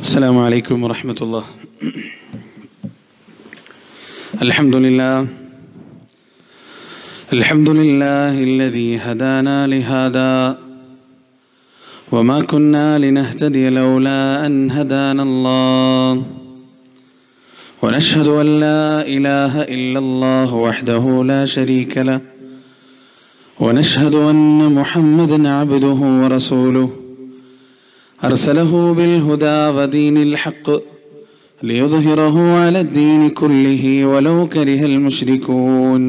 السلام عليكم ورحمة الله. الحمد لله الذي هدانا لهذا وما كنا لنهتدي لولا أن هدانا الله ونشهد أن لا إله إلا الله وحده لا شريك له ونشهد أن محمدا عبده ورسوله أرسله بالهدى ودين الحق ليظهره على الدين كله ولو كره المشركون.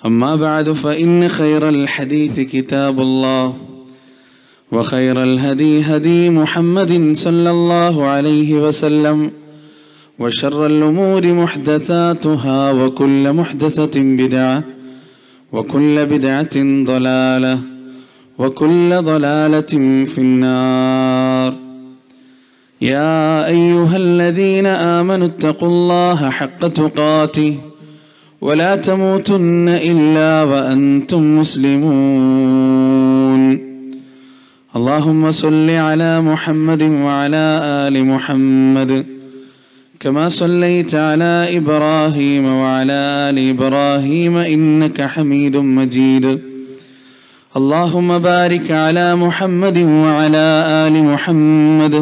أما بعد فإن خير الحديث كتاب الله وخير الهدي هدي محمد صلى الله عليه وسلم وشر الأمور محدثاتها وكل محدثة بدعة وكل بدعة ضلالة وكل ضلالة في النار. يا أيها الذين آمنوا اتقوا الله حق تقاته ولا تموتن إلا وأنتم مسلمون. اللهم صل على محمد وعلى آل محمد كما صليت على إبراهيم وعلى آل إبراهيم إنك حميد مجيد. اللهم بارك على محمد وعلى آل محمد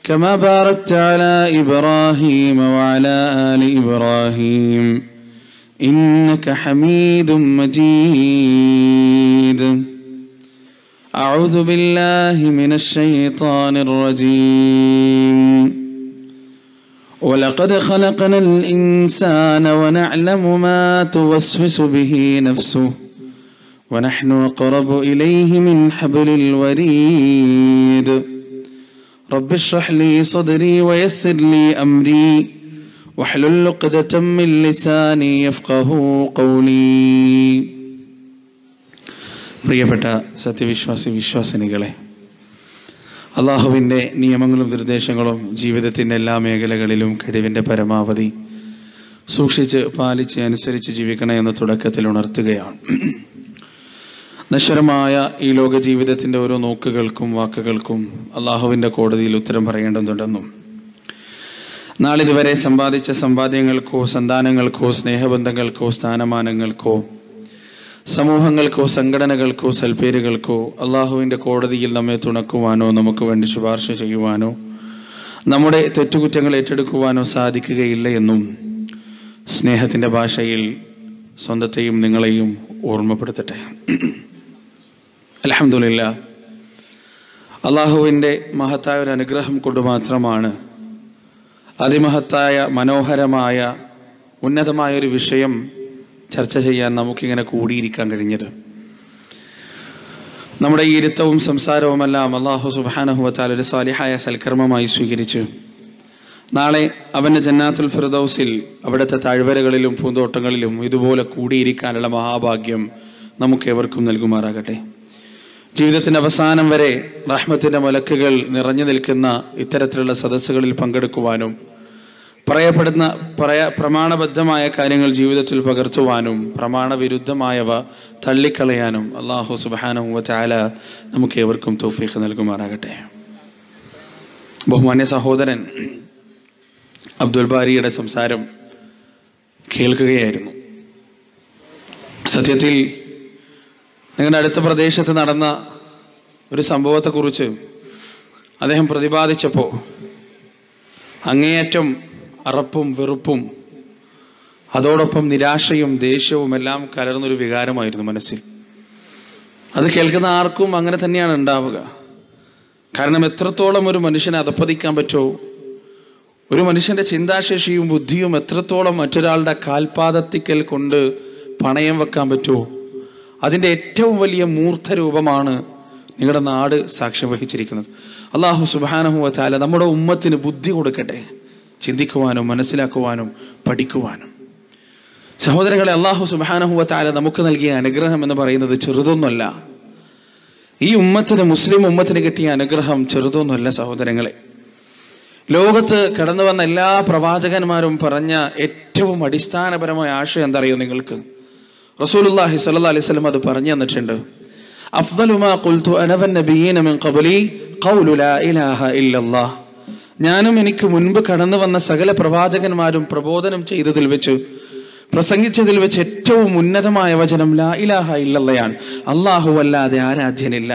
كما باركت على إبراهيم وعلى آل إبراهيم إنك حميد مجيد. أعوذ بالله من الشيطان الرجيم. ولقد خلقنا الإنسان ونعلم ما توسوس به نفسه ونحن أقرب إليه من حبل الوريد. رب اشرح لي صدري ويسر لي أمري واحلل عقدة من لساني يفقهوا قولي. പ്രിയപ്പെട്ട വിശ്വാസിനികളെ, അള്ളാഹുവിൻ്റെ നിയമങ്ങളും നിർദ്ദേശങ്ങളും ജീവിതത്തിൻ്റെ എല്ലാ മേഖലകളിലും കഴിവിൻ്റെ പരമാവധി സൂക്ഷിച്ച് പാലിച്ച് അനുസരിച്ച് ജീവിക്കണേ എന്ന് തുടക്കത്തിൽ ഉണർത്തുകയാണ്. നശ്വരമായ ഈ ലോക ജീവിതത്തിൻ്റെ ഓരോ നോക്കുകൾക്കും വാക്കുകൾക്കും അള്ളാഹുവിൻ്റെ കോടതിയിൽ ഉത്തരം പറയേണ്ടതുണ്ടെന്നും നാളിതുവരെ സമ്പാദിച്ച സമ്പാദ്യങ്ങൾക്കോ സന്താനങ്ങൾക്കോ സ്നേഹബന്ധങ്ങൾക്കോ സ്ഥാനമാനങ്ങൾക്കോ സമൂഹങ്ങൾക്കോ സംഘടനകൾക്കോ സൽപ്പേരുകൾക്കോ അള്ളാഹുവിൻ്റെ കോടതിയിൽ നമ്മെ തുണക്കുവാനോ നമുക്ക് വേണ്ടി ശുപാർശ ചെയ്യുവാനോ നമ്മുടെ തെറ്റുകുറ്റങ്ങൾ ഏറ്റെടുക്കുവാനോ സാധിക്കുകയില്ല എന്നും സ്നേഹത്തിൻ്റെ ഭാഷയിൽ സ്വന്തത്തെയും നിങ്ങളെയും ഓർമ്മപ്പെടുത്തട്ടെ. അൽഹംദുലില്ലാഹ്, അള്ളാഹുവിൻ്റെ മഹത്തായ ഒരു അനുഗ്രഹം കൊണ്ട് മാത്രമാണ് അതിമഹത്തായ മനോഹരമായ ഉന്നതമായ ഒരു വിഷയം ചർച്ച ചെയ്യാൻ നമുക്കിങ്ങനെ കൂടിയിരിക്കാൻ കഴിഞ്ഞത്. നമ്മുടെ ഈ ഇരുത്തവും സംസാരവുമെല്ലാം അള്ളാഹു സുബ്ഹാനഹു വ തആല ഒരു സാലിഹായ സൽക്കർമ്മമായി സ്വീകരിച്ച് നാളെ അവൻ്റെ ജന്നാത്തുൽ ഫിർദൗസിൽ അവിടുത്തെ താഴ്വരകളിലും പൂന്തോട്ടങ്ങളിലും ഇതുപോലെ കൂടിയിരിക്കാനുള്ള മഹാഭാഗ്യം നമുക്കേവർക്കും നൽകുമാറാകട്ടെ. ജീവിതത്തിൻ്റെ അവസാനം വരെ റഹ്മത്തിൻ്റെ മലക്കുകൾ നിറഞ്ഞു നിൽക്കുന്ന ഇത്തരത്തിലുള്ള സദസ്സുകളിൽ പങ്കെടുക്കുവാനും പ്രമാണബദ്ധമായ കാര്യങ്ങൾ ജീവിതത്തിൽ പകർത്തുവാനും പ്രമാണവിരുദ്ധമായവ തള്ളിക്കളയാനും അല്ലാഹു സുബ്ഹാനഹു വ തആല നമുക്കേവർക്കും തൗഫീഖ് നൽകുമാറാകട്ടെ. ബഹുമാന്യ സഹോദരൻ അബ്ദുൽ ബാരിയുടെ സംസാരം കേൾക്കുകയായിരുന്നു. സത്യത്തിൽ നിങ്ങളുടെ അടുത്ത പ്രദേശത്ത് നടന്ന ഒരു സംഭവത്തെക്കുറിച്ച് അദ്ദേഹം പ്രതിപാദിച്ചപ്പോൾ അങ്ങേയറ്റം അറപ്പും വെറുപ്പും അതോടൊപ്പം നിരാശയും ദേഷ്യവും എല്ലാം കലർന്നൊരു വികാരമായിരുന്നു മനസ്സിൽ. അത് കേൾക്കുന്ന ആർക്കും അങ്ങനെ തന്നെയാണ് ഉണ്ടാവുക. കാരണം എത്രത്തോളം ഒരു മനുഷ്യനെ അധപ്പതിക്കാൻ പറ്റുമോ, ഒരു മനുഷ്യൻ്റെ ചിന്താശേഷിയും ബുദ്ധിയും എത്രത്തോളം മറ്റൊരാളുടെ കാൽപാദത്തിക്കൽ കൊണ്ട് പണയം വെക്കാൻ പറ്റുമോ, അതിൻ്റെ ഏറ്റവും വലിയ മൂർത്ത രൂപമാണ് നിങ്ങളുടെ നാട് സാക്ഷ്യം വഹിച്ചിരിക്കുന്നത്. അല്ലാഹു സുബ്ഹാനഹു വ തആല നമ്മുടെ ഉമ്മത്തിന് ബുദ്ധി കൊടുക്കട്ടെ, ചിന്തിക്കുവാനും മനസ്സിലാക്കുവാനും പഠിക്കുവാനും. സഹോദരങ്ങളെ, അല്ലാഹു സുബ്ഹാനഹു വ തആല നമുക്ക് നൽകിയ അനുഗ്രഹം എന്ന് പറയുന്നത് ചെറുതൊന്നുമല്ല. ഈ ഉമ്മത്തിന്, മുസ്ലിം ഉമ്മത്തിന് കിട്ടിയ അനുഗ്രഹം ചെറുതൊന്നുമല്ല സഹോദരങ്ങളെ. ലോകത്ത് കടന്നു വന്ന എല്ലാ പ്രവാചകന്മാരും പറഞ്ഞ ഏറ്റവും അടിസ്ഥാനപരമായ ആശയം എന്താ അറിയോ നിങ്ങൾക്ക്? റസൂലുള്ളാഹി സ്വല്ലല്ലാഹു അലൈഹി വസല്ലം അത് പറഞ്ഞു തന്നിട്ടുണ്ട്. അഫ്ദലു മാ ഖുൽതു അന വന്നബിയ്യീന മിൻ ഖബ്ലി ഖൗലു ലാ ഇലാഹ ഇല്ലല്ലാഹ്. ഞാനും എനിക്ക് മുൻപ് കടന്നു വന്ന സകല പ്രവാചകന്മാരും പ്രബോധനം ചെയ്തതിൽ വെച്ച്, പ്രസംഗിച്ചതിൽ വെച്ച് ഏറ്റവും ഉന്നതമായ വചനം ലാ ഇലാഹ ഇല്ലല്ലയാണ്. അല്ലാഹു അല്ലാതെ ആരാധ്യനില്ല.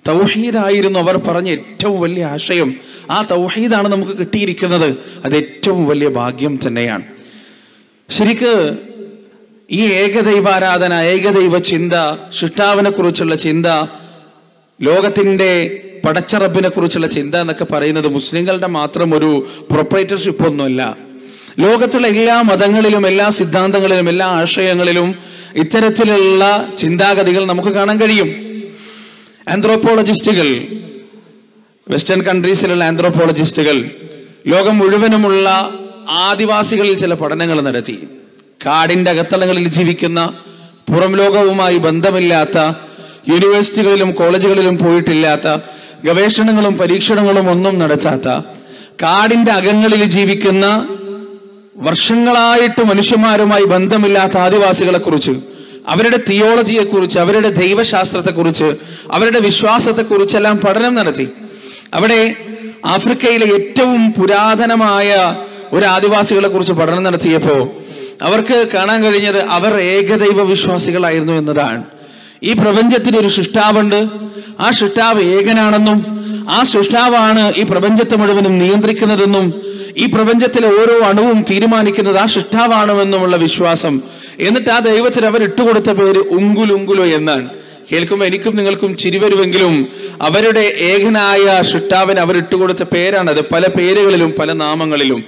തൗഹീദായിരുന്നു അവർ പറഞ്ഞ ഏറ്റവും വലിയ ആശയം. ആ തൗഹീദാണ് നമുക്ക് കിട്ടിയിരിക്കുന്നത്. അത് ഏറ്റവും വലിയ ഭാഗ്യം തന്നെയാണ്. ശരിക്ക് ഈ ഏകദൈവാരാധന, ഏകദൈവ ചിന്ത, സൃഷ്ടാവിനെ കുറിച്ചുള്ള ചിന്ത, ലോകത്തിന്റെ പടച്ചറബിനെ കുറിച്ചുള്ള ചിന്ത എന്നൊക്കെ പറയുന്നത് മുസ്ലിങ്ങളുടെ മാത്രം ഒരു പ്രൊപ്പറേറ്റർഷിപ്പ് ഒന്നുമല്ല. ലോകത്തുള്ള എല്ലാ മതങ്ങളിലും, എല്ലാ സിദ്ധാന്തങ്ങളിലും, എല്ലാ ആശയങ്ങളിലും ഇത്തരത്തിലുള്ള ചിന്താഗതികൾ നമുക്ക് കാണാൻ കഴിയും. ആന്ത്രോപോളജിസ്റ്റുകൾ, വെസ്റ്റേൺ കൺട്രീസിലുള്ള ആന്ത്രോപോളജിസ്റ്റുകൾ ലോകം മുഴുവനുമുള്ള ആദിവാസികളിൽ ചില പഠനങ്ങൾ നടത്തി. കാടിന്റെ അകത്തളങ്ങളിൽ ജീവിക്കുന്ന, പുറം ലോകവുമായി ബന്ധമില്ലാത്ത, യൂണിവേഴ്സിറ്റികളിലും കോളേജുകളിലും പോയിട്ടില്ലാത്ത, ഗവേഷണങ്ങളും പരീക്ഷണങ്ങളും ഒന്നും നടത്താത്ത, കാടിന്റെ അകങ്ങളിൽ ജീവിക്കുന്ന, വർഷങ്ങളായിട്ട് മനുഷ്യന്മാരുമായി ബന്ധമില്ലാത്ത ആദിവാസികളെ കുറിച്ച്, അവരുടെ തിയോളജിയെക്കുറിച്ച്, അവരുടെ ദൈവശാസ്ത്രത്തെക്കുറിച്ച്, അവരുടെ വിശ്വാസത്തെക്കുറിച്ചെല്ലാം പഠനം നടത്തി. അവിടെ ആഫ്രിക്കയിലെ ഏറ്റവും പുരാതനമായ ഒരു ആദിവാസികളെ കുറിച്ച് പഠനം നടത്തിയപ്പോ അവർക്ക് കാണാൻ കഴിഞ്ഞത് അവർ ഏകദൈവ വിശ്വാസികളായിരുന്നു എന്നതാണ്. ഈ പ്രപഞ്ചത്തിന് ഒരു സൃഷ്ടാവുണ്ട്, ആ സൃഷ്ടാവ് ഏകനാണെന്നും ആ സൃഷ്ടാവാണ് ഈ പ്രപഞ്ചത്തെ മുഴുവനും നിയന്ത്രിക്കുന്നതെന്നും ഈ പ്രപഞ്ചത്തിലെ ഓരോ അണുവും തീരുമാനിക്കുന്നത് ആ സൃഷ്ടാവാണെന്നുമുള്ള വിശ്വാസം. എന്നിട്ട് ആ ദൈവത്തിന് അവർ ഇട്ടുകൊടുത്ത പേര് ഉങ്കുലുങ്കുലു എന്നാണ്. കേൾക്കുമ്പോൾ എനിക്കും നിങ്ങൾക്കും ചിരി വരുമെങ്കിലും അവരുടെ ഏകനായ സൃഷ്ടാവിന് അവർ ഇട്ടുകൊടുത്ത പേരാണത്. പല പേരുകളിലും പല നാമങ്ങളിലും.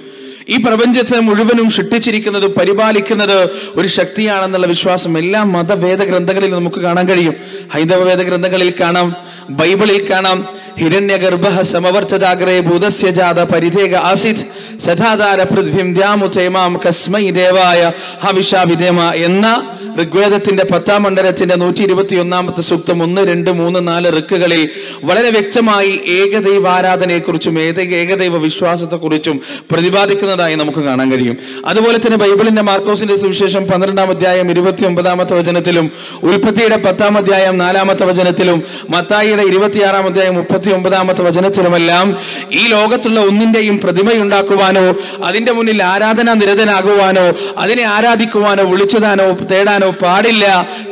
ഈ പ്രപഞ്ചത്തെ മുഴുവനും സൃഷ്ടിച്ചിരിക്കുന്നത്, പരിപാലിക്കുന്നത് ഒരു ശക്തിയാണെന്നുള്ള വിശ്വാസം എല്ലാ മതവേദ ഗ്രന്ഥങ്ങളിലും നമുക്ക് കാണാൻ കഴിയും. ഹൈന്ദവ വേദ ഗ്രന്ഥങ്ങളിൽ കാണാം, ബൈബിളിൽ കാണാം. ഹിരണ്യഗർഭഃ സമവർത്തദാഗ്രേ ഭൂതസ്യ ജാത പരിധേക ആസിത് സദാധാര പൃഥ്വിം ദ്യാമുതൈമാം കസ്മൈ ദേവായ ഹവിഷാ വിദേമ എന്ന ഋഗ്വേദത്തിന്റെ 10-ാം മണ്ഡലത്തിന്റെ 121-ാമത്തെ സൂക്തം 1, 2, 3, 4 ഋക്കുകളിൽ വളരെ വ്യക്തമായി ഏകദൈവാരാധനയെക്കുറിച്ചും ഏകദൈവ വിശ്വാസത്തെക്കുറിച്ചും പ്രതിപാദിക്കുന്നതായി നമുക്ക് കാണാൻ കഴിയും. അതുപോലെ തന്നെ ബൈബിളിന്റെ മാർക്കോസിന്റെ സുവിശേഷം 12-ാം അധ്യായം 29-ാമത്തെ വചനത്തിലും, ഉൽപ്പത്തിയുടെ 10-ാം അധ്യായം 4-ാമത്തെ വചനത്തിലും, മത്തായിയുടെ 26-ാം അധ്യായം 39-ാമത്തെ വചനത്തിലുമെല്ലാം ഈ ലോകത്തുള്ള ഒന്നിന്റെയും പ്രതിമയുണ്ടാക്കുവാനോ അതിന്റെ മുന്നിൽ ആരാധനാ നിരതനാകുവാനോ അതിനെ ആരാധിക്കുവാനോ വിളിച്ചതാനോ തേടാനോ പാടില്ല.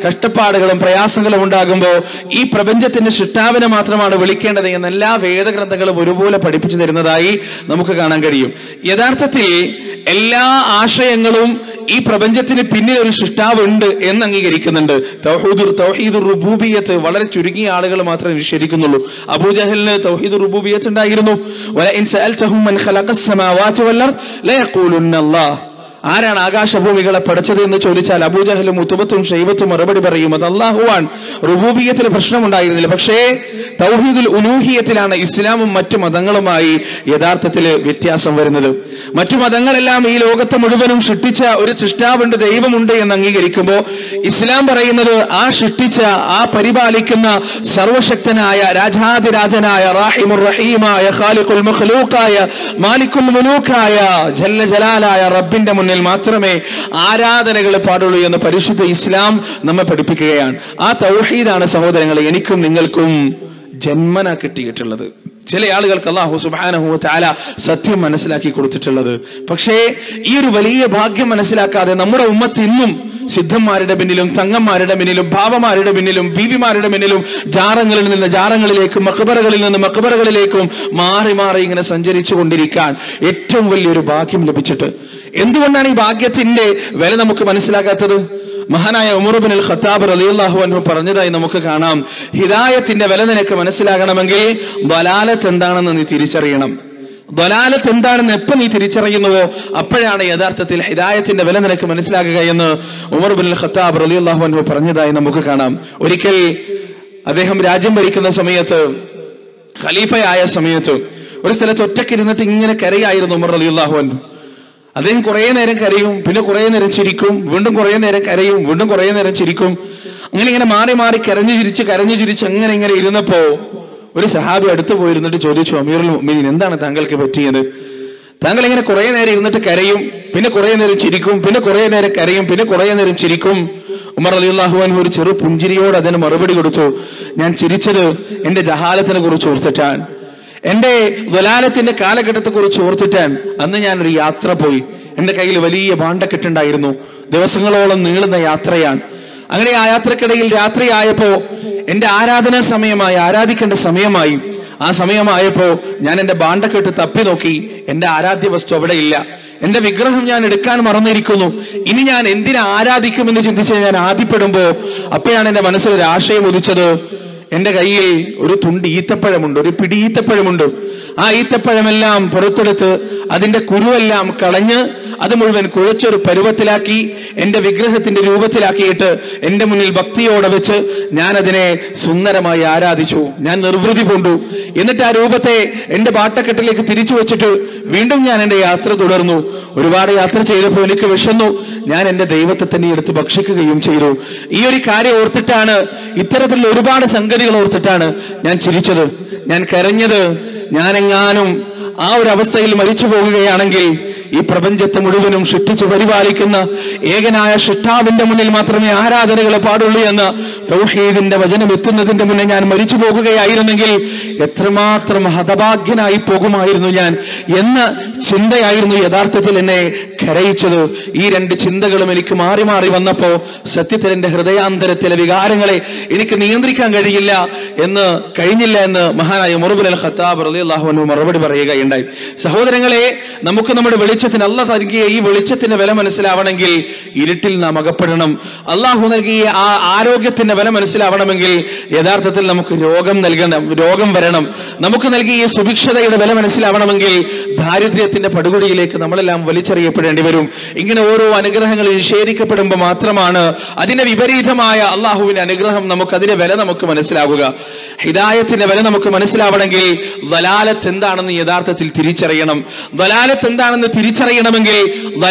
കഷ്ടപ്പാടുകളും പ്രയാസങ്ങളും ഉണ്ടാകുമ്പോൾ ഈ പ്രപഞ്ചത്തിന്റെ സൃഷ്ടാവിനെ മാത്രമാണ് വിളിക്കേണ്ടത് എന്ന് എല്ലാ വേദഗ്രന്ഥങ്ങളും ഒരുപോലെ പഠിപ്പിച്ചു തരുന്നതായി നമുക്ക് കാണാൻ കഴിയും. യഥാർത്ഥത്തിൽ എല്ലാ ആശയങ്ങളും ഈ പ്രപഞ്ചത്തിന് പിന്നിൽ ഒരു സൃഷ്ടാവ് ഉണ്ട് എന്ന് അംഗീകരിക്കുന്നുണ്ട്. തൗഹീദുർ റുബൂബിയ്യത്ത് വളരെ ചുരുങ്ങിയ ആളുകൾ മാത്രമേ നിഷേധിക്കുന്നുള്ളൂ. അബൂജഹലിന് തൗഹീദുർ റുബൂബിയ്യത്ത് ഉണ്ടായിരുന്നു. വലഇൻ സഅൽതഹും മൻ ഖലഖസ് സമാവാതി വൽ അർദ് ലയഖൂലുന്നല്ലാഹ്. ആരാണ് ആകാശഭൂമികളെ പഠിച്ചത് എന്ന് ചോദിച്ചാൽ അബൂജഹലും ഉതുബത്തും ഷൈബത്തും മറുപടി പറയും അത് അല്ലാഹുവാൻ. റുബൂബിയ്യത്തിൽ പ്രശ്നമുണ്ടായിരുന്നില്ല. പക്ഷേ തൗഹീദുൽ ഉലൂഹിയത്തിലാണ് ഇസ്ലാമും മറ്റു മതങ്ങളുമായി യഥാർത്ഥത്തിൽ വ്യത്യാസം വരുന്നത്. മറ്റു മതങ്ങളെല്ലാം ഈ ലോകത്തെ മുഴുവനും സൃഷ്ടിച്ച ഒരു സൃഷ്ടാവുണ്ട്, ദൈവമുണ്ട് എന്ന് അംഗീകരിക്കുമ്പോൾ ഇസ്ലാം പറയുന്നത് ആ സൃഷ്ടിച്ച, ആ പരിപാലിക്കുന്ന സർവശക്തനായ, രാജാതിരാജനായ, റാഹിമുർ റഹീമായ, ഖാലിഖുൽ മഖ്ലൂഖായ, മാലിക്കുൽ മുലൂഖായ, ജല്ല ജലാലായ റബ്ബിന്റെ മുന്നിൽ മാത്രമേ ആരാധനകൾ പാടുള്ളൂ എന്ന് പരിശുദ്ധ ഇസ്ലാം നമ്മെ പഠിപ്പിക്കുകയാണ്. ആ തൗഹീദാണ് സഹോദരങ്ങളെ എനിക്കും നിങ്ങൾക്കും ജന്മന കിട്ടിയിട്ടുള്ളത്. ചില ആളുകൾക്ക് അല്ലാഹു സുബ്ഹാനഹു വ തആല സത്യം മനസ്സിലാക്കി കൊടുത്തിട്ടുള്ളത്. പക്ഷേ ഈ ഒരു വലിയ ഭാഗ്യം മനസ്സിലാക്കാതെ നമ്മുടെ ഉമ്മത്ത് ഇന്നും സിദ്ധന്മാരുടെ പിന്നിലും, തങ്ങന്മാരുടെ പിന്നിലും, ഭാവമാരുടെ പിന്നിലും, ബീവിമാരുടെ പിന്നിലും, ജാറങ്ങളിൽ നിന്ന് ജാറങ്ങളിലേക്കും മഖബറകളിൽ നിന്ന് മഖബറകളിലേക്കും മാറി മാറി ഇങ്ങനെ സഞ്ചരിച്ചു കൊണ്ടിരിക്കാൻ ഏറ്റവും വലിയൊരു ഭാഗ്യം ലഭിച്ചിട്ട് എന്തുകൊണ്ടാണ് ഈ ഭാഗ്യത്തിന്റെ വില നമുക്ക് മനസ്സിലാക്കാത്തത്? മഹാനായ ഉമർ ഇബ്നുൽ ഖത്താബ് റളിയല്ലാഹു അൻഹു പറഞ്ഞതായി നമുക്ക് കാണാം, ഹിദായത്തിന്റെ വില നിനക്ക് മനസ്സിലാകണമെങ്കിൽ ദലാലത്ത് എന്താണെന്ന് നീ തിരിച്ചറിയണം. ദലാലത്ത് എന്താണെന്ന് എപ്പോ നീ തിരിച്ചറിയുന്നുവോ അപ്പോഴാണ് യഥാർത്ഥത്തിൽ ഹിദായത്തിന്റെ വില നിനക്ക് മനസ്സിലാകുക എന്ന് ഉമർ ഇബ്നുൽ ഖത്താബ് റളിയല്ലാഹു അൻഹു പറഞ്ഞതായി നമുക്ക് കാണാം. ഒരിക്കൽ അദ്ദേഹം രാജ്യം ഭരിക്കുന്ന സമയത്ത്, ഖലീഫയായ സമയത്ത് ഒരു സ്ഥലത്ത് ഒറ്റയ്ക്കിരുന്നിട്ട് ഇങ്ങനെ കരയായിരുന്നു ഉമർ റളിയല്ലാഹു അൻഹു. അദ്ദേഹം കുറെ നേരം കരയും, പിന്നെ കുറെ നേരം ചിരിക്കും, വീണ്ടും കുറെ നേരം കരയും, വീണ്ടും കുറെ നേരം ചിരിക്കും. ഇങ്ങനെ മാറി മാറി കരഞ്ഞു ചിരിച്ച് അങ്ങനെ ഇങ്ങനെ ഇരുന്നപ്പോ ഒരു സഹാബി അടുത്ത് പോയിരുന്നിട്ട് ചോദിച്ചു, അമീറുൽ മുഅ്മിനീൻ, എന്താണ് താങ്കൾക്ക് പറ്റിയത്? താങ്കൾ ഇങ്ങനെ കുറെ നേരം ഇരുന്നിട്ട് കരയും, പിന്നെ കുറെ നേരം ചിരിക്കും, പിന്നെ കുറെ നേരം കരയും, പിന്നെ കുറെ നേരം ചിരിക്കും. ഉമർ റളിയല്ലാഹു അൻഹു ഒരു ചെറു പുഞ്ചിരിയോട് അതിന് മറുപടി കൊടുത്തു, ഞാൻ ചിരിച്ചത് എന്റെ ജഹാലത്തിനെ കുറിച്ച് ഓർത്തിട്ടാണ്, എന്റെ ദലാലത്തിന്റെ കാലഘട്ടത്തെ കുറിച്ച് ഓർത്തിട്ടാണ്. അന്ന് ഞാനൊരു യാത്ര പോയി. എന്റെ കയ്യിൽ വലിയ ഭാണ്ഡക്കെട്ടുണ്ടായിരുന്നു. ദിവസങ്ങളോളം നീളുന്ന യാത്രയാണ്. അങ്ങനെ ആ യാത്രക്കിടയിൽ രാത്രിയായപ്പോ എന്റെ ആരാധനാ സമയമായി, ആരാധിക്കേണ്ട സമയമായി. ആ സമയമായപ്പോ ഞാൻ എന്റെ ഭാണ്ഡക്കെട്ട് തപ്പി നോക്കി. എന്റെ ആരാധ്യ വസ്തു അവിടെ ഇല്ല. എന്റെ വിഗ്രഹം ഞാൻ എടുക്കാൻ മറന്നിരിക്കുന്നു. ഇനി ഞാൻ എന്തിനെ ആരാധിക്കുമെന്ന് ചിന്തിച്ച് ഞാൻ ആദ്യപ്പെടുമ്പോ അപ്പോഴാണ് എന്റെ മനസ്സിൽ ഒരു ആശയം ഉദിച്ചത്. എന്റെ കയ്യിൽ ഒരു തുണ്ട് ഈത്തപ്പഴമുണ്ട്, ഒരു പിടി ഈത്തപ്പഴമുണ്ട്. ആ ഈത്തപ്പഴമെല്ലാം പുറത്തെടുത്ത് അതിന്റെ കുരുവെല്ലാം കളഞ്ഞ് അത് മുഴുവൻ കുഴച്ചൊരു പരുവത്തിലാക്കി എന്റെ വിഗ്രഹത്തിന്റെ രൂപത്തിലാക്കിയിട്ട് എന്റെ മുന്നിൽ ഭക്തിയോടെ വെച്ച് ഞാൻ അതിനെ സുന്ദരമായി ആരാധിച്ചു. ഞാൻ നിർവൃതി കൊണ്ടു. എന്നിട്ട് ആ രൂപത്തെ എന്റെ പാട്ടക്കെട്ടിലേക്ക് തിരിച്ചു വെച്ചിട്ട് വീണ്ടും ഞാൻ എന്റെ യാത്ര തുടർന്നു. ഒരുപാട് യാത്ര ചെയ്തപ്പോൾ എനിക്ക് വിശന്നു. ഞാൻ എന്റെ ദൈവത്തെ തന്നെ എടുത്ത് ഭക്ഷിക്കുകയും ചെയ്തു. ഈ ഒരു കാര്യം ഓർത്തിട്ടാണ്, ഇത്തരത്തിലുള്ള ഒരുപാട് സംഗതികൾ ഓർത്തിട്ടാണ് ഞാൻ ചിരിച്ചത്, ഞാൻ കരഞ്ഞത്. ഞാനെങ്ങാനും ആ ഒരു അവസ്ഥയിൽ മരിച്ചു പോകുകയാണെങ്കിൽ ഈ പ്രപഞ്ചത്തെ മുഴുവനും സൃഷ്ടിച്ചു പരിപാലിക്കുന്ന ഏകനായ സൃഷ്ടാവിന്റെ മുന്നിൽ മാത്രമേ ആരാധനകളെ പാടുള്ളൂ എന്ന തൗഹീദിന്റെ വചനം എത്തുന്നതിന്റെ മുന്നേ ഞാൻ മരിച്ചു പോകുകയായിരുന്നെങ്കിൽ എത്രമാത്രം ഹതഭാഗ്യനായി പോകുമായിരുന്നു ഞാൻ എന്ന ചിന്തയായിരുന്നു യഥാർത്ഥത്തിൽ എന്നെ കരയിച്ചത്. ഈ രണ്ട് ചിന്തകളും എനിക്ക് മാറി മാറി വന്നപ്പോ സത്യത്തിൽ എന്റെ ഹൃദയാന്തരത്തിലെ വികാരങ്ങളെ എനിക്ക് നിയന്ത്രിക്കാൻ കഴിഞ്ഞില്ല എന്ന് മഹാനായ ഉമർ ഇബ്നുൽ ഖത്താബ് റളിയല്ലാഹു അൻഹു മറുപടി പറയുകയുണ്ടായി. സഹോദരങ്ങളെ, നമുക്ക് നമ്മുടെ വെളിച്ചത്തിന്, അല്ലാഹു നൽകിയ ഈ വെളിച്ചത്തിന്റെ വില മനസ്സിലാവണമെങ്കിൽ ഇരുട്ടിൽ നാം അകപ്പെടണം. അള്ളാഹു നൽകിയ ആ ആരോഗ്യത്തിന്റെ വില മനസ്സിലാവണമെങ്കിൽ യഥാർത്ഥത്തിൽ നമുക്ക് രോഗം വരണം. നമുക്ക് നൽകിയ ഈ സുഭിക്ഷതയുടെ വില മനസ്സിലാവണമെങ്കിൽ ദാരിദ്ര്യത്തിന്റെ പടുകുടിയിലേക്ക് നമ്മളെല്ലാം വലിച്ചെറിയപ്പെടേണ്ടി വരും. ഇങ്ങനെ ഓരോ അനുഗ്രഹങ്ങൾ നിഷേധിക്കപ്പെടുമ്പോൾ മാത്രമാണ് അതിന്റെ വിപരീതമായ അള്ളാഹുവിന്റെ അനുഗ്രഹം അതിന്റെ വില നമുക്ക് മനസ്സിലാവുക. ഹിദായത്തിന്റെ വില നമുക്ക് മനസ്സിലാവണമെങ്കിൽ ദലാലത്ത് എന്താണെന്ന് യഥാർത്ഥത്തിൽ തിരിച്ചറിയണം. ദലാലത്ത് എന്താണെന്ന് തിരിച്ചറിയണമെങ്കിൽ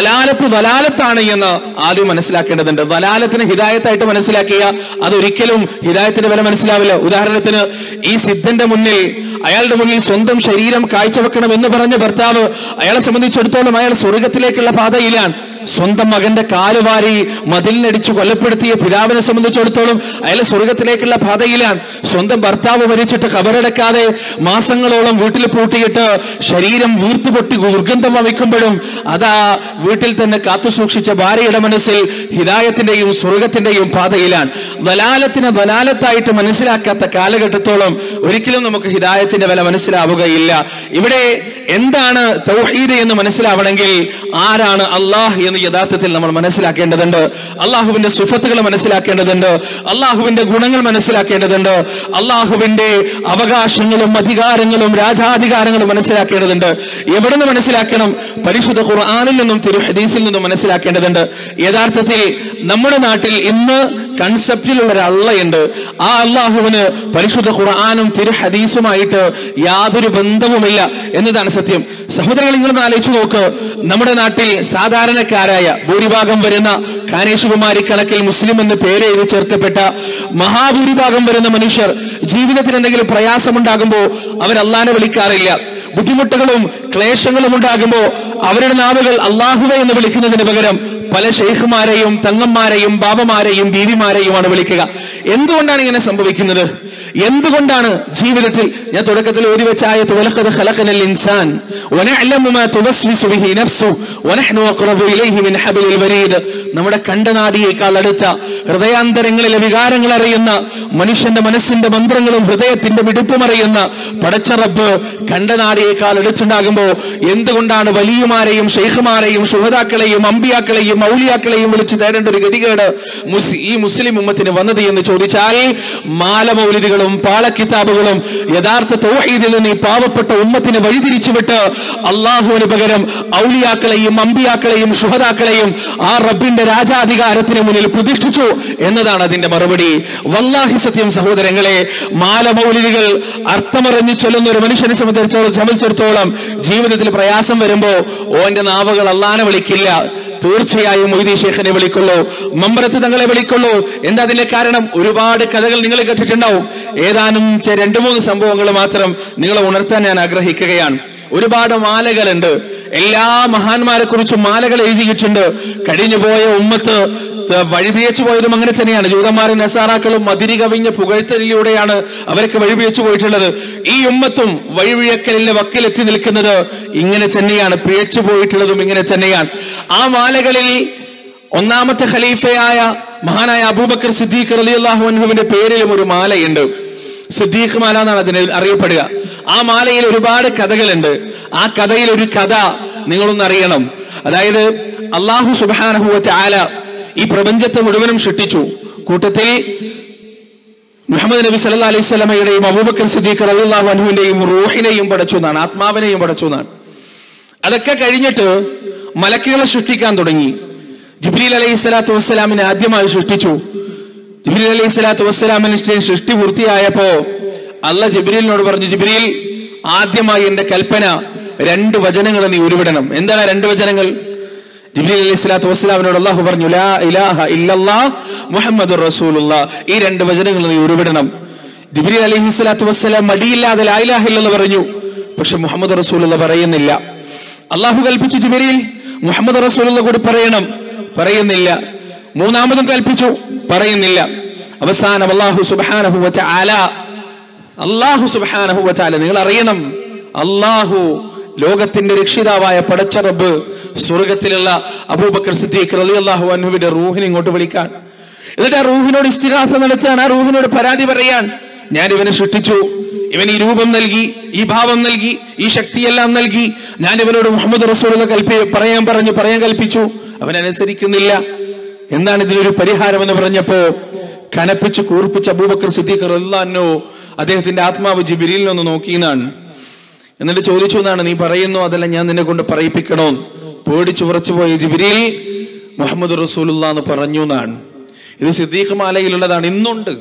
ദലാലത്താണ് എന്ന് ആദ്യം മനസ്സിലാക്കേണ്ടതുണ്ട്. ദലാലത്തിന് ഹിദായത്തായിട്ട് മനസ്സിലാക്കിയ അതൊരിക്കലും ഹിദായത്തിന്റെ വില മനസ്സിലാവില്ല. ഉദാഹരണത്തിന്, ഈ സിദ്ധന്റെ മുന്നിൽ, അയാളുടെ മുന്നിൽ സ്വന്തം ശരീരം കാഴ്ചവെക്കണം എന്ന് പറഞ്ഞ ഭർത്താവ്, അയാളെ സംബന്ധിച്ചിടത്തോളം അയാൾ സ്വർഗത്തിലേക്കുള്ള പാതയിലാണ്. സ്വന്തം മകന്റെ കാലുവാരി മതിലിനടിച്ചു കൊലപ്പെടുത്തിയ പിതാവിനെ സംബന്ധിച്ചിടത്തോളം അയാൾ സ്വർഗത്തിലേക്കുള്ള പാതയിലാണ്. സ്വന്തം ഭർത്താവ് മരിച്ചിട്ട് ഖബറടക്കാതെ മാസങ്ങളോളം വീട്ടിൽ പൂട്ടിയിട്ട് ശരീരം വീർത്തുപൊട്ടി ദുർഗന്ധം വമിക്കുമ്പോഴും അതാ വീട്ടിൽ തന്നെ കാത്തു സൂക്ഷിച്ച ഭാര്യയുടെ മനസ്സിൽ ഹിദായത്തിന്റെയും സ്വർഗത്തിന്റെയും പാതയിലാണ്. ദലാലത്തിനെ ദലാലത്തായിട്ട് മനസ്സിലാക്കാത്ത കാലഘട്ടത്തോളം ഒരിക്കലും നമുക്ക് ഹിദായത്തിന്റെ വില മനസ്സിലാവുകയില്ല. ഇവിടെ എന്താണ് തൗഹീദ് എന്ന് മനസ്സിലാവണമെങ്കിൽ ആരാണ് അള്ളാഹ് എന്ന് യഥാർത്ഥത്തിൽ നമ്മൾ മനസ്സിലാക്കേണ്ടതുണ്ട്. അള്ളാഹുവിന്റെ സിഫത്തുകൾ മനസ്സിലാക്കേണ്ടതുണ്ട്. അള്ളാഹുവിന്റെ ഗുണങ്ങൾ മനസ്സിലാക്കേണ്ടതുണ്ട്. അള്ളാഹുവിന്റെ അവകാശങ്ങളും അധികാരങ്ങളും രാജാധികാരങ്ങളും മനസ്സിലാക്കേണ്ടതുണ്ട്. എവിടെ നിന്ന് മനസ്സിലാക്കണം? പരിശുദ്ധ ഖുർആനിൽ നിന്നും തിരു ഹദീസിൽ നിന്നും മനസ്സിലാക്കേണ്ടതുണ്ട്. യഥാർത്ഥത്തിൽ നമ്മുടെ നാട്ടിൽ ഇന്ന് കൺസെപ്റ്റിലുള്ള ഒരു അള്ളയുണ്ട്. ആ അള്ളാഹുവിന് പരിശുദ്ധ ഖുർആനും തിരു ഹദീസുമായിട്ട് യാതൊരു ബന്ധവുമില്ല എന്നതാണ് സത്യം. സഹോദരങ്ങൾ, നിങ്ങളൊന്ന് ആലോചിച്ച് നോക്ക്. നമ്മുടെ നാട്ടിൽ സാധാരണക്കാരായ ഭൂരിഭാഗം വരുന്ന കാനേശുകുമാരി കണക്കിൽ മുസ്ലിം എന്ന് പേര് എഴുതി ചേർക്കപ്പെട്ട മഹാഭൂരിഭാഗം വരുന്ന മനുഷ്യർ ജീവിതത്തിൽ എന്തെങ്കിലും പ്രയാസമുണ്ടാകുമ്പോൾ അവർ അള്ളാനെ വിളിക്കാറില്ല. ബുദ്ധിമുട്ടുകളും ക്ലേശങ്ങളും ഉണ്ടാകുമ്പോൾ അവരുടെ നാവുകൾ അള്ളാഹുവെ എന്ന് വിളിക്കുന്നതിന് പകരം പല ഷെയ്ഖുമാരെയും തങ്ങന്മാരെയും ബാബമാരെയും ബീവിമാരെയുമാണ് വിളിക്കുക. എന്തുകൊണ്ടാണ് ഇങ്ങനെ സംഭവിക്കുന്നത്? എന്തുകൊണ്ടാണ് ജീവിതത്തിൽ ഞാൻ തുടക്കത്തിൽ ഓതി വെച്ച ആയത്ത് വലഖദ് ഖലഖനൽ ഇൻസാൻ വനഅലമു മാ തുവസ്വിസു ബിഹി നഫ്സു വനഹ്നു അഖറബു ഇലൈഹി മിൻ ഹബ്ലിൽ വരീദ്, നമ്മുടെ കണ്ടനാടിയേക്കാൾ അടുത്ത ഹൃദയാന്തരങ്ങളിലെ വികാരങ്ങൾ അറിയുന്ന, മനുഷ്യന്റെ മനസ്സിന്റെ മന്ത്രങ്ങളും ഹൃദയത്തിന്റെ മിടുപ്പും അറിയുന്ന പടച്ച റബ്ബ് കണ്ടനാടിയേക്കാൾ അടുത്തുണ്ടാകുമ്പോൾ എന്തുകൊണ്ടാണ് വലിയമാരെയും ഷെയ്ഖുമാരെയും ശുഹദാക്കളെയും അമ്പിയാക്കളെയും മൗലിയാക്കളെയും വിളിച്ച് തേടേണ്ട ഒരു ഗതികേട് ഈ മുസ്ലിം ഉമ്മത്തിന് വന്നത് എന്ന് ചോദിച്ചാൽ, മാലമൗലിദികളും പാളക്കിതാബുകളും യഥാർത്ഥ തൗഹീദിൽ നിന്ന് ഈ പാവപ്പെട്ട ഉമ്മത്തിനെ വഴിതിരിച്ചുവിട്ട് അള്ളാഹുവിന് പകരം ഔലിയാക്കളെയും അമ്പിയാക്കളെയും ശുഹദാക്കളെയും ആ റബ്ബിന്റെ രാജാധികാരത്തിന് മുന്നിൽ പ്രതിഷ്ഠിച്ചു എന്നതാണ് അതിന്റെ മറുപടി. വല്ലാഹി സത്യം സഹോദരങ്ങളെ, മാലമൗലിദികൾ അർത്ഥമറിഞ്ഞു ചൊല്ലുന്ന ഒരു മനുഷ്യനെ സംബന്ധിച്ചിടത്തോളം ജീവിതത്തിൽ പ്രയാസം വരുമ്പോ ഓന്റെ നാവുകൾ അള്ളാനെ വിളിക്കില്ല. തീർച്ചയായും മൊയ്തി ഷേഖിനെ വിളിക്കുള്ളൂ, മമ്പറത്ത് തങ്ങളെ വിളിക്കുള്ളൂ. എന്താ അതിന്റെ കാരണം? ഒരുപാട് കഥകൾ നിങ്ങൾ കേട്ടിട്ടുണ്ടാവും. ഏതാനും 2-3 സംഭവങ്ങൾ മാത്രം നിങ്ങളെ ഉണർത്താൻ ഞാൻ ആഗ്രഹിക്കുകയാണ്. ഒരുപാട് മാലകളുണ്ട്. എല്ലാ മഹാന്മാരെ കുറിച്ചും മാലകൾ എഴുതിയിട്ടുണ്ട്. കഴിഞ്ഞുപോയ ഉമ്മത്ത് വഴിപിഴച്ചു പോയതും അങ്ങനെ തന്നെയാണ്. ജൂതന്മാരും നസാറാക്കളും മതിരി കവിഞ്ഞ പുകഴ്ത്തലിലൂടെയാണ് അവർക്ക് വഴിപിഴച്ചു പോയിട്ടുള്ളത്. ഈ ഉമ്മത്തും വഴിപിഴക്കലിന്റെ വക്കിലെത്തി നിൽക്കുന്നത് ഇങ്ങനെ തന്നെയാണ്. പിഴച്ചു പോയിട്ടുള്ളതും ഇങ്ങനെ തന്നെയാണ്. ആ മാലകളിൽ ഒന്നാമത്തെ ഖലീഫയായ മഹാനായ അബൂബക്കർ സിദ്ദീഖ് റളിയല്ലാഹു അൻഹുവിന്റെ പേരിലും ഒരു മാലയുണ്ട്. സിദ്ദീഖ് മാല എന്നാണ് അതിന് അറിയപ്പെടുക. ആ മാലയിൽ ഒരുപാട് കഥകളുണ്ട്. ആ കഥയിൽ ഒരു കഥ നിങ്ങളൊന്നറിയണം. അതായത് അല്ലാഹു സുബ്ഹാനഹു വ തആല ഈ പ്രപഞ്ചത്തെ മുഴുവനും സൃഷ്ടിച്ചു. കൂട്ടത്തിൽ മുഹമ്മദ് നബി സല്ലല്ലാഹു അലൈഹി വസല്ലമയുടെയും അബൂബക്കർ സിദ്ദീഖ് റളിയല്ലാഹു അൻഹുവിന്റെയും റൂഹിനെയും പടച്ചു എന്നാണ്, ആത്മാവിനെയും പടച്ചു എന്നാണ്. അതൊക്കെ കഴിഞ്ഞിട്ട് മലക്കുകളെ സൃഷ്ടിക്കാൻ തുടങ്ങി. ജിബ്രീൽ അലൈഹി സ്വലാത്തു വസ്സലാമിനെ ആദ്യമായി സൃഷ്ടിച്ചു. ജിബ്രീൽ അലൈഹി സ്വലാത്തു വസ്സലാമിന് സൃഷ്ടി പൂർത്തിയായപ്പോ അല്ലാഹ് ജിബ്രീലിനോട് പറഞ്ഞു, ജിബ്രീൽ, ആദ്യമായി എന്റെ കൽപ്പന 2 വചനങ്ങൾ നീ ഉരുവിടണം. എന്താണ് 2 വചനങ്ങൾ? ജിബ്രീൽ അലൈഹി സ്വലാത്തു വസ്സലാമിനോട് അല്ലാഹു പറഞ്ഞു, ലാ ഇലാഹ ഇല്ലല്ലാഹ് മുഹമ്മദുർ റസൂലുള്ളാഹ്. ഈ 2 വചനങ്ങൾ നീ ഉരുവിടണം. ജിബ്രീൽ അലൈഹി സ്വലാത്തു വസ്സലാം മടിയില്ലാതെ ലാ ഇലാഹ ഇല്ലല്ലാഹ് പറഞ്ഞു. പക്ഷെ മുഹമ്മദ് റസൂലുള്ളാഹ് പറയുന്നില്ല. അല്ലാഹു കൽപ്പിച്ചു, ജിബ്രീൽ മുഹമ്മദ് റസൂലുള്ളാഹ് കൂടി പറയണം. പറയുന്നില്ല. മൂന്നാമതും കൽപ്പിച്ചു, പറയുന്നില്ല. അവസാനം അല്ലാഹു സുബ്ഹാനഹു വ തആല നിങ്ങൾ അറിയണം, അല്ലാഹു ലോകത്തിന്റെ രക്ഷിതാവായ പടച്ച റബ്ബ് സ്വർഗത്തിലുള്ള അബൂബക്കർ സിദ്ദീഖ് റളിയല്ലാഹു അൻഹുവിന്റെ റൂഹിനെ ഇങ്ങോട്ട് വിളിക്കാൻ. എന്നിട്ട് ആ റൂഹിനോട് ഇസ്തിഗാസ നടത്താൻ, ആ റൂഹിനോട് പരാതി പറയാൻ. ഞാൻ ഇവനെ സൃഷ്ടിച്ചു, ഇവൻ ഈ രൂപം നൽകി, ഈ ഭാവം നൽകി, ഈ ശക്തിയെല്ലാം നൽകി. ഞാൻ ഇവനോട് മുഹമ്മദ് റസൂലുള്ളാഹി പറയാൻ കൽപ്പിച്ചു, അവൻ അനുസരിക്കുന്നില്ല. എന്താണ് ഇതിനൊരു പരിഹാരം എന്ന് പറഞ്ഞപ്പോ കനപ്പിച്ച് കൂർപ്പിച്ച് അബൂബക്കർ സിദ്ദീഖ് റളിയല്ലാഹു അൻഹു അദ്ദേഹത്തിന്റെ ആത്മാവ് ജിബ്രീലിനൊന്ന് നോക്കിയെന്നാണ്. എന്നിട്ട് ചോദിച്ചു എന്നാണ്, നീ പറയുന്നു അതല്ല ഞാൻ നിന്നെ കൊണ്ട് പറയിപ്പിക്കണോ? പേടിച്ചു വിറച്ചു പോയി ജിബ്രീൽ മുഹമ്മദ് റസൂലുള്ളാഹി എന്ന് പറഞ്ഞു എന്നാണ്. ഇത് സിദ്ദീഖ് മാലയിലുള്ളതാണ്. ഇന്നുണ്ട്,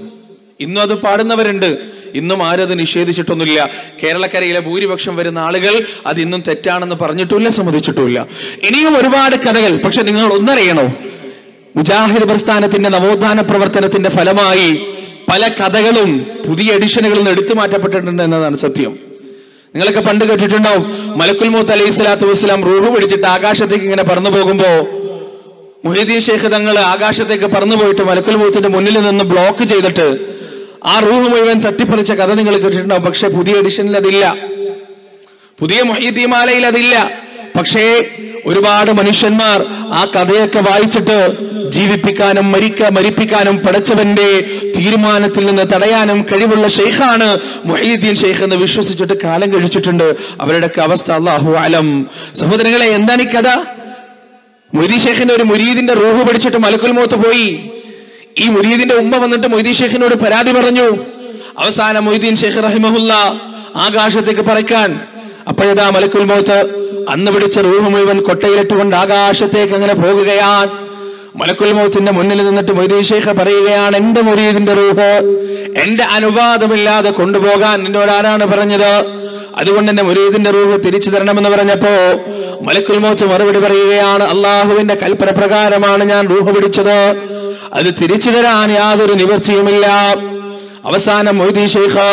ഇന്നും അത് പാടുന്നവരുണ്ട്. ഇന്നും ആരും അത് നിഷേധിച്ചിട്ടൊന്നുമില്ല. കേരളക്കരയിലെ ഭൂരിപക്ഷം വരുന്ന ആളുകൾ അത് ഇന്നും തെറ്റാണെന്ന് പറഞ്ഞിട്ടില്ല, സമ്മതിച്ചിട്ടില്ല. ഇനിയും ഒരുപാട് കഥകൾ. പക്ഷെ നിങ്ങൾ ഒന്നറിയണോ, മുജാഹിദ് പ്രസ്ഥാനത്തിന്റെ നവോത്ഥാന പ്രവർത്തനത്തിന്റെ ഫലമായി പല കഥകളും പുതിയ എഡിഷനുകളിൽ എടുത്തു മാറ്റപ്പെട്ടിട്ടുണ്ട് എന്നതാണ് സത്യം. നിങ്ങളൊക്കെ പണ്ട് കേട്ടിട്ടുണ്ടാവും, മലക്കുൽ മൗത്ത് അലൈഹി സ്വലാത്തു വസ്സലാം റൂഹ് പിടിച്ചിട്ട് ആകാശത്തേക്ക് ഇങ്ങനെ പറന്നു പോകുമ്പോ മുഹീദ്ദീൻ ഷെയ്ഖ് തങ്ങൾ ആകാശത്തേക്ക് പറന്നു പോയിട്ട് മലക്കുൽ മൗത്തിന്റെ മുന്നിൽ നിന്ന് ബ്ലോക്ക് ചെയ്തിട്ട് ആ റൂഹ് മുഴുവൻ തട്ടിപ്പറിച്ച കഥ നിങ്ങൾ കേട്ടിട്ടുണ്ടാവും. പക്ഷെ പുതിയ എഡിഷനിൽ അതില്ല, പുതിയ മുഹീദ്ദീൻ മാലയിൽ അതില്ല. പക്ഷേ ഒരുപാട് മനുഷ്യന്മാർ ആ കഥയൊക്കെ വായിച്ചിട്ട് ജീവിപ്പിക്കാനും മരിപ്പിക്കാനും പടച്ചവന്റെ തീരുമാനത്തിൽ നിന്ന് തടയാനും കഴിവുള്ള ഷെയ്ഖാണ് മുഹീദ്ദീൻ ഷെയ്ഖ് എന്ന് വിശ്വസിച്ചിട്ട് കാലം കഴിച്ചിട്ടുണ്ട്. അവരുടെയൊക്കെ അവസ്ഥ അല്ലാഹു അലം. സഹോദരങ്ങളെ, എന്താണ് ഈ കഥ? മുഹീദ്ദീൻ ഷെയ്ഖിന്റെ ഒരു മുരീദിന്റെ റൂഹ് പിടിച്ചിട്ട് മലക്കുൽ മൗത്ത് പോയി. ഈ മുരീദിന്റെ ഉമ്മ വന്നിട്ട് മുഹീദ്ദീൻ ഷെയ്ഖിനോട് പരാതി പറഞ്ഞു. അവസാനം മുഹീദ്ദീൻ ഷെയ്ഖ് റഹിമഹുല്ലാ ആകാശത്തേക്ക് പറക്കാൻ. അപ്പോഴേതാ മലക്കുൽ മൗത്ത് അന്ന് പിടിച്ച റൂഹ് മുഴുവൻ കൊട്ടയിലിട്ടുകൊണ്ട് ആകാശത്തേക്ക് അങ്ങനെ പോകുകയാണ്. മലക്കുൽ മൗത്തിന്റെ മുന്നിൽ നിന്നിട്ട് മുഹീദ്ദീൻ ഷെയ്ഖ് പറയുകയാണ്, എന്റെ മുരീദിന്റെ റൂഹ് എന്റെ അനുവാദമില്ലാതെ കൊണ്ടുപോകാൻ നിന്നോട് ആരാണ് പറഞ്ഞത്? അതുകൊണ്ട് എന്റെ മുരീദിന്റെ റൂഹ് തിരിച്ചു തരണമെന്ന് പറഞ്ഞപ്പോ മലക്കുൽ മൗത്ത് മറുപടി പറയുകയാണ്, അള്ളാഹുവിന്റെ കൽപ്പന പ്രകാരമാണ് ഞാൻ റൂഹ് പിടിച്ചത്, അത് തിരിച്ചു തരാൻ യാതൊരു നിവൃത്തിയുമില്ല. അവസാനം മുഹീദ്ദീൻ ഷെയ്ഖ്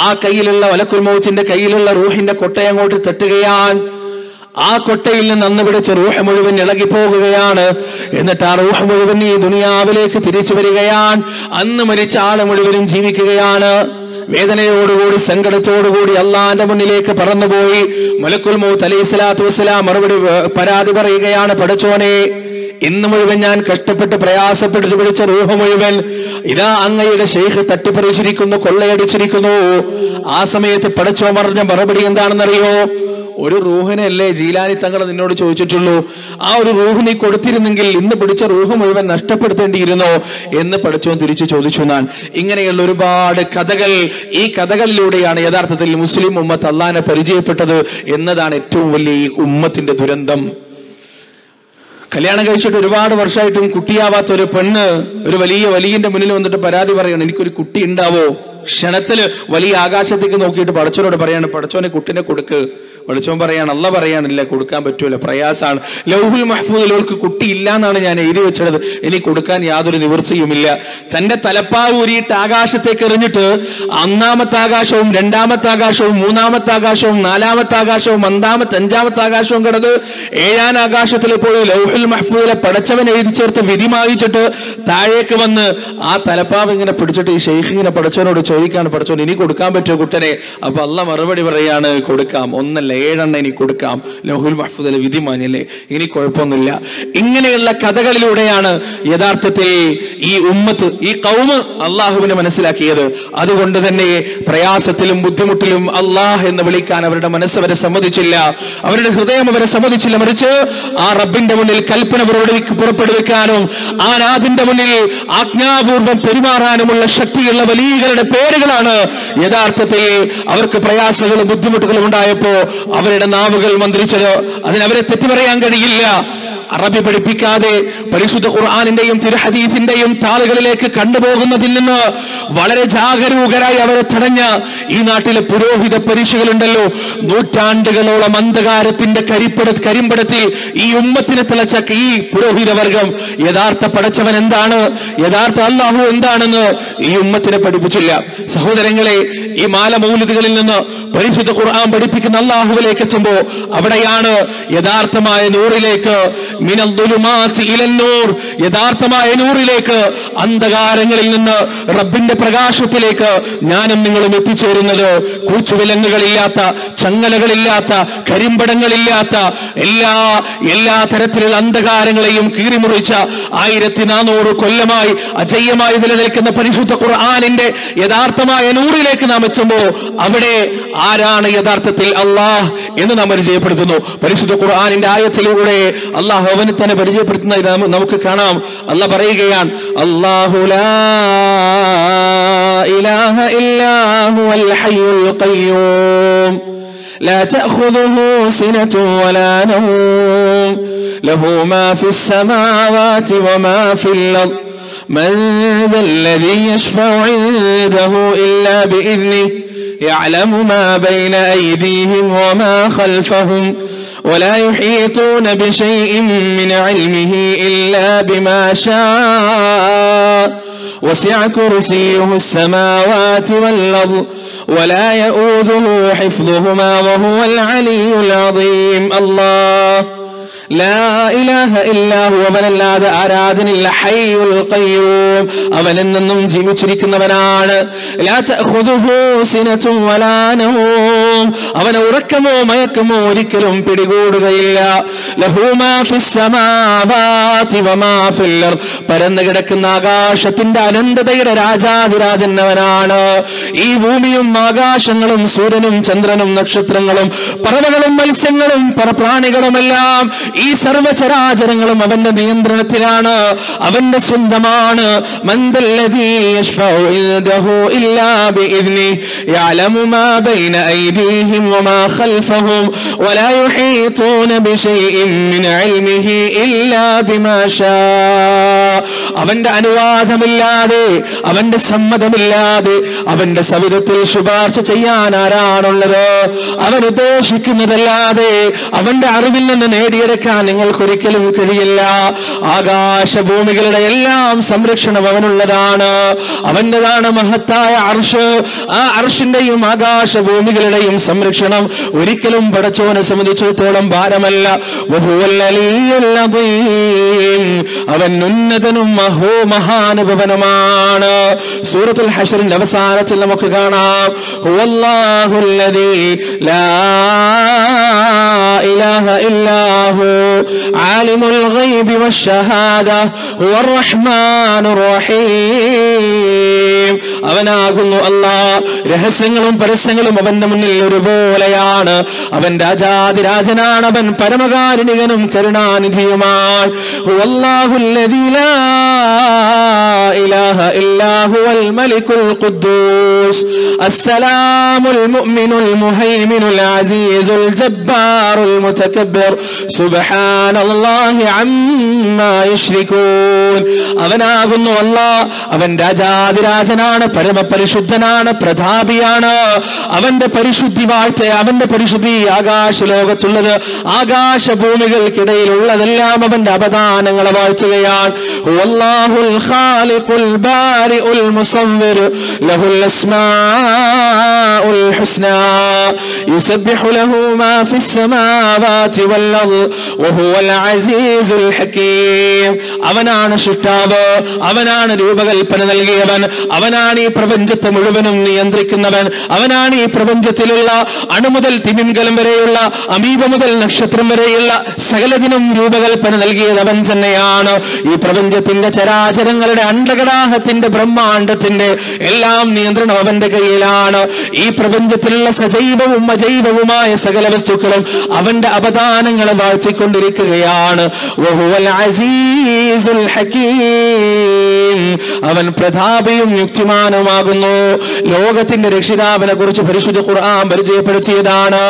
ആ കയ്യിലുള്ള മലക്കുൽ മൗത്തിന്റെ കയ്യിലുള്ള റൂഹിന്റെ കൊട്ടയങ്ങോട്ട് തട്ടുകയാണ്. ആ കൊട്ടയിൽ നിന്ന് അന്ന് പിടിച്ച റൂഹ് മുഴുവൻ ഇളകിപ്പോകുകയാണ്. എന്നിട്ട് ആ റൂഹ് മുഴുവൻ ഈ ദുനിയാവിലേക്ക് തിരിച്ചു വരികയാണ്. അന്ന് മരിച്ച ആള് മുഴുവനും ജീവിക്കുകയാണ്. വേദനയോടുകൂടി സങ്കടത്തോടുകൂടി അള്ളാന്റെ മുന്നിലേക്ക് പറന്നുപോയി മലക്കുൽ മൗത്ത് അലൈഹി സ്വലാത്തു വസ്സലാം പരാതി പറയുകയാണ്, പടച്ചോനെ, ഇന്ന് മുഴുവൻ ഞാൻ കഷ്ടപ്പെട്ട് പ്രയാസപ്പെട്ട് പിടിച്ച റൂഹ് മുഴുവൻ ഇതാ അങ്ങയുടെ ഷെയ്ഖ് തട്ടിപ്പറിച്ചിരിക്കുന്നു, കൊള്ളയടിച്ചിരിക്കുന്നു. ആ സമയത്ത് പടച്ചോൻ പറഞ്ഞ മറുപടി എന്താണെന്നറിയോ? ഒരു റൂഹിനല്ലേ ജീലാനി തങ്ങൾ നിന്നോട് ചോദിച്ചിട്ടുള്ളൂ, ആ ഒരു റൂഹ് നീ കൊടുത്തിരുന്നെങ്കിൽ ഇന്ന് പിടിച്ച റൂഹ് മുഴുവൻ നഷ്ടപ്പെടുത്തേണ്ടിയിരുന്നോ എന്ന് പടച്ചോൻ തിരിച്ചു ചോദിച്ചു എന്നാണ്. ഇങ്ങനെയുള്ള ഒരുപാട് കഥകൾ, ഈ കഥകളിലൂടെയാണ് യഥാർത്ഥത്തിൽ മുസ്ലിം ഉമ്മത്ത് അള്ളാനെ പരിചയപ്പെട്ടത് എന്നതാണ് ഏറ്റവും വലിയ ഈ ഉമ്മത്തിന്റെ ദുരന്തം. കല്യാണം കഴിച്ചിട്ട് ഒരുപാട് വർഷമായിട്ടും കുട്ടിയാവാത്ത ഒരു പെണ്ണ് ഒരു വലിയ വലിയന്റെ മുന്നിൽ വന്നിട്ട് പരാതി പറയണം, എനിക്കൊരു കുട്ടി ഉണ്ടാവോ? ക്ഷണത്തില് വലിയ ആകാശത്തേക്ക് നോക്കിയിട്ട് പടച്ചോനോട് പറയാണ്, പടച്ചോനെ കുട്ടിനെ കൊടുക്ക്. പടച്ചോൻ പറയാണ്, അല്ല പറയാനില്ല, കൊടുക്കാൻ പറ്റൂല, പ്രയാസാണ്. ലൗഹുൽ മഹ്ഫൂദിൽ അവൾക്ക് കുട്ടി ഇല്ല എന്നാണ് ഞാൻ എഴുതി വെച്ചത്, ഇനി കൊടുക്കാൻ യാതൊരു നിവൃത്തിയുമില്ല. തന്റെ തലപ്പാവ് ഊരിയിട്ട് ആകാശത്തേക്ക് എറിഞ്ഞിട്ട് ഒന്നാമത്തെ ആകാശവും രണ്ടാമത്തെ ആകാശവും മൂന്നാമത്തെ ആകാശവും നാലാമത്തെ ആകാശവും അഞ്ചാമത്തെ ആകാശവും കിടന്ന് 7ാം ആകാശത്തിൽ പോയി ലൗഹുൽ മഹ്ഫൂദിലെ പടച്ചവൻ എഴുതി ചേർത്ത് വിധി വായിച്ചിട്ട് താഴേക്ക് വന്ന് ആ തലപ്പാവ് ഇങ്ങനെ പിടിച്ചിട്ട് ഈ ഷെയ്ഖ് ഇങ്ങനെ പടച്ചവനോട് ചോദിക്കാണ്, പടച്ചവൻ ഇനി കൊടുക്കാൻ പറ്റുമോ കുട്ടനെ? അപ്പൊ അള്ളാഹ് മറുപടി പറയാണ്, കൊടുക്കാം, 1 അല്ല 7 ഇനി കൊടുക്കാം, ലൗഹുൽ മഹ്ഫൂദിലെ വിധി മാനിയല്ലേ, ഇനി കുഴപ്പമൊന്നുമില്ല. ഇങ്ങനെയുള്ള കഥകളിലൂടെയാണ് യഥാർത്ഥത്തിൽ ഈ ഉമ്മത്ത്, ഈ ഖൗമ് അള്ളാഹുവിനെ മനസ്സിലാക്കിയത്. അതുകൊണ്ട് തന്നെ പ്രയാസത്തിലും ബുദ്ധിമുട്ടിലും അള്ളാഹ് എന്ന് വിളിക്കാൻ അവരുടെ മനസ്സ് അവരെ സമ്മതിച്ചില്ല, അവരുടെ ഹൃദയം അവരെ സമ്മതിച്ചില്ല. മറിച്ച് ആ റബ്ബിന്റെ മുന്നിൽ കൽപ്പന പുറപ്പെടുവിക്കാനും ആ നാഥിന്റെ മുന്നിൽ ആജ്ഞാപൂർവം പെരുമാറാനുമുള്ള ശക്തിയുള്ള വലിയകളുടെ പേരുകളാണ് യഥാർത്ഥത്തിൽ അവർക്ക് പ്രയാസങ്ങളും ബുദ്ധിമുട്ടുകളും ഉണ്ടായപ്പോ അവരുടെ നാവുകൾ മന്ത്രിച്ചത്. അതിനവരെ തെറ്റു പറയാൻ കഴിയില്ല. അറബി പഠിപ്പിക്കാതെ പരിശുദ്ധ ഖുർആനിന്റെയും തിരുഹദീസിന്റെയും താളുകളിലേക്ക് കണ്ടുപോകുന്നതിൽ നിന്ന് വളരെ ജാഗരൂകരായി അവരെ തടഞ്ഞ ഈ നാട്ടിലെ പുരോഹിത പരിശീലുണ്ടല്ലോ, നൂറ്റാണ്ടുകളോളം അന്ധകാരത്തിന്റെ കരിമ്പടത്തിൽ ഈ ഉമ്മത്തിനെ തിളച്ച ഈ പുരോഹിത വർഗം യഥാർത്ഥ പടച്ചവൻ എന്താണ്, യഥാർത്ഥ അല്ലാഹു എന്താണെന്ന് ഈ ഉമ്മത്തിനെ പഠിപ്പിച്ചില്ല. സഹോദരങ്ങളെ, ഈ മാലമൗലിദുകളിൽ നിന്ന് പരിശുദ്ധ ഖുർആൻ പഠിപ്പിക്കുന്ന അല്ലാഹുവിലേക്ക് എത്തുമ്പോ അവിടെയാണ് യഥാർത്ഥമായ നൂറിലേക്ക്, മിനൽ ദുലുമാതി ഇലൻ നൂർ, യഥാർത്ഥമായ നൂറിലേക്ക്, അന്ധകാരങ്ങളിൽ നിന്ന് റബ്ബിന്റെ പ്രകാശത്തിലേക്ക് ഞാനും നിങ്ങളും എത്തിച്ചേരുന്നത്. കൂച്ചുവിലങ്ങുകളില്ലാത്ത, ചങ്ങലകളില്ലാത്ത, കരിമ്പടങ്ങളില്ലാത്ത, എല്ലാ തരത്തിലുള്ള അന്ധകാരങ്ങളെയും കീറിമുറിച്ച 1400 കൊല്ലമായി അജയ്യമായി നിലനിൽക്കുന്ന പരിശുദ്ധ ഖുർആനിന്റെ യഥാർത്ഥമായ നൂറിലേക്ക് നാം എത്തുമ്പോ അവിടെ ആരാണ് യഥാർത്ഥത്തിൽ അള്ളാഹ് എന്ന് നാം പരിചയപ്പെടുത്തുന്നു. പരിശുദ്ധ ഖുർആനിന്റെ ആയത്തിലൂടെ അള്ളാഹു അവനെ തന്നെ പരിചയപ്പെടുത്തുന്നത് നമുക്ക് കാണാം. അള്ളാഹ് പറയുകയാണ്, അല്ലാഹു ലാ ഇലാഹ ഇല്ലാ ഹുവൽ ഹയ്യുൽ ഖയ്യൂം لا تأخذه سنة ولا نوم له ما في السماوات وما في الأرض من ذا الذي يشفع عنده إلا بإذنه يعلم ما بين أيديهم وما خلفهم ولا يحيطون بشيء من علمه إلا بما شاء وسع كرسيه السماوات والأرض ولا يؤوده حفظهما وهو العلي العظيم. الله لا إله إلا هو അവനല്ലാതെ ആരാധനയില്ല. ഹയ്യുൽ ഖയ്യൂം, അവൻ എന്നും ജീവിച്ചിരിക്കുന്നവനാണ്. ലാ തഅഖുദുഹു സിനതുൻ വലാ നൗം, അവനെ ഉറക്കമോ മയക്കമോ ഒരിക്കലും പിടികൂടുകയില്ല. ലഹു മാ ഫിസ് സമാവാതി വമാ ഫിൽ അർദ്, പരന്നു കിടക്കുന്ന ആകാശത്തിന്റെ അനന്തതയുടെ രാജാധിരാജൻ അവനാണ്. ഈ ഭൂമിയും ആകാശങ്ങളും സൂര്യനും ചന്ദ്രനും നക്ഷത്രങ്ങളും പറവകളും മത്സ്യങ്ങളും പറപ്രാണികളുമെല്ലാം ഈ സർവചരാചരങ്ങളും അവന്റെ നിയന്ത്രണത്തിലാണ്, അവന്റെ സ്വന്തമാണ്. മന്ദല്ലദീ യശ്ഫഉ ഇൻദഹു ഇല്ലാ ബിഇദ്നിഹി യഅലമു മാ ബൈന ഐദീഹിം വമാ ഖൽഫഹും വലാ യുഹീതൂന ബിശൈഇൻ മിൻ ഇൽമിഹി ഇല്ലാ ബിമാ ശാ. അവന്റെ അനുവാദമില്ലാതെ, അവന്റെ സമ്മതമില്ലാതെ, അവന്റെ സവിധത്തിൽ ശുപാർശ ചെയ്യാൻ ആരാണുള്ളത്? അവൻ ഉദ്ദേശിക്കുന്നതല്ലാതെ അവന്റെ അറിവിൽ നിന്ന് നേടിയെടുക്കാൻ നിങ്ങൾക്കൊരിക്കലും കഴിയില്ല. ആകാശഭൂമികളുടെ എല്ലാം സംരക്ഷണം അവനുള്ളതാണ്, അവന്റേതാണ് മഹത്തായ അർശ്. ആ അർശിന്റെയും ആകാശഭൂമികളുടെയും സംരക്ഷണം ഒരിക്കലും പടച്ചോനെ സംബന്ധിച്ചിടത്തോളം ഭാരമല്ല. വഹുവൽ അലിയ്യുൽ അദീം, അവൻ ഉന്നതനും മഹാനുഭവനുമാണ്. സൂറത്തുൽ ഹശ്റിന്റെ അവസാനത്തിൽ നമുക്ക് കാണാം, ഹുവല്ലാഹുൽ ലദീ ലാ ഇലാഹ ഇല്ലാ ഹു ആലിമുൽ ഗൈബി വശ്ശഹാദ ഹുവർ റഹ്മാനുർ റഹീം. അവനാകുന്നു അല്ലാഹ്, രഹസ്യങ്ങളും പരസ്യങ്ങളും അവന്റെ മുന്നിൽ ഒരുപോലെയാണ്. അവൻ രാജാതിരാജനാണ്, അവൻ പരമകാരുണികനും കരുണാനിധിയുമാണ്. ഹുവല്ലാഹുൽ ലദീ ലാ ഇലാഹ ഇല്ലാ ഹുവൽ മലിക്കുൽ ഖുദ്ദൂസ് അസ്സലാമുൽ മുഅ്മിനുൽ മുഹൈമിനുൽ അസീസുൽ ജബ്ബാറുൽ മുതകബ്ബിർ സുബ്ഹാനല്ലാഹി അമ്മാ അമ്മാ യുശ്രികൂൻ. അവനാകുന്നു അല്ലാഹ്, അവൻ രാജാതിരാജനാണ്, പരമപരിശുദ്ധനാണ്, പ്രതാപിയാണ്. അവന്റെ പരിശുദ്ധി വാഴ്ത്ത, അവന്റെ പരിശുദ്ധി ആകാശ ലോകത്തുള്ളത്, ആകാശഭൂമികൾക്കിടയിലുള്ളതെല്ലാം അവന്റെ അവദാനങ്ങളെ വാഴ്ത്തുകയാണ്. വല്ലാഹുൽ ഖാലിഖുൽ ബാരിഉൽ മുസവ്വിർ ലഹുൽ അസ്മാഉൽ ഹുസ്നാ യുസബ്ബിഹു ലഹു മാ ഫിസ് സമാവാതി വൽ അർദ് വഹുവൽ അസീസുൽ ഹകീം. അവനാണ് സൃഷ്ടാവ്, അവനാണ് രൂപകൽപ്പന നൽകിയവൻ, അവനാണ് ഈ പ്രപഞ്ചത്തെ മുഴുവനും നിയന്ത്രിക്കുന്നവൻ, അവനാണ് ഈ പ്രപഞ്ചത്തിലുള്ള അണുമുതൽ തിമിംഗലം വരെയുള്ള, അമീബ മുതൽ നക്ഷത്രം വരെയുള്ള സകലതിനും രൂപകൽപ്പന നൽകിയത് അവൻ തന്നെയാണ്. ഈ പ്രപഞ്ചത്തിന്റെ ചരാചരങ്ങളുടെ അണ്ഡകടാഹത്തിന്റെ ബ്രഹ്മാണ്ഡത്തിന്റെ എല്ലാം നിയന്ത്രണം അവന്റെ കയ്യിലാണ്. ഈ പ്രപഞ്ചത്തിലുള്ള സജൈവവും അജൈവവുമായ സകല വസ്തുക്കളും അവന്റെ അവദാനങ്ങളെ വാഴ്ത്തിക്കൊണ്ടിരിക്കുകയാണ്. വഹുവൽ അസീസുൽ ഹകീം. അവൻ പ്രതാപിയും യുക്തിമാനുമാകുന്നു. ലോകത്തിന്റെ രക്ഷിതാവിനെ കുറിച്ച് പരിശുദ്ധ ഖുർആൻ പരിചയപ്പെടുത്തിയതാണ്.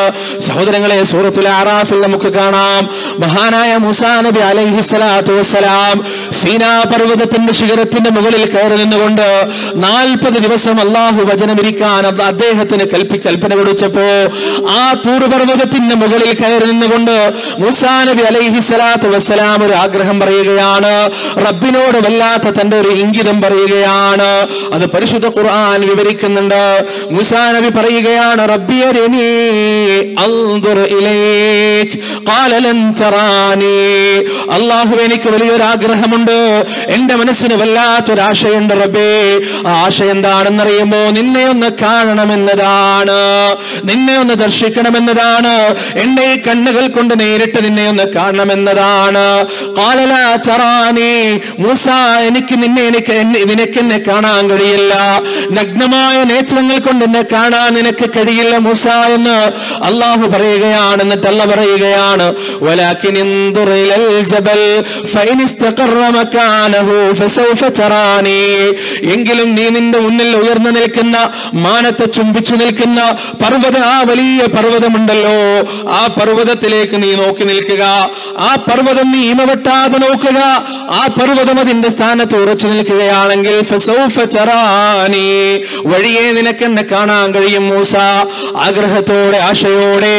സഹോദരങ്ങളെ, സൂറത്തുൽ അറാഫിൽ നമുക്ക് കാണാം, മഹാനായ മൂസാ നബി അലൈഹിസ്സലാത്തു വസ്സലാം സീനാ പർവ്വതത്തിന്റെ ശിഖരത്തിന്റെ മുകളിൽ കയറി നിന്നുകൊണ്ട് 40 ദിവസം അള്ളാഹു വചനമിരിക്കാൻ അദ്ദേഹത്തിന് കൽപ്പന കൊടുത്തപ്പോ ആ തൂർ പർവ്വതത്തിന്റെ മുകളിൽ കയറി നിന്നുകൊണ്ട് മൂസാ നബി അലൈഹിസ്സലാത്തു വസ്സലാം ഒരു ആഗ്രഹം പറയുകയാണ്, റബ്ബിനോട് വല്ലാത്ത തന്റെ ഒരു ഇംഗിതം പറയുകയാണ്. അത് പരിശുദ്ധ ഖുർആൻ വിവരിക്കുന്നുണ്ട്. മൂസാ നബി പറയുകയാണ്, റബ്ബി അരിനി അൻദുർ ഇലൈക് ഖാല ലൻ തറാനി. അല്ലാഹു, എനിക്ക് വലിയൊരു ആഗ്രഹമുണ്ട്, എന്റെ മനസ്സിന് വല്ലാത്തൊരാശയുണ്ട് റബ്ബേ. ആ ആശ എന്താണെന്നറിയുമോ? നിന്നെ ഒന്ന് കാണണമെന്നതാണ്, നിന്നെ ഒന്ന് ദർശിക്കണമെന്നതാണ്, എന്റെ ഈ കണ്ണുകൾ കൊണ്ട് നേരിട്ട് നിന്നെ ഒന്ന് കാണണമെന്നതാണ്. ഖാല ലാ തറാനി. മൂസ, നിനക്കെന്നെ കാണാൻ കഴിയില്ല, നഗ്നമായ നേത്രങ്ങൾ കൊണ്ട് എന്നെ കാണാൻ നിനക്ക് കഴിയില്ല മൂസ എന്ന് അള്ളാഹു പറയുകയാണ്. എന്നിട്ട് അല്ലാഹു പറയുകയാണ്, വലാകിൻ ഇൻദുർ ഇലൽ ജബൽ ഫഇൻ ഇസ്തഖറ മകാനഹു ഫസൗഫ തറാനി. എങ്കിലും നീ നിന്റെ മുന്നിൽ ഉയർന്നു നിൽക്കുന്ന, മാനത്തെ ചുംബിച്ചു നിൽക്കുന്ന പർവ്വത, ആ വലിയ പർവ്വതമുണ്ടല്ലോ, ആ പർവ്വതത്തിലേക്ക് നീ നോക്കി നിൽക്കുക. ആ പർവ്വതം നീ ഇമവെട്ടാതെ നോക്കുക. ആ പർവ്വതം അതിന്റെ സ്ഥാനത്ത് ഉറച്ചു നിൽക്കുകയാണെങ്കിൽ ഫസൗഫ തറാനി, വഴിയെ നിനക്കെന്നെ കാണാൻ കഴിയും മൂസ. ആഗ്രഹത്തോടെ, ആശയോടെ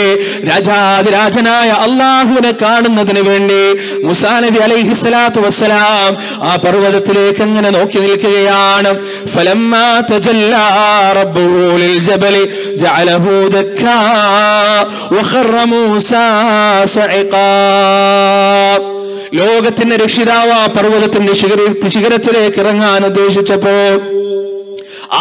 രാജാതിരാജനായ അള്ളാഹുവിനെ കാണുന്നതിന് വേണ്ടി മൂസാ നബി അലൈഹിസ്സലാത്തു വസ്സലാം ആ പർവ്വതത്തിലേക്ക് അങ്ങനെ നോക്കി നിൽക്കുകയാണ്. ഫലമ്മാ തജല്ലാ റബ്ബുഹു ലിൽ ജബലി ജഅലഹു ദക്കാ വഖറ മൂസാ സഇഖാ. ലോകത്തിന്റെ രക്ഷിതാവ് ആ പർവ്വതത്തിന്റെ ശിഖരത്തിലേക്ക് ഇറങ്ങാൻ ഉദ്ദേശിച്ചപ്പോ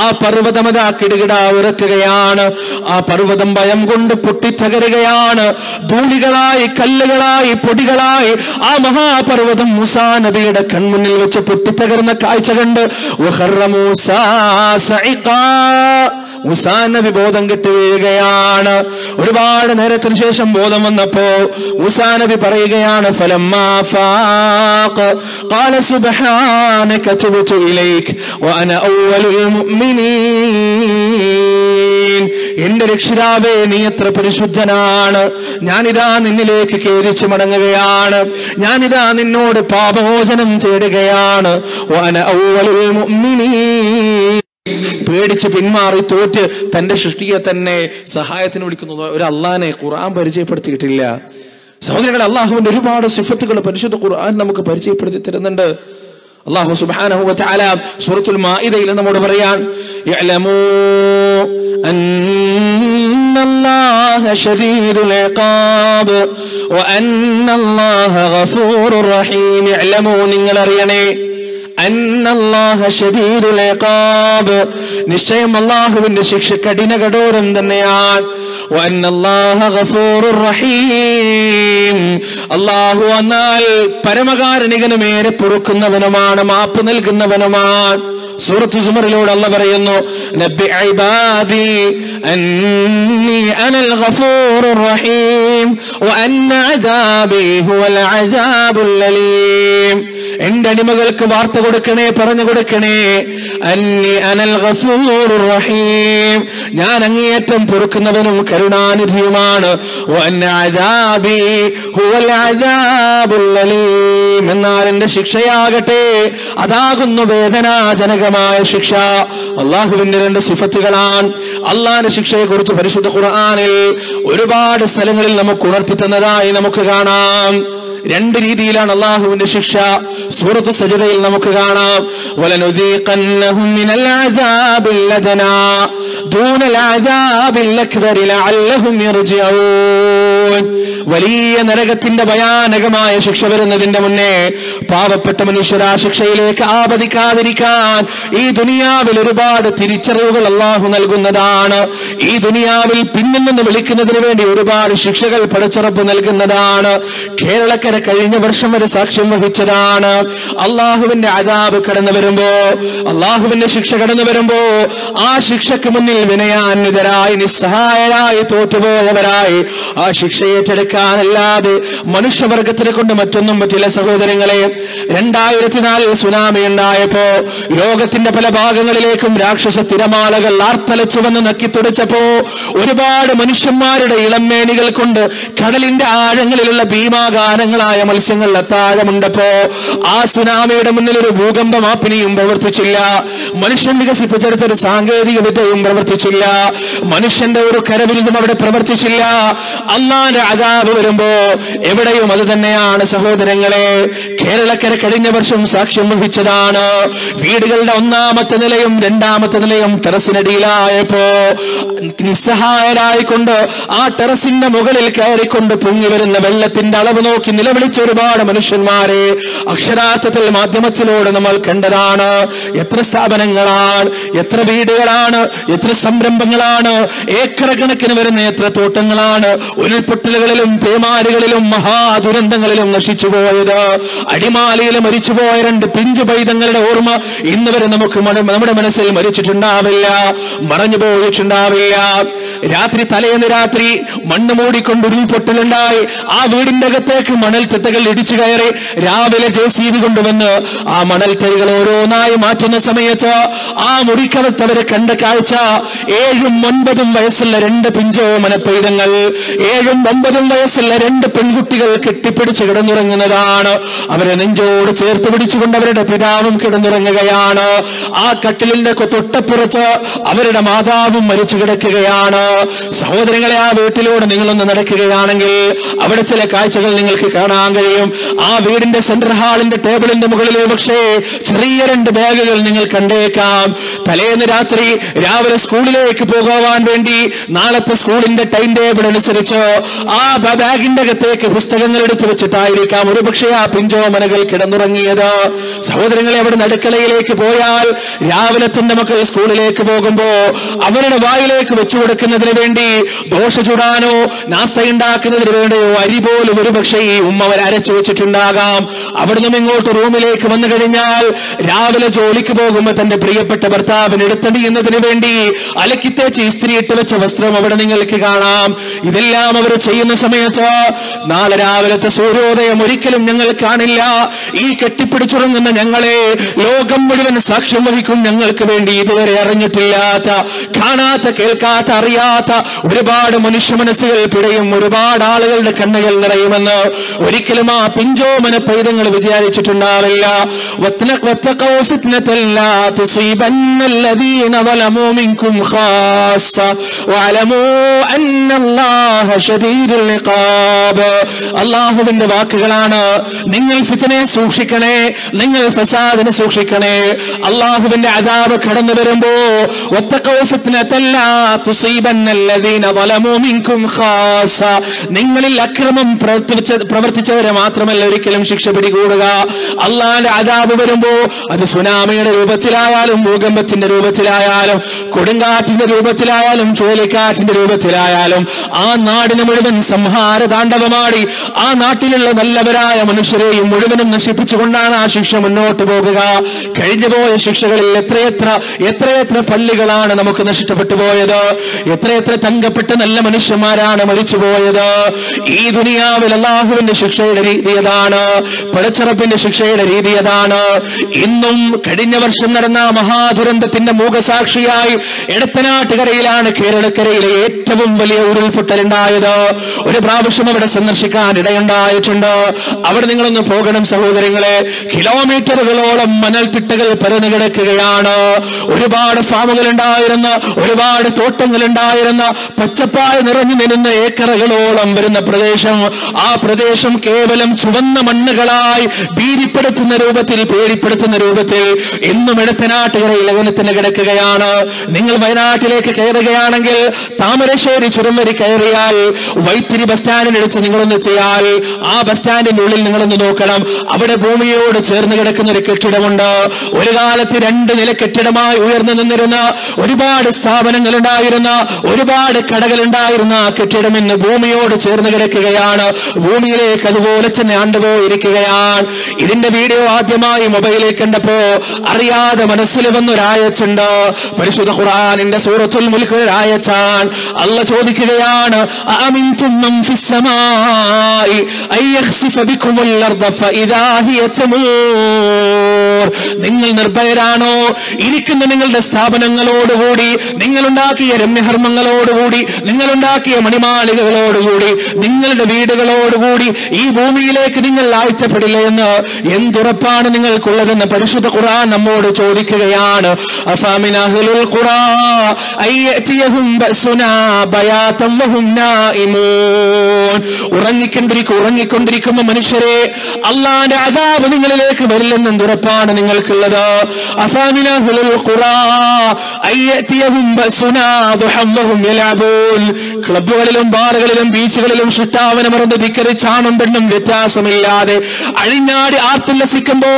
ആ പർവ്വതമതാ കിടുകിട ഉറക്കുകയാണ്. ആ പർവ്വതം ഭയം കൊണ്ട് പൊട്ടിത്തകരുകയാണ്. ധൂളികളായി, കല്ലുകളായി, പൊടികളായി ആ മഹാപർവ്വതം മൂസാ നബിയുടെ കൺമുന്നിൽ വെച്ച് പൊട്ടിത്തകർന്ന കാഴ്ച കണ്ട് വഖറ മൂസാ സഇഖാ. മൂസാ നബി ബോധം കെട്ട് വീഴുകയാണ്. ഒരുപാട് നേരത്തിന് ശേഷം ബോധം വന്നപ്പോ മൂസാ നബി പറയുകയാണ്, ഫലമ്മാ ഫാഖ ഖാല സുബ്ഹാനക തുബ്തു ഇലൈക വഅന അവ്വലുൽ മുഅ്മിനീൻ. എന്റെ രക്ഷിതാവേ, നീ എത്ര പരിശുദ്ധനാണ്, ഞാനിതാ നിന്നിലേക്ക് ഖേദിച്ചു മടങ്ങുകയാണ്, ഞാനിതാ നിന്നോട് പാപമോചനം തേടുകയാണ്. വഅന അവ്വലുൽ മുഅ്മിനീൻ. പേടിച്ച് പിന്മാറി തോറ്റ് തന്റെ സൃഷ്ടിയെ തന്നെ സഹായത്തിന് വിളിക്കുന്നത് ഒരു അള്ളാനെ ഖുർആൻ പരിചയപ്പെടുത്തിയിട്ടില്ല. സഹോദരങ്ങളെ, അള്ളാഹുവിന്റെ ഒരുപാട് സിഫത്തുകൾ പരിശുദ്ധ ഖുർആൻ നമുക്ക് പരിചയപ്പെടുത്തി തരുന്നുണ്ട്. അല്ലാഹു സുബ്ഹാനഹു വ തആല സൂറത്തുൽ മാഇദയിൽ നമ്മോട് പറയാൻ, യഅലമൂ അന്നല്ലാഹ ശദീദുൽ ഇഖാബ് വ അന്നല്ലാഹ ഗഫൂറുർ റഹീം. യഅലമൂ, നിങ്ങൾ അറിയണേ, അന്നല്ലാഹ ശദീദുൽ ഇഖാബ്, നിശ്ചയം അല്ലാഹുവിന്റെ ശിക്ഷ കഠിന കഠോരം തന്നെയാണ്. വ അന്നല്ലാഹ ഗഫൂറുർ റഹീം, അല്ലാഹു എന്നാൽ പരമകാരുണികനും ഏറെ പൊറുക്കുന്നവനുമാണ്, മാപ്പ് നൽകുന്നവനുമാണ്. സൂറത്ത് സുമറിലൂടെ അല്ലാഹു പറയുന്നു, നബ്ബി ഇബാദി അന്നി അനൽ ഗഫൂറുർ റഹീം വ അന്ന അദാബി ഹുവൽ അദാബുൽ അലീം. എന്റെ അടിമകൾക്ക് വാർത്ത കൊടുക്കണേ, പറഞ്ഞു കൊടുക്കണേ, അന്നി അനൽ ഗഫൂറുർ റഹീം, ഞാൻ അങ്ങേയറ്റം പൊറുക്കുന്നവനും കരുണാനിധിയുമാണ്. വഅന്ന അദാബി ഹുവൽ അദാബുൽ അലീം, എന്നാൽ എന്റെ ശിക്ഷയാകട്ടെ അതാകുന്നു വേദനാജനകമായ ശിക്ഷ. അള്ളാഹുവിന്റെ രണ്ട് സിഫത്തുകളാണ്. അള്ളാഹിന്റെ ശിക്ഷയെ കുറിച്ച് പരിശുദ്ധ ഖുർആനിൽ ഒരുപാട് സ്ഥലങ്ങളിൽ നമുക്ക് ഉണർത്തി തന്നതായി നമുക്ക് കാണാം. രണ്ട് രീതിയിലാണ് അള്ളാഹുവിന്റെ ശിക്ഷ. സൂറത്ത് സജ്ദയിൽ നമുക്ക് കാണാം, വലനുദീഖന്നഹും മിനൽ അദാബിൽ അദ്നാ ദൂനൽ അദാബിൽ അക്ബർ ലഅല്ലഹും യർജിഊൻ. വലിയ നരകത്തിന്റെ ഭയാനകമായ ശിക്ഷ വരുന്നതിന്റെ മുന്നേ പാവപ്പെട്ട മനുഷ്യർ ആ ശിക്ഷയിലേക്ക് ആപതിക്കാതിരിക്കാൻ ഈ ദുനിയാവിൽ ഒരുപാട് തിരിച്ചറിവുകൾ അള്ളാഹു നൽകുന്നതാണ്. ഈ ദുനിയാവിൽ പിന്നിൽ നിന്ന് വിളിക്കുന്നതിന് വേണ്ടി ഒരുപാട് ശിക്ഷകൾ പടച്ചുറപ്പ് നൽകുന്നതാണ്. കേരളക്കര കഴിഞ്ഞ വർഷം വരെ സാക്ഷ്യം വഹിച്ചതാണ്. അള്ളാഹുവിന്റെ അദാബ് കടന്നു വരുമ്പോ, അള്ളാഹുവിന്റെ ശിക്ഷ കടന്നു വരുമ്പോ ആ ശിക്ഷയ്ക്ക് മുന്നിൽ വിനയാന്വിതരായി നിസ്സഹായരായി തോറ്റുപോയവരായി ആ ശിക്ഷയെ ഏറ്റെടുക്കാനല്ലാതെ മനുഷ്യവർഗത്തിനെ കൊണ്ട് മറ്റൊന്നും പറ്റില്ല. സഹോദരങ്ങളെ, 2004 സുനാമി ഉണ്ടായപ്പോ ലോകത്തിന്റെ പല ഭാഗങ്ങളിലേക്കും രാക്ഷസ തിരമാലകൾ ആർത്തലച്ചു വന്ന് നക്കിത്തുടച്ചപ്പോ ഒരുപാട് മനുഷ്യന്മാരുടെ ഇളമേനികൾ കൊണ്ട് കടലിന്റെ ആഴങ്ങളിലുള്ള ഭീമാകാരങ്ങളായ മത്സ്യങ്ങൾ അത്താഴമുണ്ടപ്പോ ആ സുനാമിയുടെ മുന്നിൽ ഒരു ഭൂകമ്പ മാപ്പിനിയും പ്രവർത്തിച്ചില്ല. മനുഷ്യൻ വികസിപ്പിച്ചെടുത്തൊരു സാങ്കേതിക വിദ്യയും പ്രവർത്തിച്ചില്ല. മനുഷ്യന്റെ ഒരു കരവിരുന്നും അവിടെ പ്രവർത്തിച്ചില്ല. അള്ളാന്റെ അദാബ് വരുമ്പോ എവിടെയും അത് തന്നെയാണ്. സഹോദരങ്ങളെ, കേരളക്കര കഴിഞ്ഞ വർഷം സാക്ഷ്യം വഹിച്ചതാണ്. വീടുകളുടെ 1ാമത്തെ നിലയും 2ാമത്തെ നിലയും ടെറസിനടിയിലായപ്പോ നിസ്സഹായരായിക്കൊണ്ട് ആ ടെറസിന്റെ മുകളിൽ കയറിക്കൊണ്ട് പൊങ്ങി വരുന്ന വെള്ളത്തിന്റെ അളവ് നോക്കി നിലവിളിച്ച ഒരുപാട് മനുഷ്യന്മാരെ അക്ഷരാർത്ഥത്തിൽ മാധ്യമത്തിലൂടെ നമ്മൾ കണ്ടതാണ്. എത്ര സ്ഥാപനങ്ങളാണ്, എത്ര വീടുകളാണ്, എത്ര സംരംഭങ്ങളാണ്, ഏക്കർ കണക്കിന് വരുന്ന എത്ര തോട്ടങ്ങളാണ് ഉരുൾപൊട്ടലുകളിലും പേമാരികളിലും മഹാദുരന്തങ്ങളിലും നശിച്ചുപോയത്. അടിമാലിയിൽ മരിച്ചുപോയ 2 പിഞ്ചു പൈതങ്ങളുടെ ഓർമ്മ ഇന്ന് വരെ നമുക്ക് നമ്മുടെ മനസ്സിൽ മരിച്ചിട്ടുണ്ടാവില്ല, മറഞ്ഞു പോയിട്ടുണ്ടാവില്ല. രാത്രി തലേന്ന് രാത്രി മണ്ണ് മൂടിക്കൊണ്ട് ഉരുൾപൊട്ടലുണ്ടായി. ആ വീടിന്റെ അകത്തേക്ക് മണൽത്തിട്ടകൾ ഇടിച്ചു കയറി രാവിലെ JCB കൊണ്ടുവന്ന് ആ മണൽത്തരികൾ ഓരോന്നായി മാറ്റുന്ന സമയത്ത് ആ മുറിക്കകത്തവരെ കണ്ട കാഴ്ച 7ഉം 9ഉം വയസ്സുള്ള 2 പിഞ്ചോ മനപ്പൈതങ്ങൾ, 7ഉം 9ഉം വയസ്സുള്ള 2 പെൺകുട്ടികൾ കെട്ടിപ്പിടിച്ച് കിടന്നുറങ്ങുന്നതാണ്. അവരെ നെഞ്ചോട് ചേർത്ത് പിടിച്ചുകൊണ്ട് അവരുടെ പിതാവും കിടന്നുറങ്ങുകയാണ്. ആ കട്ടിലിന്റെ തൊട്ടപ്പുറത്ത് അവരുടെ മാതാവും മരിച്ചു കിടക്കുകയാണ്. സഹോദരങ്ങളെ, ആ വീട്ടിലൂടെ നിങ്ങളൊന്ന് നടക്കുകയാണെങ്കിൽ അവിടെ ചില കാഴ്ചകൾ നിങ്ങൾക്ക് കാണാൻ കഴിയും. ആ വീടിന്റെ സെൻട്രൽ ഹാളിന്റെ ടേബിളിന്റെ മുകളിൽ പക്ഷേ ചെറിയ 2 ബാഗുകൾ നിങ്ങൾ കണ്ടേക്കാം. തലേന്ന് രാത്രി രാവിലെ സ്കൂളിലേക്ക് പോകുവാൻ വേണ്ടി നാളത്തെ സ്കൂളിന്റെ ടൈം ടേബിൾ അനുസരിച്ച് ആ ബാഗിന്റെ അകത്തേക്ക് പുസ്തകങ്ങൾ എടുത്തു വെച്ചിട്ടായിരിക്കാം ഒരുപക്ഷെ ആ പിഞ്ചോമനകൾ കിടന്നുറങ്ങിയത്. സഹോദരങ്ങളെ, അവിടെ അടുക്കളയിലേക്ക് പോയാൽ രാവിലെ തന്നെ മക്കൾ സ്കൂളിലേക്ക് പോകുമ്പോ അവരുടെ വായിലേക്ക് വെച്ചു കൊടുക്കുന്നതിന് വേണ്ടി ദോശ ചുടാനോ നാസ്ത ഉണ്ടാക്കുന്നതിന് വേണ്ടിയോ അരി പോലും ഒരുപക്ഷെ ഈ ഉമ്മ അവർ അരച്ചു വെച്ചിട്ടുണ്ടാകാം. അവിടുന്ന് ഇങ്ങോട്ട് റൂമിലേക്ക് വന്നു കഴിഞ്ഞാൽ രാവിലെ ജോലിക്ക് പോകുമ്പോ തന്റെ പ്രിയപ്പെട്ട ഭർത്താവിന് എടുത്തടിയുന്നതിന് വേണ്ടി അലക്കിത്തേച്ച് ഇസ്ത്രി ഇട്ട് വെച്ച വസ്ത്രം അവിടെ നിങ്ങൾക്ക് കാണാം. ഇതെല്ലാം അവർ ചെയ്യുന്ന സമയത്ത് നാളെ രാവിലത്തെ സൂര്യോദയം ഒരിക്കലും ഞങ്ങൾ കാണില്ല. ഈ കെട്ടിപ്പിടിച്ചുറങ്ങുന്ന ഞങ്ങളെ ലോകം മുഴുവൻ സാക്ഷ്യം വഹിക്കും. ഞങ്ങൾക്ക് വേണ്ടി ഇതുവരെ അറിഞ്ഞിട്ടില്ലാത്ത, കാണാത്ത, കേൾക്കാത്ത, അറിയാത്ത ഒരുപാട് മനുഷ്യ മനസ്സുകൾ പിടയും, ഒരുപാട് ആളുകളുടെ കണ്ണുകൾ നിറയുമെന്ന് ഒരിക്കലും ആ പിഞ്ചോമന പൈതങ്ങൾ വിചാരിച്ചിട്ടുണ്ടാവില്ല. അല്ലാഹുവിന്റെ വാക്കുകളാണ്. നിങ്ങൾ ഫിത്നയെ സൂക്ഷിക്കണേ, നിങ്ങൾ ഫസാദിനെ സൂക്ഷിക്കണേ. അല്ലാഹുവിന്റെ അദാബ് കടന്നു വരുമ്പോ നിങ്ങളിൽ അക്രമം പ്രവർത്തിച്ചവരെ മാത്രമല്ല ഒരിക്കലും ശിക്ഷ പിടികൂടുക. അള്ളാന്റെ അദാബ് വരുമ്പോ അത് സുനാമിയുടെ രൂപത്തിലായാലും ഭൂകമ്പത്തിന്റെ രൂപത്തിലായാലും കൊടുങ്കാറ്റിന്റെ രൂപത്തിലായാലും ചുഴലിക്കാറ്റിന്റെ രൂപത്തിലായാലും ആ നാടിന് മുഴുവൻ സംഹാര താണ്ഡവമാടി ആ നാട്ടിലുള്ള നല്ലവരായ മനുഷ്യരെയും മുഴുവനും നശിപ്പിച്ചുകൊണ്ടാണ് ആ ശിക്ഷ മുന്നോട്ട് പോകുക. കഴിഞ്ഞുപോയ ശിക്ഷകളിൽ എത്രയെത്ര പള്ളികളാണ് നമുക്ക് നഷ്ടപ്പെട്ടു പോയത്, എത്രയെത്ര തങ്കപ്പെട്ട നല്ല മനുഷ്യന്മാരാണ് മരിച്ചുപോയത്. ഈ ദുനിയാവിൽ അല്ലാഹുവിന്റെ ശിക്ഷയുടെ രീതി അതാണ്, പടച്ചറപ്പിന്റെ ശിക്ഷയുടെ രീതി അതാണ്. ഇന്നും കഴിഞ്ഞ വർഷം നടന്ന മഹാദുരന്തത്തിന്റെ മൂകസാക്ഷിയായി എടത്തനാട്ടുകരയിലാണ് കേരളക്കരയിലെ ഏറ്റവും വലിയ ഉരുൾപൊട്ടലുണ്ടായത്. ഒരു പ്രാവശ്യം അവിടെ സന്ദർശിക്കാൻ ഇടയുണ്ടായിട്ടുണ്ട്. അവിടെ നിങ്ങളൊന്ന് പോകണം സഹോദരങ്ങളെ. കിലോമീറ്ററുകളോളം മണൽത്തിട്ടകൾ പരന്നു കിടക്കുകയാണ്. ഒരുപാട് ഫാമുകൾ ഉണ്ടായിരുന്ന, ഒരുപാട് തോട്ടങ്ങൾ ഉണ്ടായിരുന്ന, പച്ചപ്പായ നിറഞ്ഞു നിന്ന ഏക്കറുകളോളം വരുന്ന പ്രദേശം, ആ പ്രദേശം കേവലം ചുവന്ന മണ്ണുകളായി ഭീതിപ്പെടുത്തുന്ന രൂപത്തിൽ, പേടിപ്പെടുത്തുന്ന രൂപത്തിൽ ഇന്നും എടത്തനാട്ടുകരയിൽ അങ്ങനെ തന്നെ കിടക്കുകയാണ്. നിങ്ങൾ വയനാട്ടിലേക്ക് കയറുകയാണെങ്കിൽ താമരശ്ശേരി ചുരം വരെ കയറിയാൽ വൈത്തിരി ബസ് സ്റ്റാൻഡിനടുത്ത് നിങ്ങളൊന്ന് ചെയ്യാൽ ആ ബസ് സ്റ്റാൻഡിന്റെ ഉള്ളിൽ നിങ്ങളൊന്ന് നോക്കണം. അവിടെ ഭൂമിയോട് ചേർന്ന് കിടക്കുന്ന ഒരു കെട്ടിടമുണ്ട്. ഒരു കാലത്ത് 2 നില കെട്ടിടമായി ഉയർന്നു നിന്നിരുന്ന, ഒരുപാട് സ്ഥാപനങ്ങൾ ഉണ്ടായിരുന്ന, ഒരുപാട് കടകൾ ഉണ്ടായിരുന്ന ആ കെട്ടിടം ഇന്ന് ഭൂമിയോട് ചേർന്ന് കിടക്കുകയാണ്. ഭൂമിയിലേക്ക് അതുപോലെ തന്നെ ആണ്ടുപോയിരിക്കുകയാണ്. ഇതിന്റെ വീഡിയോ ആദ്യമായി മൊബൈലിൽ കണ്ടപ്പോ അറിയാതെ മനസ്സിൽ വന്നൊരായച്ചുണ്ട്. പരിശുദ്ധ ഖുർആനിന്റെ സൂറത്തുൽ മുൽക്ക് ഒരായച്ചാണ്. അല്ലാഹ് ചോദിക്കുകയാണ്, അഅമിൻതും മൻ ഫിസ് സമാഇ അയഖ്സിഫ ബികുമുൽ അർദ ഫഇദാ ഹിയ തമൂർ. നിങ്ങൾ നിർഭയരാണോ? ഇരിക്കുന്ന നിങ്ങളുടെ സ്ഥാപനങ്ങളോടുകൂടി, നിങ്ങളുണ്ടാക്കിയ രമ്യഹർമ്മങ്ങളോടുകൂടി, നിങ്ങളുണ്ടാക്കിയ മണിമാളികകളോടുകൂടി, നിങ്ങളുടെ വീടുകളോടുകൂടി ഈ ഭൂമിയിലേക്ക് നിങ്ങൾ ആഴ്ചപ്പെടില്ല എന്ന് എന്തുറപ്പാണ് നിങ്ങൾക്കുള്ളതെന്ന് പരിശുദ്ധ ഖുർആൻ നമ്മോട് ചോദിക്കുകയാണ്. അഫമിൻ അഹ്ലുൽ ഖുറാ അയതിയഹും ബഅസുനാ ബയാതൻ വഹും നായിമൂൻ. ഉറങ്ങിക്കൊണ്ടിരിക്കുന്ന മനുഷ്യരെ, അല്ലാഹുവിന്റെ അദാബ് നിങ്ങളിലേക്ക് വരില്ലെന്ന് എന്തുറപ്പാണ് നിങ്ങൾക്കുള്ളത്? അഫമിൻ അഹ്ലുൽ ഖുറാ അയതിയഹും ബഅസുനാ ദുഹം വഹും യലഅബൂൻ. ക്ലബ്ബുകളിലും ബാറുകളിലും ബീച്ചുകളിലും ശുട്ടാവന മറന്ന് ധിക്കരിച്ചാണും പെണ്ണും വ്യത്യാസമില്ലാതെ അഴിഞ്ഞാടി ആർത്തുല്ലസിക്കുമ്പോ